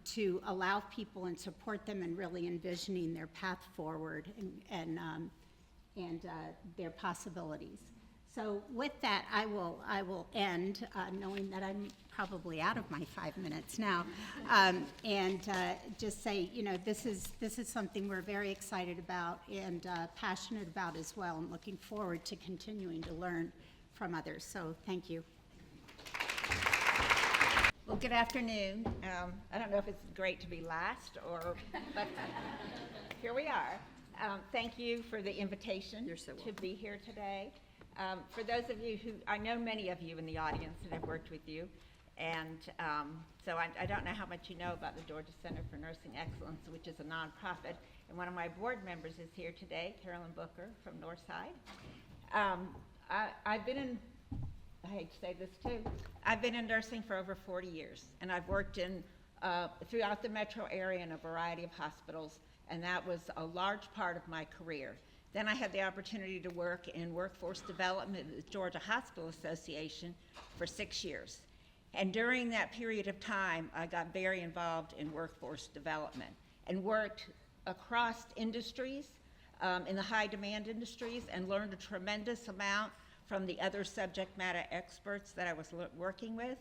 Speaker 21: to allow people and support them in really envisioning their path forward and their possibilities. So with that, I will end, knowing that I'm probably out of my 5 minutes now, and just say, this is something we're very excited about and passionate about as well, and looking forward to continuing to learn from others. So thank you.
Speaker 1: Well, good afternoon. I don't know if it's great to be last, but here we are. Thank you for the invitation to be here today. For those of you who, I know many of you in the audience that have worked with you, and so I don't know how much you know about the Georgia Center for Nursing Excellence, which is a nonprofit, and one of my board members is here today, Carolyn Booker from Northside. I've been in, I hate to say this too, I've been in nursing for over 40 years, and I've worked in throughout the metro area in a variety of hospitals, and that was a large part of my career. Then I had the opportunity to work in workforce development at the Georgia Hospital Association for 6 years. And during that period of time, I got very involved in workforce development and worked across industries, in the high demand industries, and learned a tremendous amount from the other subject matter experts that I was working with,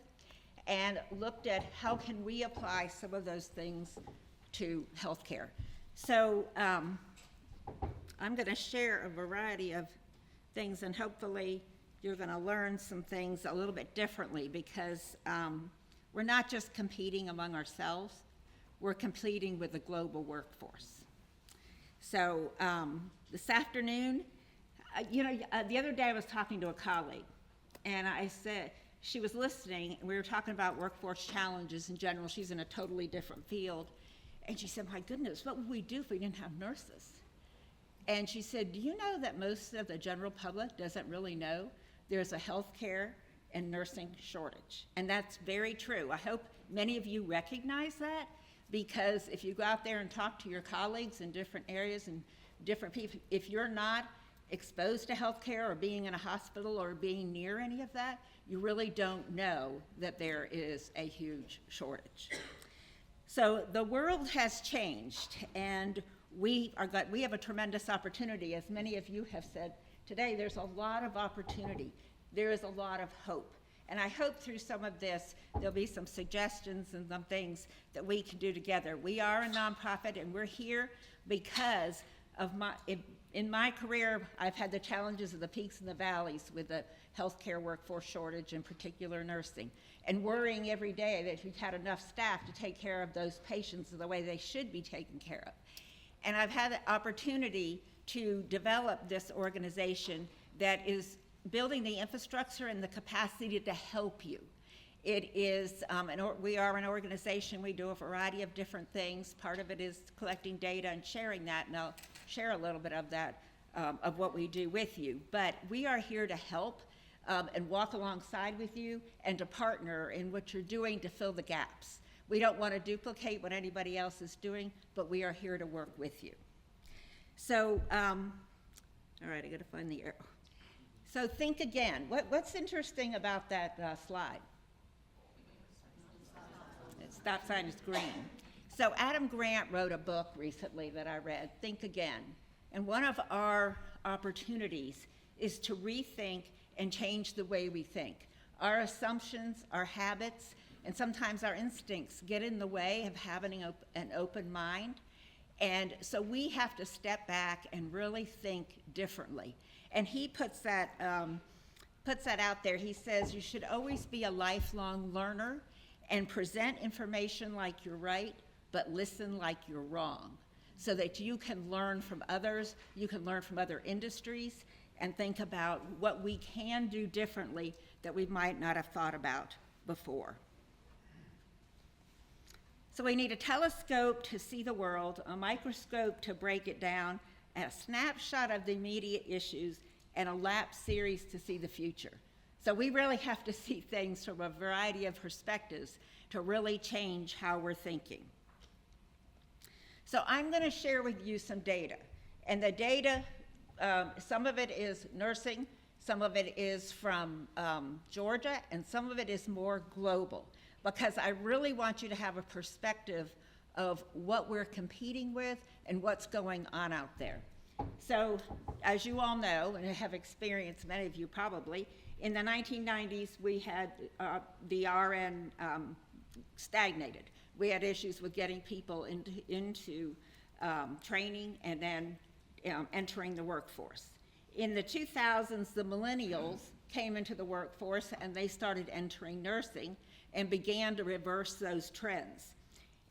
Speaker 1: and looked at how can we apply some of those things to healthcare. So I'm going to share a variety of things, and hopefully you're going to learn some things a little bit differently, because we're not just competing among ourselves, we're competing with the global workforce. So this afternoon, the other day I was talking to a colleague, and I said, she was listening, and we were talking about workforce challenges in general. She's in a totally different field. And she said, my goodness, what would we do if we didn't have nurses? And she said, do you know that most of the general public doesn't really know there's a healthcare and nursing shortage? And that's very true. I hope many of you recognize that, because if you go out there and talk to your colleagues in different areas and different people, if you're not exposed to healthcare or being in a hospital or being near any of that, you really don't know that there is a huge shortage. So the world has changed, and we have a tremendous opportunity. As many of you have said today, there's a lot of opportunity. There is a lot of hope. And I hope through some of this, there'll be some suggestions and some things that we can do together. We are a nonprofit, and we're here because of in my career, I've had the challenges of the peaks and the valleys with the healthcare workforce shortage, in particular nursing, and worrying every day that we've had enough staff to take care of those patients the way they should be taken care of. And I've had the opportunity to develop this organization that is building the infrastructure and the capacity to help you. It is, we are an organization, we do a variety of different things. Part of it is collecting data and sharing that, and I'll share a little bit of that, of what we do with you. But we are here to help and walk alongside with you and to partner in what you're doing to fill the gaps. We don't want to duplicate what anybody else is doing, but we are here to work with you. So, all right, I gotta find the arrow. So think again. What's interesting about that slide? The stop sign is green. So Adam Grant wrote a book recently that I read, Think Again. And one of our opportunities is to rethink and change the way we think. Our assumptions, our habits, and sometimes our instincts get in the way of having an open mind. And so we have to step back and really think differently. And he puts that out there. He says you should always be a lifelong learner and present information like you're right, but listen like you're wrong, so that you can learn from others, you can learn from other industries, and think about what we can do differently that we might not have thought about before. So we need a telescope to see the world, a microscope to break it down, and a snapshot of the immediate issues, and a lap series to see the future. So we really have to see things from a variety of perspectives to really change how we're thinking. So I'm going to share with you some data. And the data, some of it is nursing, some of it is from Georgia, and some of it is more global, because I really want you to have a perspective of what we're competing with and what's going on out there. So, as you all know, and have experienced, many of you probably, in the 1990s, we had the RN stagnated. We had issues with getting people into training and then entering the workforce. In the 2000s, the millennials came into the workforce and they started entering nursing and began to reverse those trends.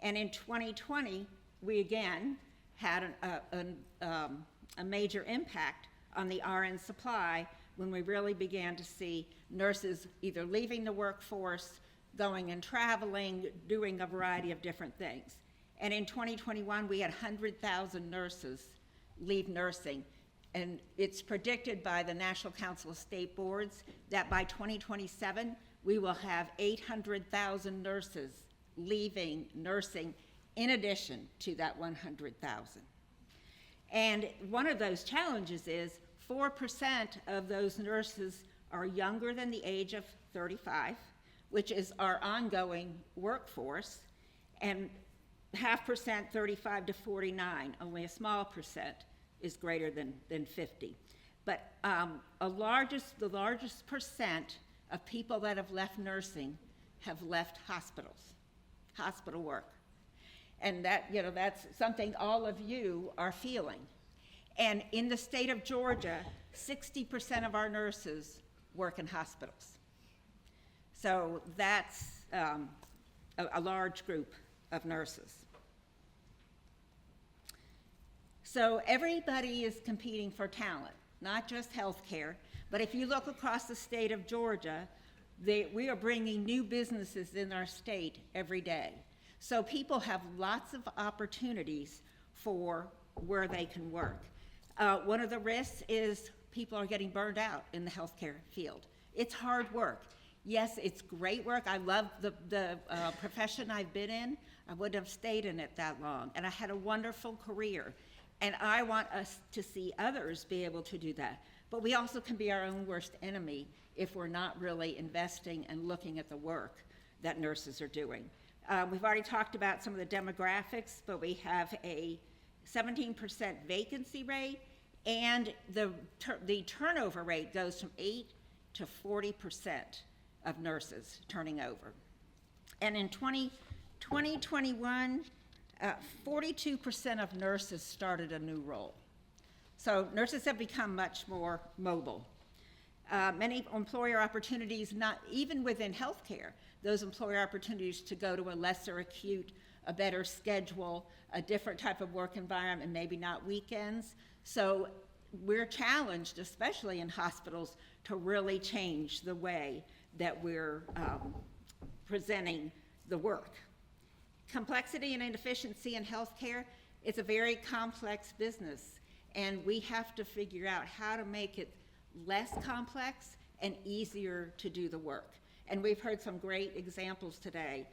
Speaker 1: And in 2020, we again had a major impact on the RN supply when we really began to see nurses either leaving the workforce, going and traveling, doing a variety of different things. And in 2021, we had 100,000 nurses leave nursing. And it's predicted by the National Council of State Boards that by 2027, we will have 800,000 nurses leaving nursing in addition to that 100,000. And one of those challenges is 4% of those nurses are younger than the age of 35, which is our ongoing workforce, and 0.5%, 35 to 49, only a small percent is greater than 50. But the largest percent of people that have left nursing have left hospitals, hospital work. And that, that's something all of you are feeling. And in the state of Georgia, 60% of our nurses work in hospitals. So that's a large group of nurses. So everybody is competing for talent, not just healthcare, but if you look across the state of Georgia, we are bringing new businesses in our state every day. So people have lots of opportunities for where they can work. One of the risks is people are getting burned out in the healthcare field. It's hard work. Yes, it's great work. I love the profession I've been in. I wouldn't have stayed in it that long. And I had a wonderful career. And I want us to see others be able to do that. But we also can be our own worst enemy if we're not really investing and looking at the work that nurses are doing. We've already talked about some of the demographics, but we have a 17% vacancy rate, and the turnover rate goes from 8 to 40% of nurses turning over. And in 2021, 42% of nurses started a new role. So nurses have become much more mobile. Many employer opportunities, not even within healthcare, those employer opportunities to go to a lesser acute, a better schedule, a different type of work environment, maybe not weekends. So we're challenged, especially in hospitals, to really change the way that we're presenting the work. Complexity and inefficiency in healthcare, it's a very complex business, and we have to figure out how to make it less complex and easier to do the work. And we've heard some great examples today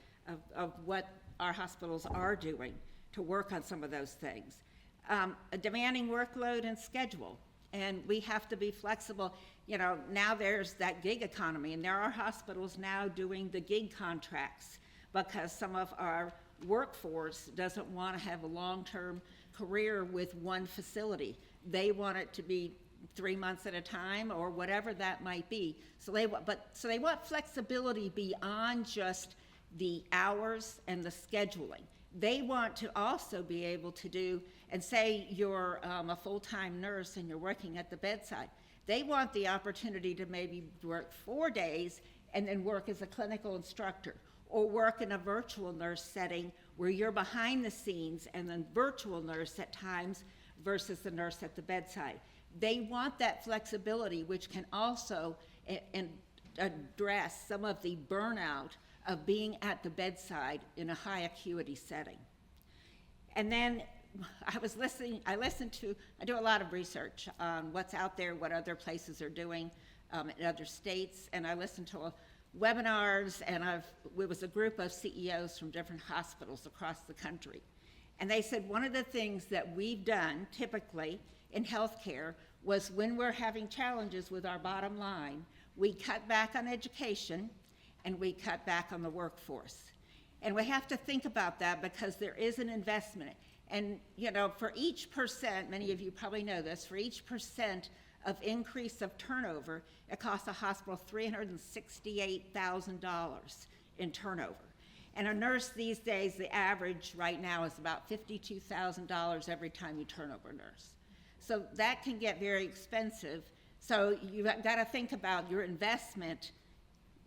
Speaker 1: of what our hospitals are doing to work on some of those things. A demanding workload and schedule, and we have to be flexible. You know, now there's that gig economy, and there are hospitals now doing the gig contracts because some of our workforce doesn't want to have a long-term career with one facility. They want it to be 3 months at a time or whatever that might be. So they want flexibility beyond just the hours and the scheduling. They want to also be able to do, and say you're a full-time nurse and you're working at the bedside, they want the opportunity to maybe work 4 days and then work as a clinical instructor, or work in a virtual nurse setting where you're behind the scenes and then virtual nurse at times versus the nurse at the bedside. They want that flexibility, which can also address some of the burnout of being at the bedside in a high acuity setting. And then I do a lot of research on what's out there, what other places are doing in other states, and I listen to webinars, and it was a group of CEOs from different hospitals across the country. And they said one of the things that we've done typically in healthcare was when we're having challenges with our bottom line, we cut back on education and we cut back on the workforce. And we have to think about that because there is an investment. And you know, for each percent, many of you probably know this, for each percent of increase of turnover, it costs a hospital $368,000 in turnover. And a nurse these days, the average right now is about $52,000 every time you turn over a nurse. So that can get very expensive. So you've got to think about your investment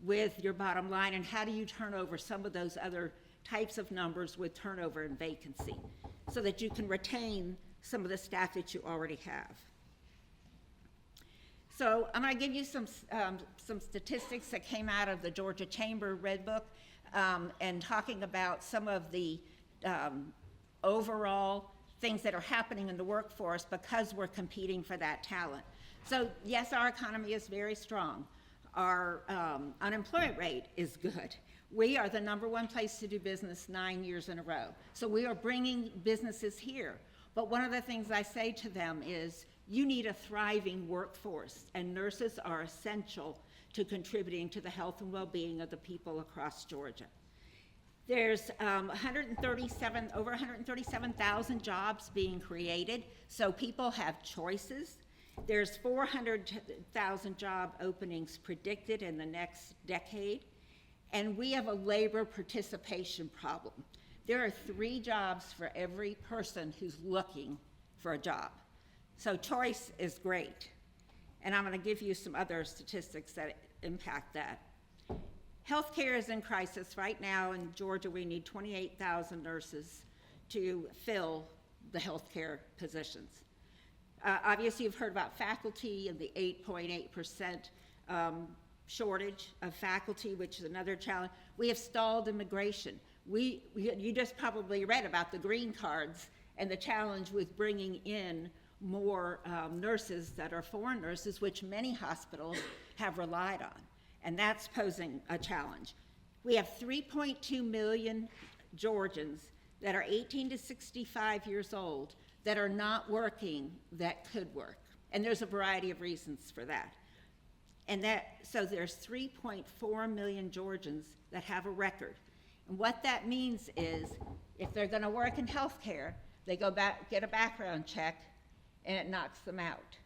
Speaker 1: with your bottom line and how do you turn over some of those other types of numbers with turnover and vacancy so that you can retain some of the staff that you already have. So I'm going to give you some statistics that came out of the Georgia Chamber Red Book and talking about some of the overall things that are happening in the workforce because we're competing for that talent. So yes, our economy is very strong. Our unemployment rate is good. We are the #1 place to do business 9 years in a row. So we are bringing businesses here. But one of the things I say to them is, you need a thriving workforce, and nurses are essential to contributing to the health and well-being of the people across Georgia. There's over 137,000 jobs being created, so people have choices. There's 400,000 job openings predicted in the next decade, and we have a labor participation problem. There are 3 jobs for every person who's looking for a job. So choice is great. And I'm going to give you some other statistics that impact that. Healthcare is in crisis. Right now in Georgia, we need 28,000 nurses to fill the healthcare positions. Obviously, you've heard about faculty and the 8.8% shortage of faculty, which is another challenge. We have stalled immigration. You just probably read about the green cards and the challenge with bringing in more nurses that are foreign nurses, which many hospitals have relied on, and that's posing a challenge. We have 3.2 million Georgians that are 18 to 65 years old that are not working that could work, and there's a variety of reasons for that. So there's 3.4 million Georgians that have a record, and what that means is if they're going to work in healthcare, they go back, get a background check, and it knocks them out.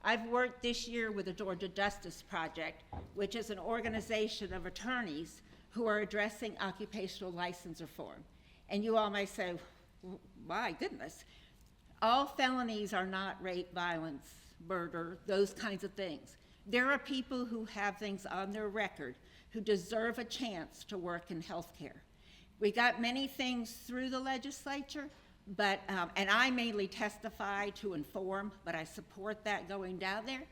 Speaker 1: I've worked this year with the Georgia Justice Project, which is an organization of attorneys who are addressing occupational license reform. And you all may say, my goodness, all felonies are not rape, violence, murder, those kinds of things. There are people who have things on their record who deserve a chance to work in healthcare. We got many things through the legislature, but, and I mainly testify to inform, but I support that going down there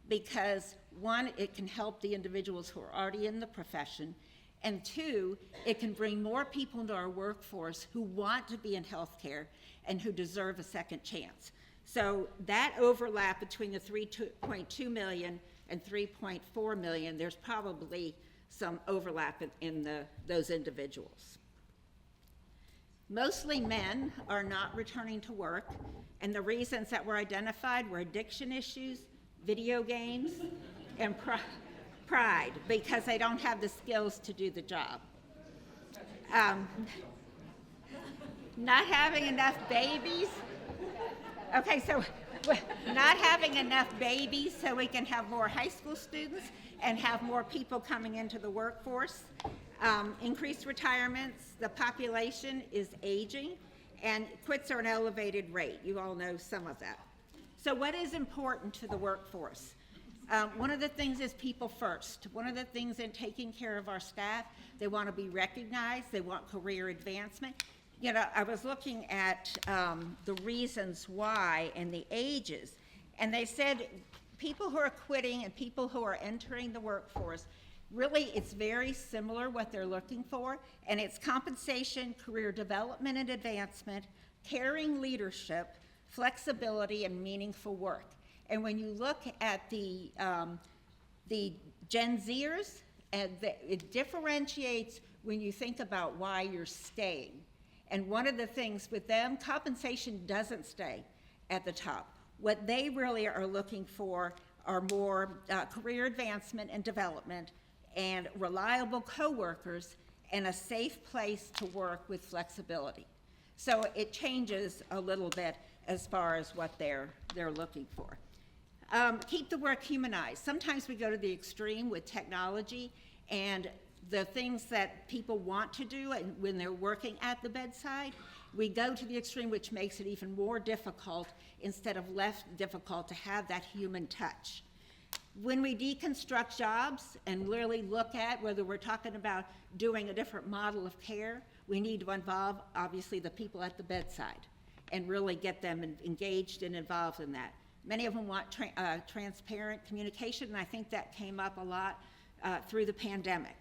Speaker 1: because one, it can help the individuals who are already in the profession, and two, it can bring more people into our workforce who want to be in healthcare and who deserve a second chance. So that overlap between the 3.2 million and 3.4 million, there's probably some overlap in those individuals. Mostly men are not returning to work, and the reasons that were identified were addiction issues, video games, and pride, because they don't have the skills to do the job. Not having enough babies. Okay, so not having enough babies so we can have more high school students and have more people coming into the workforce. Increased retirements, the population is aging, and quits are an elevated rate. You all know some of that. So what is important to the workforce? One of the things is people first. One of the things in taking care of our staff, they want to be recognized, they want career advancement. You know, I was looking at the reasons why and the ages, and they said people who are quitting and people who are entering the workforce, really it's very similar what they're looking for, and it's compensation, career development and advancement, caring leadership, flexibility, and meaningful work. And when you look at the Gen Zers, it differentiates when you think about why you're staying. And one of the things with them, compensation doesn't stay at the top. What they really are looking for are more career advancement and development and reliable coworkers and a safe place to work with flexibility. So it changes a little bit as far as what they're looking for. Keep the work humanized. Sometimes we go to the extreme with technology and the things that people want to do and when they're working at the bedside, we go to the extreme, which makes it even more difficult instead of less difficult to have that human touch. When we deconstruct jobs and really look at whether we're talking about doing a different model of care, we need to involve, obviously, the people at the bedside and really get them engaged and involved in that. Many of them want transparent communication, and I think that came up a lot through the pandemic.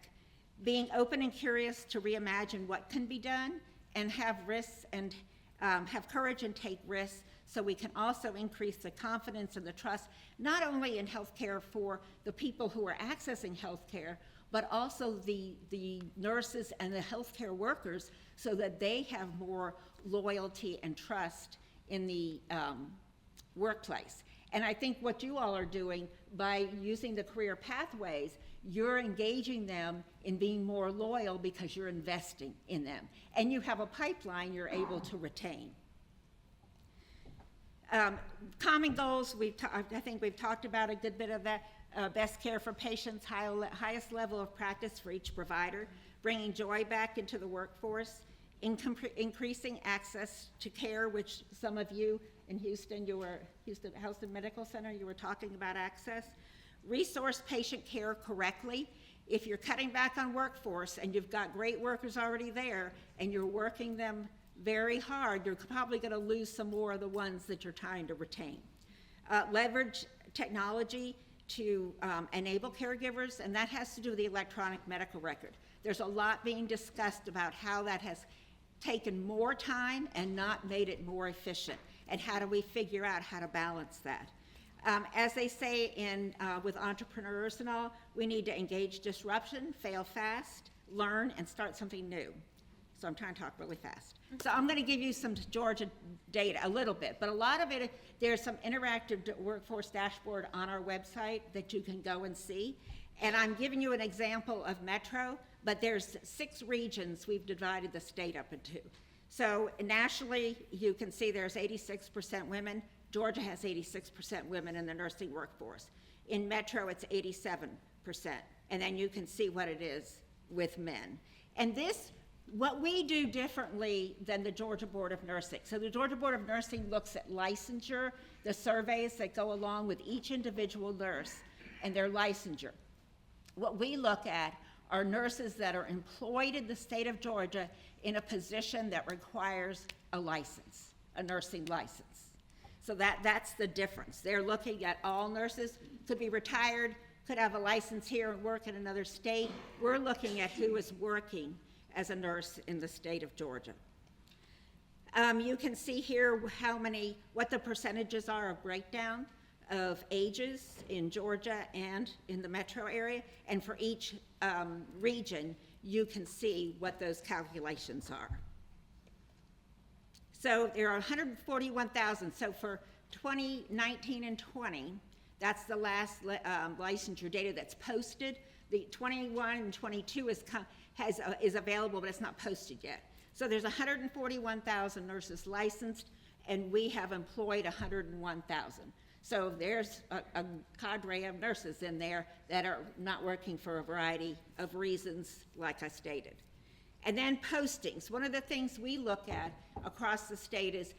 Speaker 1: Being open and curious to reimagine what can be done and have risks and have courage and take risks so we can also increase the confidence and the trust, not only in healthcare for the people who are accessing healthcare, but also the nurses and the healthcare workers so that they have more loyalty and trust in the workplace. And I think what you all are doing by using the career pathways, you're engaging them in being more loyal because you're investing in them. And you have a pipeline you're able to retain. Common goals, I think we've talked about a good bit of that. Best care for patients, highest level of practice for each provider, bringing joy back into the workforce, increasing access to care, which some of you in Houston Medical Center, you were talking about access. Resource patient care correctly. If you're cutting back on workforce and you've got great workers already there and you're working them very hard, you're probably going to lose some more of the ones that you're trying to retain. Leverage technology to enable caregivers, and that has to do with the electronic medical record. There's a lot being discussed about how that has taken more time and not made it more efficient, and how do we figure out how to balance that. As they say with entrepreneurs and all, we need to engage disruption, fail fast, learn, and start something new. So I'm trying to talk really fast. So I'm going to give you some Georgia data, a little bit, but a lot of it, there's some interactive workforce dashboard on our website that you can go and see. And I'm giving you an example of Metro, but there's 6 regions we've divided the state up into. So nationally, you can see there's 86% women, Georgia has 86% women in the nursing workforce. In Metro, it's 87%. And then you can see what it is with men. And this, what we do differently than the Georgia Board of Nursing. So the Georgia Board of Nursing looks at licensure, the surveys that go along with each individual nurse and their licensure. What we look at are nurses that are employed in the state of Georgia in a position that requires a license, a nursing license. So that's the difference. They're looking at all nurses, could be retired, could have a license here and work in another state. We're looking at who is working as a nurse in the state of Georgia. You can see here what the percentages are of breakdown of ages in Georgia and in the metro area. And for each region, you can see what those calculations are. So there are 141,000. So for 2019 and 20, that's the last licensure data that's posted. The 21 and 22 is available, but it's not posted yet. So there's 141,000 nurses licensed, and we have employed 101,000. So there's a cadre of nurses in there that are not working for a variety of reasons, like I stated. And then postings. One of the things we look at across the state is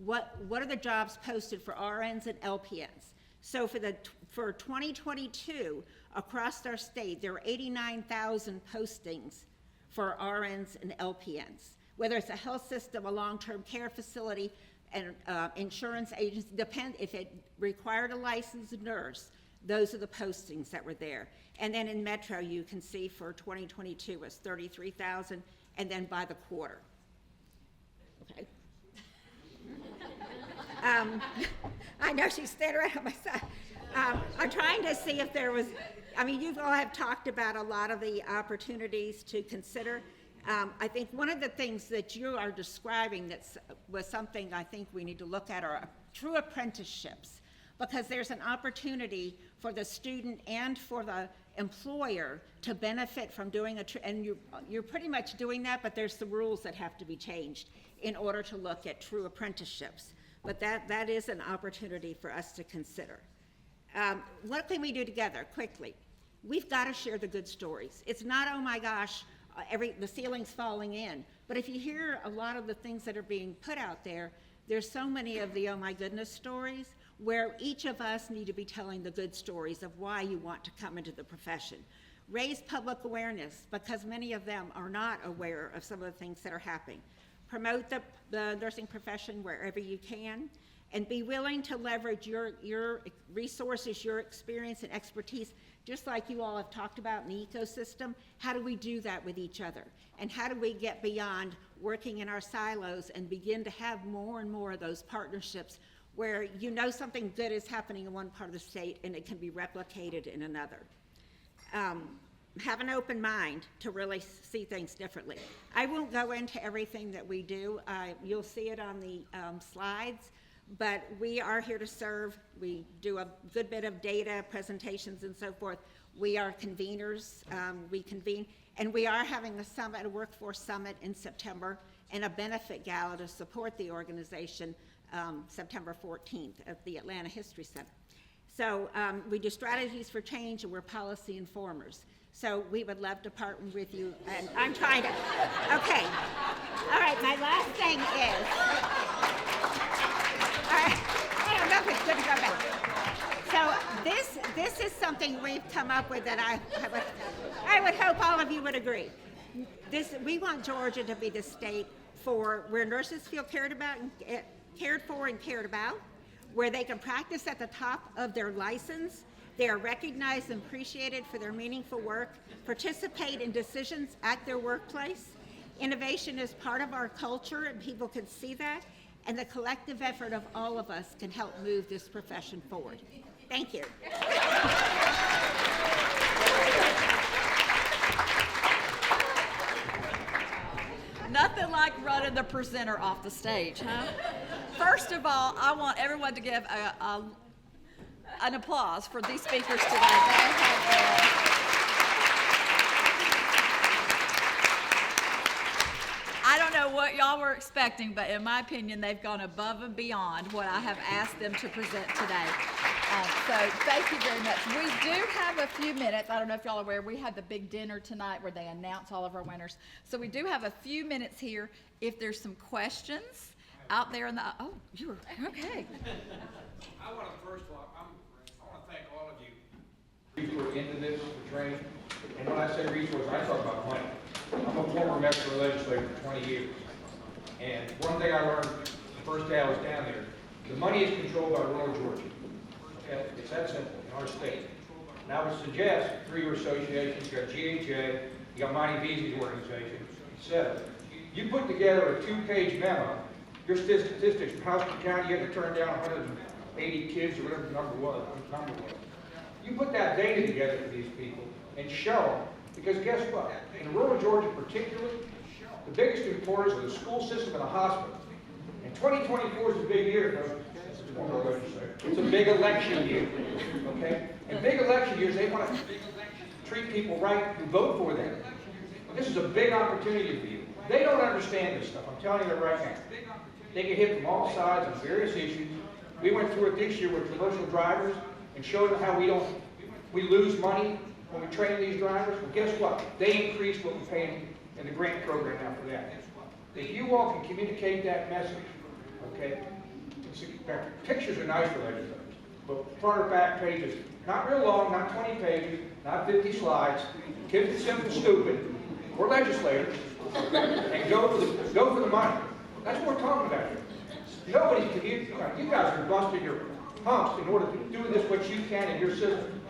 Speaker 1: what are the jobs posted for RNs and LPNs. So for 2022, across our state, there are 89,000 postings for RNs and LPNs. Whether it's a health system, a long-term care facility, and insurance agency, if it required a licensed nurse, those are the postings that were there. And then in Metro, you can see for 2022 was 33,000, and then by the quarter. Okay. I know she's standing right on my side. I'm trying to see if there was, you all have talked about a lot of the opportunities to consider. I think one of the things that you are describing was something I think we need to look at are true apprenticeships, because there's an opportunity for the student and for the employer to benefit from doing and you're pretty much doing that, but there's some rules that have to be changed in order to look at true apprenticeships. But that is an opportunity for us to consider. What can we do together quickly? We've got to share the good stories. It's not, oh my gosh, the ceiling's falling in. But if you hear a lot of the things that are being put out there, there's so many of the oh my goodness stories where each of us need to be telling the good stories of why you want to come into the profession. Raise public awareness, because many of them are not aware of some of the things that are happening. Promote the nursing profession wherever you can, and be willing to leverage your resources, your experience and expertise, just like you all have talked about in the ecosystem. How do we do that with each other? And how do we get beyond working in our silos and begin to have more and more of those partnerships where something good is happening in one part of the state and it can be replicated in another. Have an open mind to really see things differently. I won't go into everything that we do. You'll see it on the slides, but we are here to serve. We do a good bit of data, presentations, and so forth. We are conveners. We convene, and we are having a summit, a workforce summit in September, and a benefit gala to support the organization September 14th at the Atlanta History Center. So we do strategies for change, and we're policy informers. So we would love to partner with you, and I'm trying to, okay. All right, my last thing is, all right, I don't know if it's good to go back. So this is something we've come up with that I would hope all of you would agree. We want Georgia to be the state where nurses feel cared for and cared about, where they can practice at the top of their license. They are recognized and appreciated for their meaningful work, participate in decisions at their workplace. Innovation is part of our culture, and people can see that, and the collective effort of all of us can help move this profession forward. Thank you.
Speaker 2: Nothing like running the presenter off the stage, huh? First of all, I want everyone to give an applause for these speakers today. I don't know what y'all were expecting, but in my opinion, they've gone above and beyond what I have asked them to present today. So thank you very much. We do have a few minutes. I don't know if y'all are aware, we had the big dinner tonight where they announce all of our winners. So we do have a few minutes here. If there's some questions out there in the, oh, you were, okay.
Speaker 3: I want to first of all, I want to thank all of you who are into this for training. And when I say resources, I talk about money. I'm a former Metro legislator for 20 years. And one thing I learned the first day I was down there, the money is controlled by rural Georgia. Okay? It's that simple in our state. And I would suggest through your associations, you got GHA, you got Monty Beasley's organization, etc. You put together a 2-page memo, your statistics from Houston County, you had to turn down 180 kids or whatever the number was. You put that data together for these people and show them, because guess what? In rural Georgia particularly, the biggest employers are the school system and the hospital. And 2024 is a big year, it's a big election year, okay? In big election years, they want to treat people right who vote for them. This is a big opportunity for you. They don't understand this stuff, I'm telling you right now. They get hit from all sides on various issues. We went through it this year with commercial drivers and showed them how we lose money when we train these drivers. Well, guess what? They increased what we pay them in the grant program now for that. If you all can communicate that message, okay? Pictures are nice for legislators, but front or back pages, not real long, not 20 pages, not 50 slides. Keep it simple, stupid. We're legislators, and go for the money. That's what we're talking about here. Nobody's communicating. You guys are busting your pumps in order to do this what you can in your system.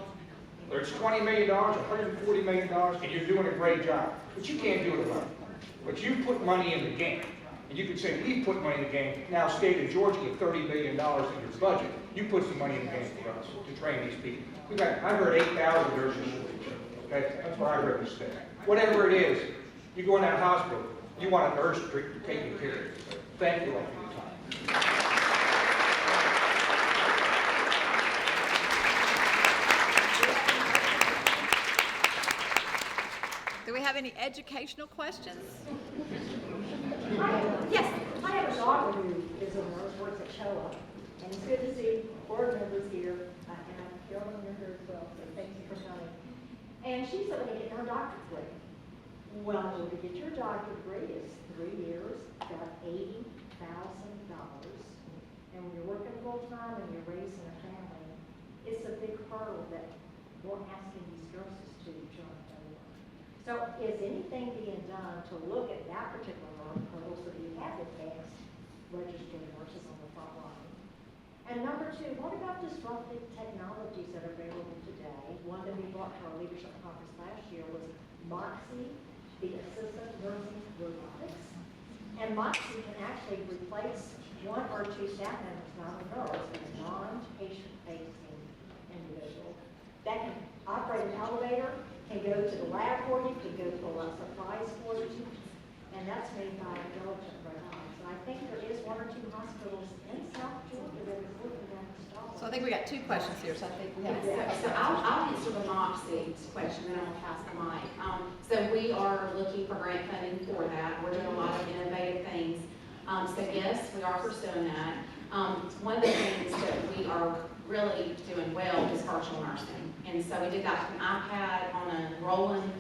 Speaker 3: Whether it's $20 million, $140 million, and you're doing a great job. But you can't do it alone. But you put money in the game. And you could say, we put money in the game. Now, state of Georgia, with $30 million in your budget, you put some money in the game for us to train these people. I heard 8,000 nurses. Okay? That's what I heard this day. Whatever it is, you go in that hospital, you want a nurse taking care of you. Thank you all for your time.
Speaker 2: Do we have any educational questions?
Speaker 22: Yes. I have a daughter who is a nurse, works at Gallup, and it's good to see board members here. And Carolyn, you're here as well, so thank you for coming. And she's going to get her doctorate degree. Well, to get your doctorate degree is 3 years, about $80,000. And when you're working full-time and you're raising a family, it's a big hurdle that we're asking these nurses to jump over. So is anything being done to look at that particular hurdle so that you have advanced registered nurses on the front line? And number 2, what about disruptive technologies that are available today? One that we brought to our leadership conference last year was Moxie, the assistant nursing robotics. And Moxie can actually replace 1 or 2 staff members, not a nurse, but a non-patient facing individual that can operate an elevator, can go to the lab for you, can go pull out supplies for you, and that's made by intelligent robots. And I think there is 1 or 2 hospitals in South Georgia that is looking at installing.
Speaker 2: So I think we got 2 questions here, so I think we have.
Speaker 4: So I'll answer the Moxie question, then I'll pass the mic. So we are looking for grant funding for that. We're doing a lot of innovative things. So yes, we are pursuing that. One of the things that we are really doing well is virtual nursing. And so we did that with an iPad on a rolling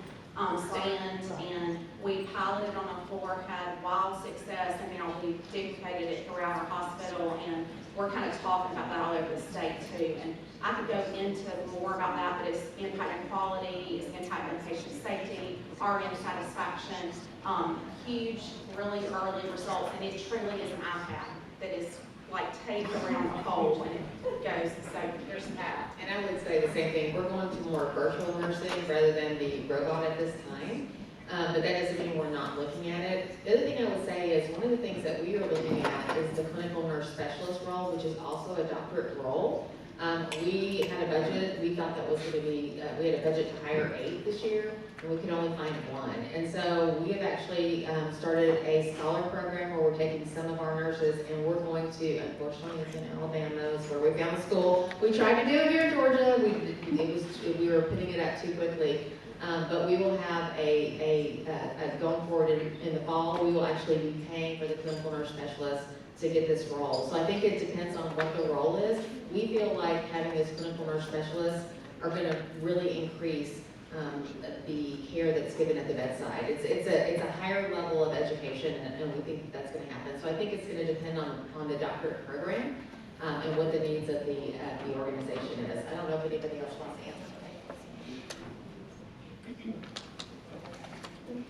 Speaker 4: stand, and we piloted on a floor, had wild success, and now we've duplicated it throughout our hospital, and we're kind of talking about that all over the state too. And I could go into more about that, but it's impacting quality, it's impacting patient safety, RN satisfaction, huge, really early results, and it truly is an iPad that is like taped around the hole when it goes. So there's that.
Speaker 23: And I would say the same thing. We're going to more virtual nursing rather than the robot at this time. But that doesn't mean we're not looking at it. The other thing I would say is one of the things that we are looking at is the clinical nurse specialist role, which is also a doctorate role. We had a budget. We thought that was going to be, we had a budget to hire 8 this year, and we could only find 1. And so we have actually started a scholar program where we're taking some of our nurses, and we're going to, unfortunately it's in Alabama, is where we found the school. We tried to do it here in Georgia. We we were putting it up too quickly. But we will have going forward in the fall, we will actually be paying for the clinical nurse specialist to get this role. So I think it depends on what the role is. We feel like having this clinical nurse specialist are going to really increase the care that's given at the bedside. It's a higher level of education, and we think that's going to happen. So I think it's going to depend on the doctorate program and what the needs of the organization is. I don't know if anybody else wants to answer.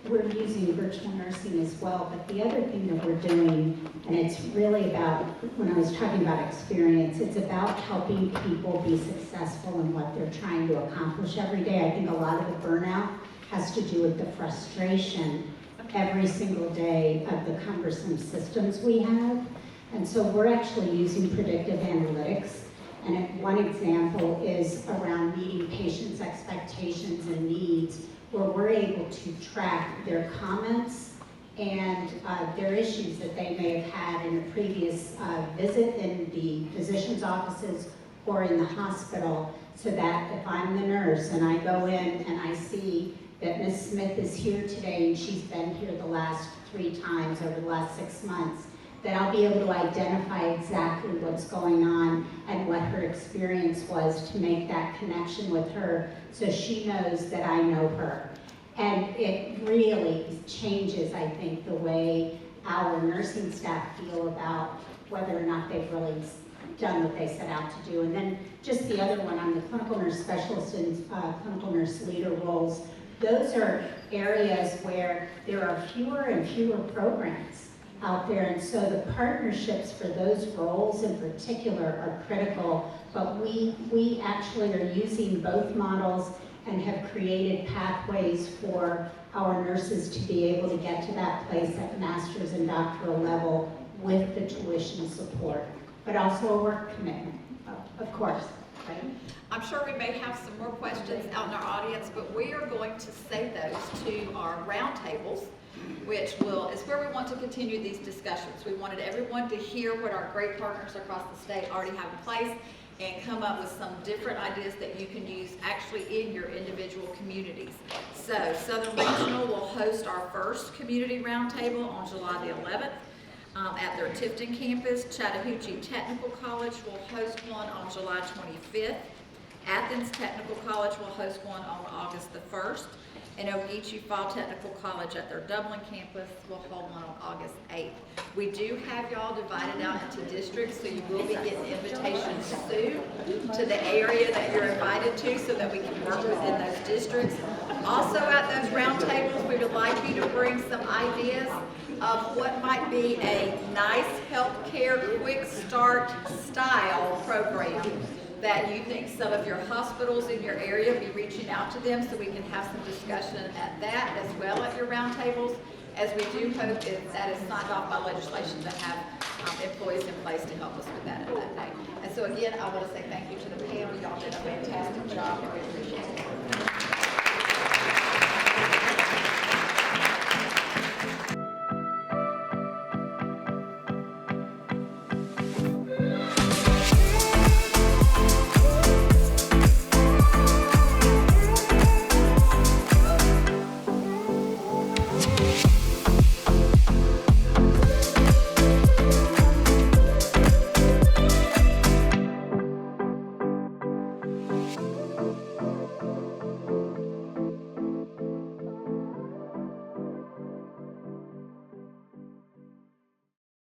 Speaker 21: We're using virtual nursing as well, but the other thing that we're doing, and it's really about, when I was talking about experience, it's about helping people be successful in what they're trying to accomplish every day. I think a lot of the burnout has to do with the frustration every single day of the cumbersome systems we have. And so we're actually using predictive analytics. And one example is around meeting patients' expectations and needs, where we're able to track their comments and their issues that they may have had in a previous visit in the physician's offices or in the hospital, so that if I'm the nurse and I go in and I see that Ms. Smith is here today and she's been here the last 3 times over the last 6 months, that I'll be able to identify exactly what's going on and what her experience was to make that connection with her so she knows that I know her. And it really changes, I think, the way our nursing staff feel about whether or not they've really done what they set out to do. And then just the other one on the clinical nurse specialist and clinical nurse leader roles, those are areas where there are fewer and fewer programs out there, and so the partnerships for those roles in particular are critical, but we actually are using both models and have created pathways for our nurses to be able to get to that place at master's and doctoral level with the tuition support, but also a work commitment, of course. Right?
Speaker 2: I'm sure we may have some more questions out in our audience, but we are going to save those to our roundtables, which is where we want to continue these discussions. We wanted everyone to hear what our great partners across the state already have in place and come up with some different ideas that you can use actually in your individual communities. So Southern Regional will host our first community roundtable on July the 11th at their Tifton campus. Chattahoochee Technical College will host one on July 25th. Athens Technical College will host one on August the 1st. And Ogeechee Fall Technical College at their Dublin campus will hold one on August 8th. We do have y'all divided out into districts, so you will be getting invitations soon to the area that you're invited to so that we can work within those districts. Also at those roundtables, we would like you to bring some ideas of what might be a nice healthcare quick start style program that you think some of your hospitals in your area be reaching out to them, so we can have some discussion at that as well at your roundtables, as we do hope that is signed off by legislation to have employees in place to help us with that at that day. And so again, I want to say thank you to the panel. Y'all did a fantastic job.